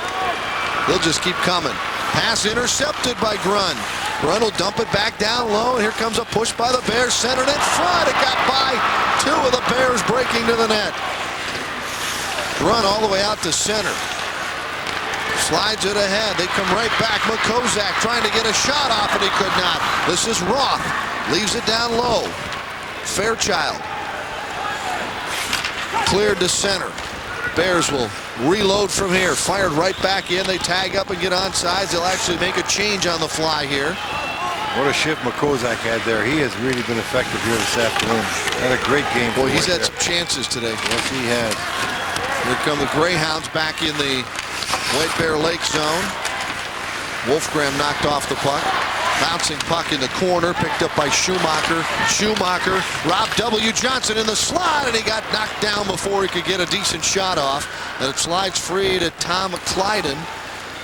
They'll just keep coming. Pass intercepted by Grun. Grun will dump it back down low, and here comes a push by the Bears. Centered in front. It got by 2 of the Bears breaking to the net. Run all the way out to center. Slides it ahead. They come right back. Makozak trying to get a shot off, and he could not. This is Roth. Leaves it down low. Fairchild. Cleared to center. Bears will reload from here. Fired right back in. They tag up and get onside. They'll actually make a change on the fly here. What a shift Makozak had there. He has really been effective here this afternoon. Had a great game. Boy, he's had some chances today. Yes, he has. Here come the Greyhounds back in the White Bear Lake zone. Wolfgram knocked off the puck. Bouncing puck in the corner, picked up by Schumacher. Schumacher, Rob W. Johnson in the slot, and he got knocked down before he could get a decent shot off. And it slides free to Tom Clyden.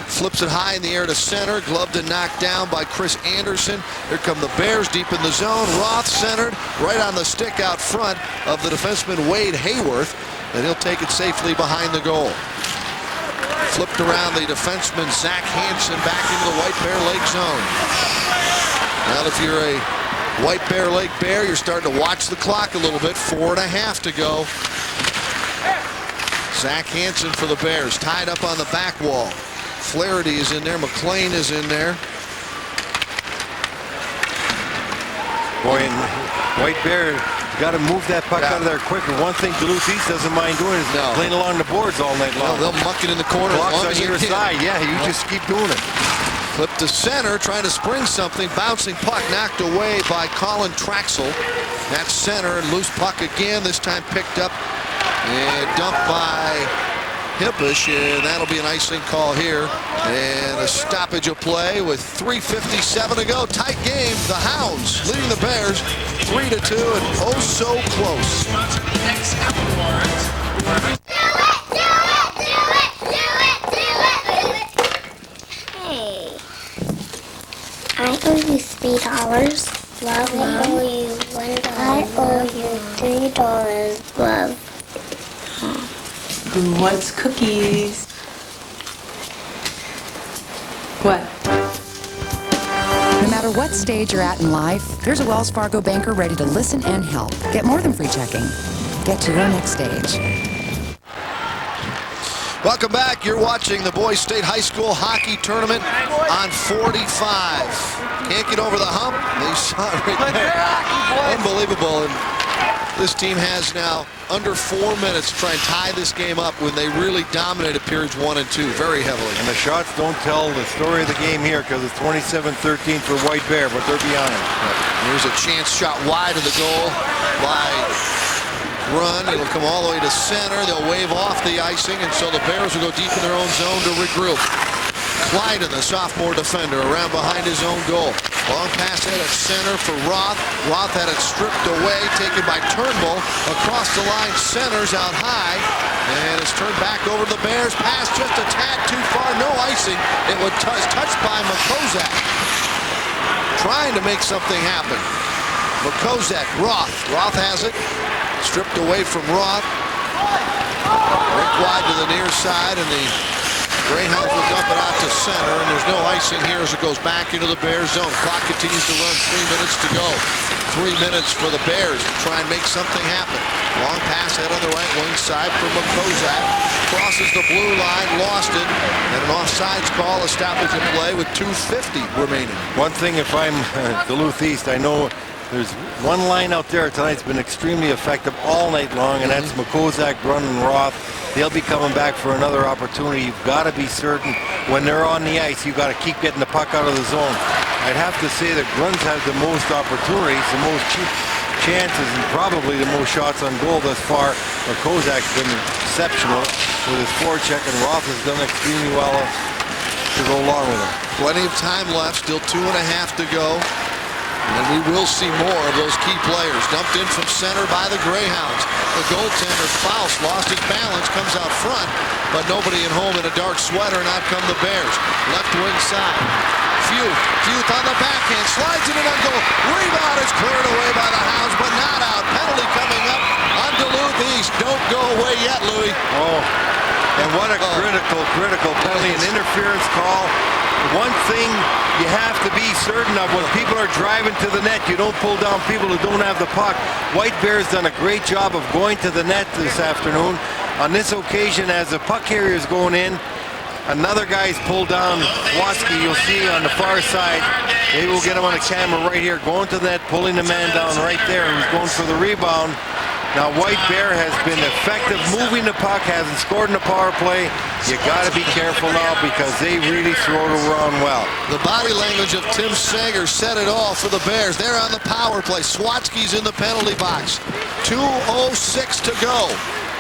Flips it high in the air to center. Gloved and knocked down by Chris Anderson. Here come the Bears deep in the zone. Roth centered right on the stick out front of the defenseman Wade Hayworth. And he'll take it safely behind the goal. Flipped around the defenseman Zach Hansen back into the White Bear Lake zone. Now if you're a White Bear Lake Bear, you're starting to watch the clock a little bit. 4.5 to go. Zach Hansen for the Bears, tied up on the back wall. Flaherty is in there. McLean is in there. Boy, and White Bear got to move that puck out of there quicker. One thing Duluth East doesn't mind doing is playing along the boards all night long. They'll muck it in the corner. Blocks on your side. Yeah, you just keep doing it. Flip to center, trying to spring something. Bouncing puck knocked away by Colin Traxel. That's center, and loose puck again. This time picked up And dumped by Hippish, and that'll be an icing call here. And a stoppage of play with 3:57 to go. Tight game. The Hounds leading the Bears 3-2, and oh so close. Hey, I owe you $3. Love, I owe you $1. I owe you $3. Love. Who wants cookies? What? No matter what stage you're at in life, there's a Wells Fargo banker ready to listen and help. Get more than free checking. Get to your next stage. Welcome back. You're watching the Boys State High School Hockey Tournament on 45. Can't get over the hump. They saw it right there. Unbelievable. And this team has now under 4 minutes to try and tie this game up when they really dominated periods 1 and 2 very heavily. And the shots don't tell the story of the game here because it's 27-13 for White Bear, but they're behind. Here's a chance shot wide of the goal by Grun. It'll come all the way to center. They'll wave off the icing, and so the Bears will go deep in their own zone to regroup. Clyden, the sophomore defender, around behind his own goal. Long pass head at center for Roth. Roth had it stripped away, taken by Turnbull. Across the line, centers out high. And it's turned back over to the Bears. Pass just a tad too far. No icing. It was touched by McCozak. Trying to make something happen. McCozak, Roth. Roth has it. Stripped away from Roth. Right wide to the near side, and the Greyhounds will dump it out to center, and there's no icing here as it goes back into the Bears zone. Clock continues to run, 3 minutes to go. 3 minutes for the Bears to try and make something happen. Long pass head on the right wing side for McCozak. Crosses the blue line, lost it, and an offsides call, a stoppage of play with 2:50 remaining. One thing, if I'm Duluth East, I know there's one line out there tonight's been extremely effective all night long, and that's McCozak, Grun, and Roth. They'll be coming back for another opportunity. You've got to be certain when they're on the ice, you've got to keep getting the puck out of the zone. I'd have to say that Grun's had the most opportunities, the most chances, and probably the most shots on goal thus far. McCozak's been exceptional with his forecheck, and Roth has done extremely well to go along with him. Plenty of time left, still 2.5 to go. And we will see more of those key players. Dumped in from center by the Greyhounds. The goaltender, Faust, lost his balance, comes out front, but nobody at home in a dark sweater, and out come the Bears. Left wing side. Futh on the backhand, slides it in on goal. Rebound is cleared away by the Hounds, but not out. Penalty coming up on Duluth East. Don't go away yet, Louis. Oh, and what a critical penalty, an interference call. One thing you have to be certain of when people are driving to the net, you don't pull down people who don't have the puck. White Bear's done a great job of going to the net this afternoon. On this occasion, as the puck carrier is going in, another guy's pulled down. Watsky, you'll see on the far side. Maybe we'll get him on the camera right here, going to the net, pulling the man down right there, who's going for the rebound. Now, White Bear has been effective moving the puck, hasn't scored in the power play. You got to be careful now because they really throw it around well. The body language of Tim Sager said it all for the Bears. They're on the power play. Swatsky's in the penalty box. 2:06 to go.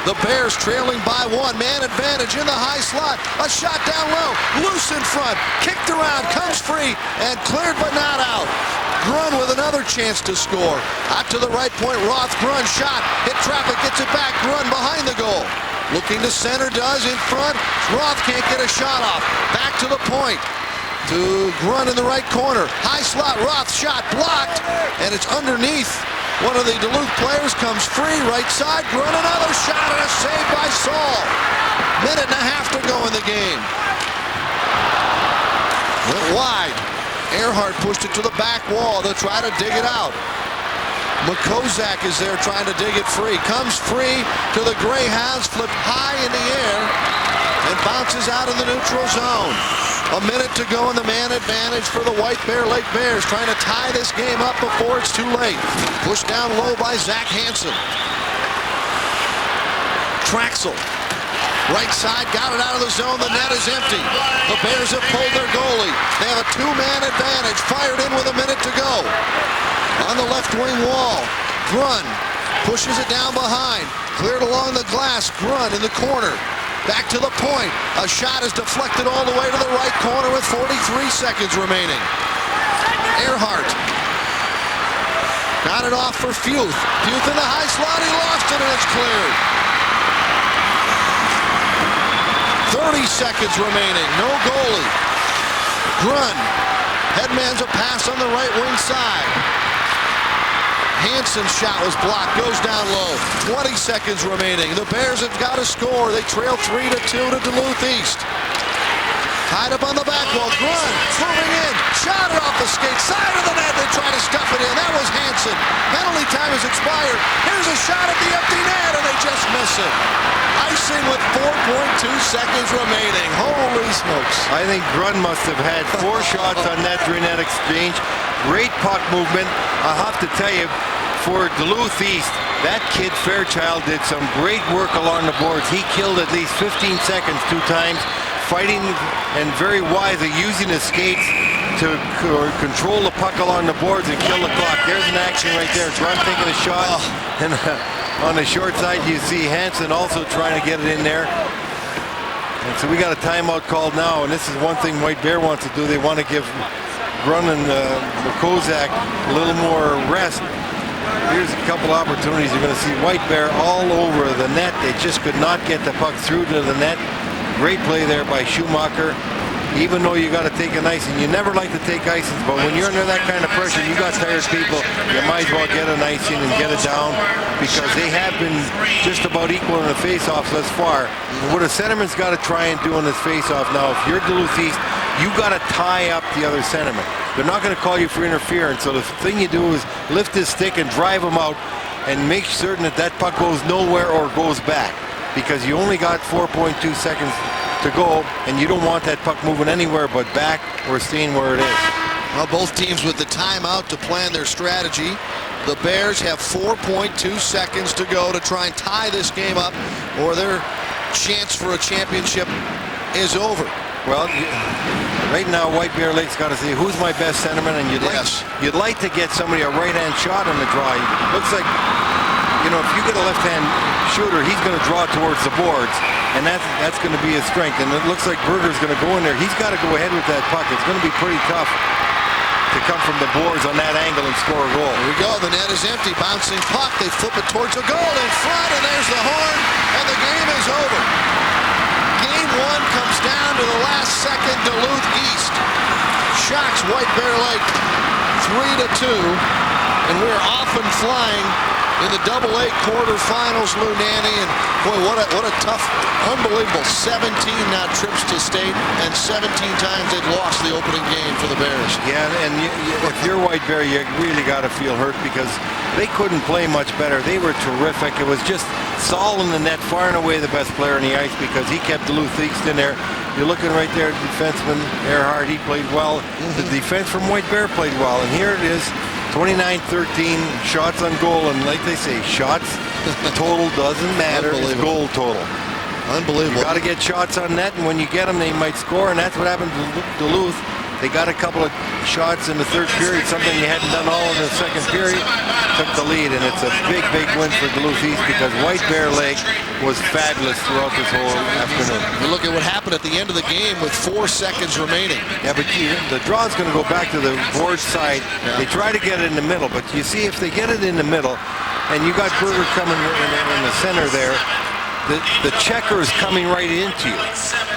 The Bears trailing by 1. Man advantage in the high slot. A shot down low. Loose in front. Kicked around. Comes free. And cleared but not out. Grun with another chance to score. Out to the right point. Roth. Grun shot. Hit traffic. Gets it back. Grun behind the goal. Looking to center. Does in front. Roth can't get a shot off. Back to the point. To Grun in the right corner. High slot. Roth shot blocked. And it's underneath. One of the Duluth players comes free. Right side. Grun another shot and a save by Saul. Minute and a half to go in the game. Went wide. Earhart pushed it to the back wall. They'll try to dig it out. McCozak is there trying to dig it free. Comes free to the Greyhounds. Flipped high in the air and bounces out in the neutral zone. A minute to go in the man advantage for the White Bear Lake Bears, trying to tie this game up before it's too late. Pushed down low by Zach Hansen. Traxel. Right side, got it out of the zone. The net is empty. The Bears have pulled their goalie. They have a two-man advantage. Fired in with a minute to go. On the left wing wall, Grun Pushes it down behind. Cleared along the glass. Grun in the corner. Back to the point. A shot is deflected all the way to the right corner with 43 seconds remaining. Earhart. Got it off for Futh. Futh in the high slot. He lost it and it's cleared. 30 seconds remaining. No goalie. Grun. Headman's a pass on the right wing side. Hansen's shot was blocked. Goes down low. 20 seconds remaining. The Bears have got to score. They trail 3-2 to Duluth East. Tied up on the back wall. Grun moving in. Shot it off the skate. Side of the net. They try to stuff it in. That was Hansen. Penalty time has expired. Here's a shot at the empty net, and they just miss it. Icing with 4.2 seconds remaining. Holy smokes. I think Grun must have had 4 shots on that during that exchange. Great puck movement. I'll have to tell you, for Duluth East, that kid Fairchild did some great work along the boards. He killed at least 15 seconds 2 times, fighting and very wisely using his skates to control the puck along the boards and kill the clock. There's an action right there. Grun taking a shot. And on the short side, you see Hansen also trying to get it in there. And so we got a timeout called now. And this is one thing White Bear wants to do. They want to give Grun and Kozak a little more rest. Here's a couple opportunities. You're going to see White Bear all over the net. They just could not get the puck through to the net. Great play there by Schumacher. Even though you got to take an icing, you never like to take icings, but when you're under that kind of pressure, you got tired people, you might as well get an icing and get it down, because they have been just about equal in the face-offs thus far. What a centerman's got to try and do in this face-off now, if you're Duluth East, you got to tie up the other centerman. They're not going to call you for interference, so the thing you do is lift his stick and drive him out and make certain that that puck goes nowhere or goes back, because you only got 4.2 seconds to go, and you don't want that puck moving anywhere but back or staying where it is. Well, both teams with the timeout to plan their strategy. The Bears have 4.2 seconds to go to try and tie this game up, or their chance for a championship is over. Well, right now, White Bear Lake's got to say, who's my best centerman? And you'd like to get somebody a right-hand shot on the draw. Looks like, you know, if you get a left-hand shooter, he's going to draw towards the boards, and that's going to be his strength. And it looks like Berger's going to go in there. He's got to go ahead with that puck. It's going to be pretty tough to come from the boards on that angle and score a goal. Here we go. The net is empty. Bouncing puck. They flip it towards the goal in front, and there's the horn, and the game is over. Game 1 comes down to the last second. Duluth East shocks White Bear Lake 3-2, and we're off and flying in the AA quarterfinals, Lou Nanny, and boy, what a tough, unbelievable 17 now trips to state, and 17 times they've lost the opening game for the Bears. Yeah, and if you're White Bear, you really got to feel hurt, because they couldn't play much better. They were terrific. It was just Saul in the net, far and away the best player on the ice, because he kept Duluth East in there. You're looking right there, defenseman Earhart, he played well. The defense from White Bear played well, and here it is. 29-13 shots on goal, and like they say, shots total doesn't matter. It's goal total. Unbelievable. You got to get shots on net, and when you get them, they might score, and that's what happened to Duluth. They got a couple of shots in the third period, something you hadn't done all in the second period, took the lead, and it's a big, big win for Duluth East, because White Bear Lake was fabulous throughout this whole afternoon. You look at what happened at the end of the game with 4 seconds remaining. Yeah, but the draw's going to go back to the board side. Yeah. They try to get it in the middle, but you see, if they get it in the middle, and you got Berger coming in the center there, the checker is coming right into you.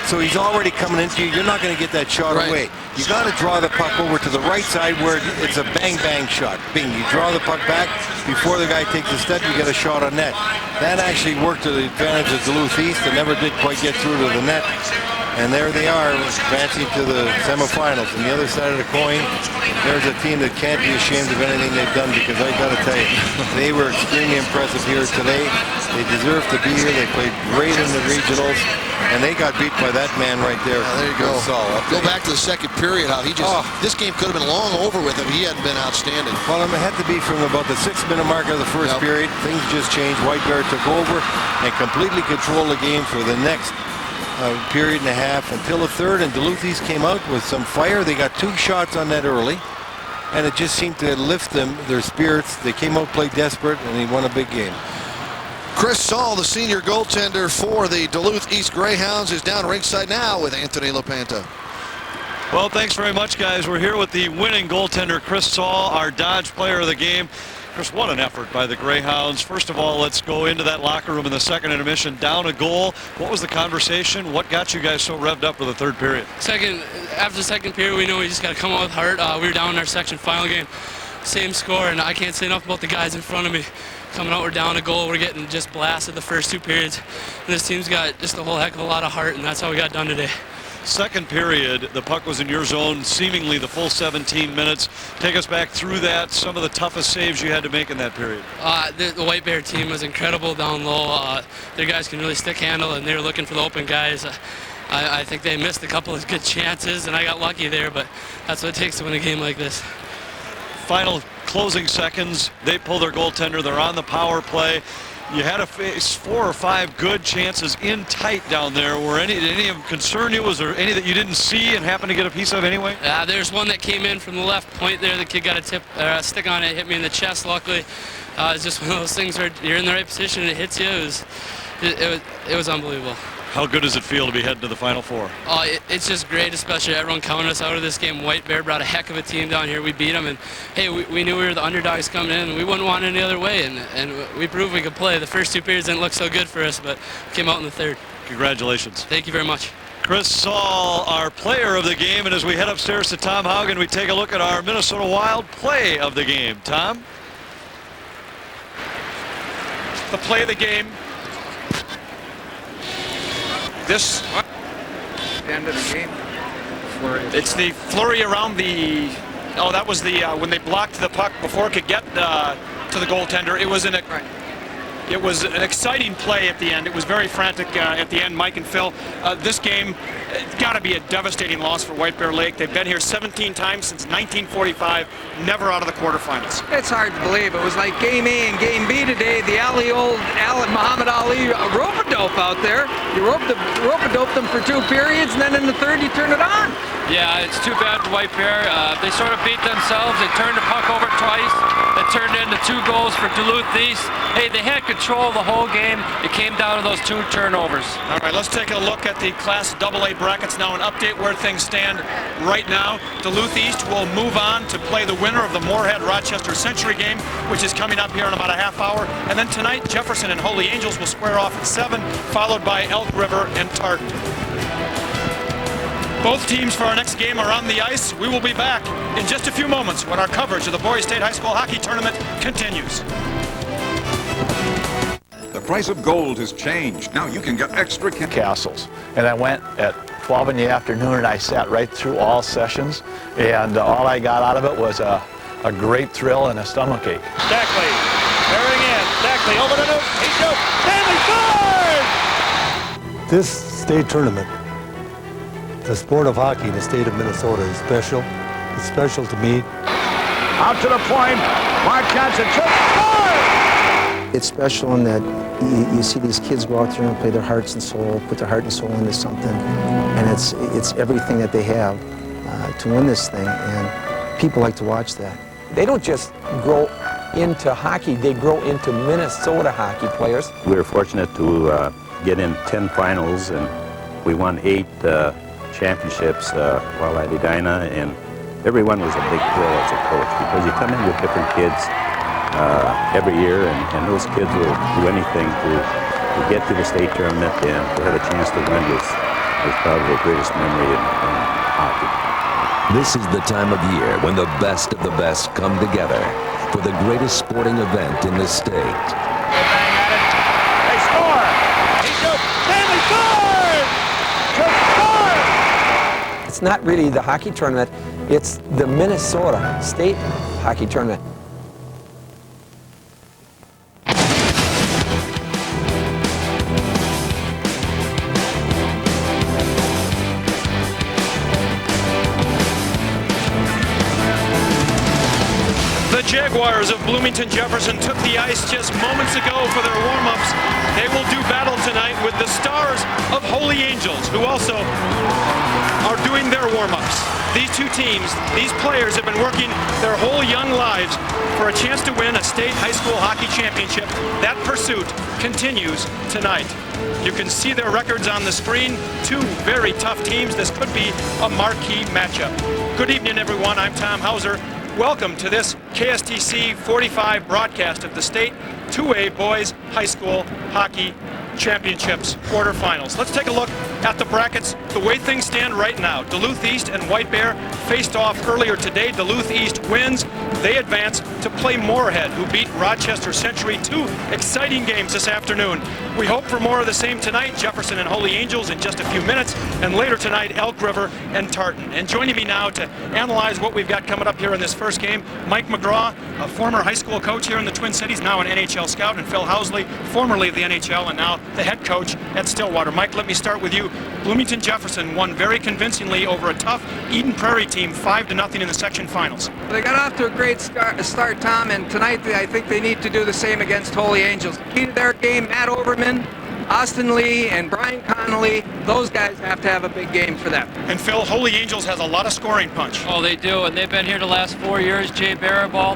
So he's already coming into you. You're not going to get that shot away. You got to draw the puck over to the right side where it's a bang-bang shot. Bing, you draw the puck back. Before the guy takes a step, you get a shot on net. That actually worked to the advantage of Duluth East and never did quite get through to the net. And there they are, advancing to the semifinals. On the other side of the coin, there's a team that can't be ashamed of anything they've done, because I got to tell you, they were extremely impressive here today. They deserve to be here. They played great in the regionals, and they got beat by that man right there. Yeah, there you go. Go back to the second period, how he just, this game could have been long over with if he hadn't been outstanding. Well, it had to be from about the 6-minute mark of the first period. Things just changed. White Bear took over and completely controlled the game for the next period and a half until the third, and Duluth East came out with some fire. They got 2 shots on net early, and it just seemed to lift them, their spirits. They came out, played desperate, and they won a big game. Chris Saul, the senior goaltender for the Duluth East Greyhounds, is down ringside now with Anthony LaPanta. Well, thanks very much, guys. We're here with the winning goaltender, Chris Saul, our Dodge player of the game. Chris, what an effort by the Greyhounds. First of all, let's go into that locker room in the second intermission, down a goal. What was the conversation? What got you guys so revved up for the third period? After the second period, we know we just got to come out with heart. We were down in our section final game, same score, and I can't say enough about the guys in front of me. Coming out, we're down a goal. We're getting just blasted the first 2 periods. And this team's got just a whole heck of a lot of heart, and that's how we got done today. Second period, the puck was in your zone, seemingly the full 17 minutes. Take us back through that, some of the toughest saves you had to make in that period. The White Bear team was incredible down low. Their guys can really stick handle, and they were looking for the open guys. I think they missed a couple of good chances, and I got lucky there, but that's what it takes to win a game like this. Final closing seconds, they pull their goaltender, they're on the power play. You had to face 4 or 5 good chances in tight down there. Did any of them concern you? Was there any that you didn't see and happened to get a piece of anyway? There's one that came in from the left point there. The kid got a stick on it, hit me in the chest, luckily. It's just one of those things where you're in the right position and it hits you. It was unbelievable. How good does it feel to be heading to the Final Four? It's just great, especially everyone counting us out of this game. White Bear brought a heck of a team down here. We beat them, and hey, we knew we were the underdogs coming in, and we wouldn't want it any other way, and we proved we could play. The first 2 periods didn't look so good for us, but we came out in the third. Congratulations. Thank you very much. Chris Saul, our player of the game, and as we head upstairs to Tom Haugen, we take a look at our Minnesota Wild play of the game. Tom? The play of the game. This end of the game. It's the flurry around the. Oh, that was the when they blocked the puck before it could get to the goaltender. It was an exciting play at the end. It was very frantic at the end. Mike and Phil, this game got to be a devastating loss for White Bear Lake. They've been here 17 times since 1945, never out of the quarterfinals. It's hard to believe. It was like game A and game B today. The old Muhammad Ali rope-a-dope out there. You rope-a-dope them for 2 periods, and then in the third you turn it on. Yeah, it's too bad for White Bear. They sort of beat themselves. They turned the puck over twice. It turned into 2 goals for Duluth East. Hey, they had control the whole game. It came down to those 2 turnovers. All right, let's take a look at the Class AA brackets now and update where things stand right now. Duluth East will move on to play the winner of the Moorhead-Rochester Century game, which is coming up here in about a half hour. And then tonight, Jefferson and Holy Angels will square off at 7, followed by Elk River and Tartan. Both teams for our next game are on the ice. We will be back in just a few moments when our coverage of the Boys State High School Hockey Tournament continues. The price of gold has changed. Now you can get extra castles. And I went at 12 in the afternoon and I sat right through all sessions. And all I got out of it was a great thrill and a stomachache. Stackley, bearing in. Stackley over the net. He shoots. Stanley scores! This state tournament, the sport of hockey in the state of Minnesota is special. It's special to me. Out to the point. Mark Johnson shoots. Scores! It's special in that you see these kids go out there and play their hearts and soul, put their heart and soul into something, and it's everything that they have to win this thing, and people like to watch that. They don't just grow into hockey, they grow into Minnesota hockey players. We were fortunate to get in 10 finals, and we won 8 championships while at Edina, and everyone was a big thrill as a coach because you come in with different kids every year, and those kids will do anything to get to the state tournament, and to have a chance to win was probably the greatest memory in hockey. This is the time of year when the best of the best come together for the greatest sporting event in the state. They score. He shoots. Stanley scores! It's not really the hockey tournament, it's the Minnesota State Hockey Tournament. The Jaguars of Bloomington Jefferson took the ice just moments ago for their warm-ups. They will do battle tonight with the Stars of Holy Angels, who also are are doing their warm-ups. These two teams, these players have been working their whole young lives for a chance to win a state high school hockey championship. That pursuit continues tonight. You can see their records on the screen. Two very tough teams. This could be a marquee matchup. Good evening, everyone. I'm Tom Hauser. Welcome to this KSTC 45 broadcast of the state 2A Boys High School Hockey Championships quarterfinals. Let's take a look at the brackets. The way things stand right now, Duluth East and White Bear faced off earlier today. Duluth East wins. They advance to play Moorhead, who beat Rochester Century. Two exciting games this afternoon. We hope for more of the same tonight. Jefferson and Holy Angels in just a few minutes, and later tonight, Elk River and Tartan. And joining me now to analyze what we've got coming up here in this first game, Mike McGraw, a former high school coach here in the Twin Cities, now an NHL scout, and Phil Housley, formerly of the NHL and now the head coach at Stillwater. Mike, let me start with you. Bloomington Jefferson won very convincingly over a tough Eden Prairie team, 5-0 in the section finals. They got off to a great start, Tom, and tonight I think they need to do the same against Holy Angels. Key to their game, Matt Overman, Austin Lee, and Brian Connolly, those guys have to have a big game for them. And Phil, Holy Angels has a lot of scoring punch. Oh, they do, and they've been here the last 4 years. Jay Barabal,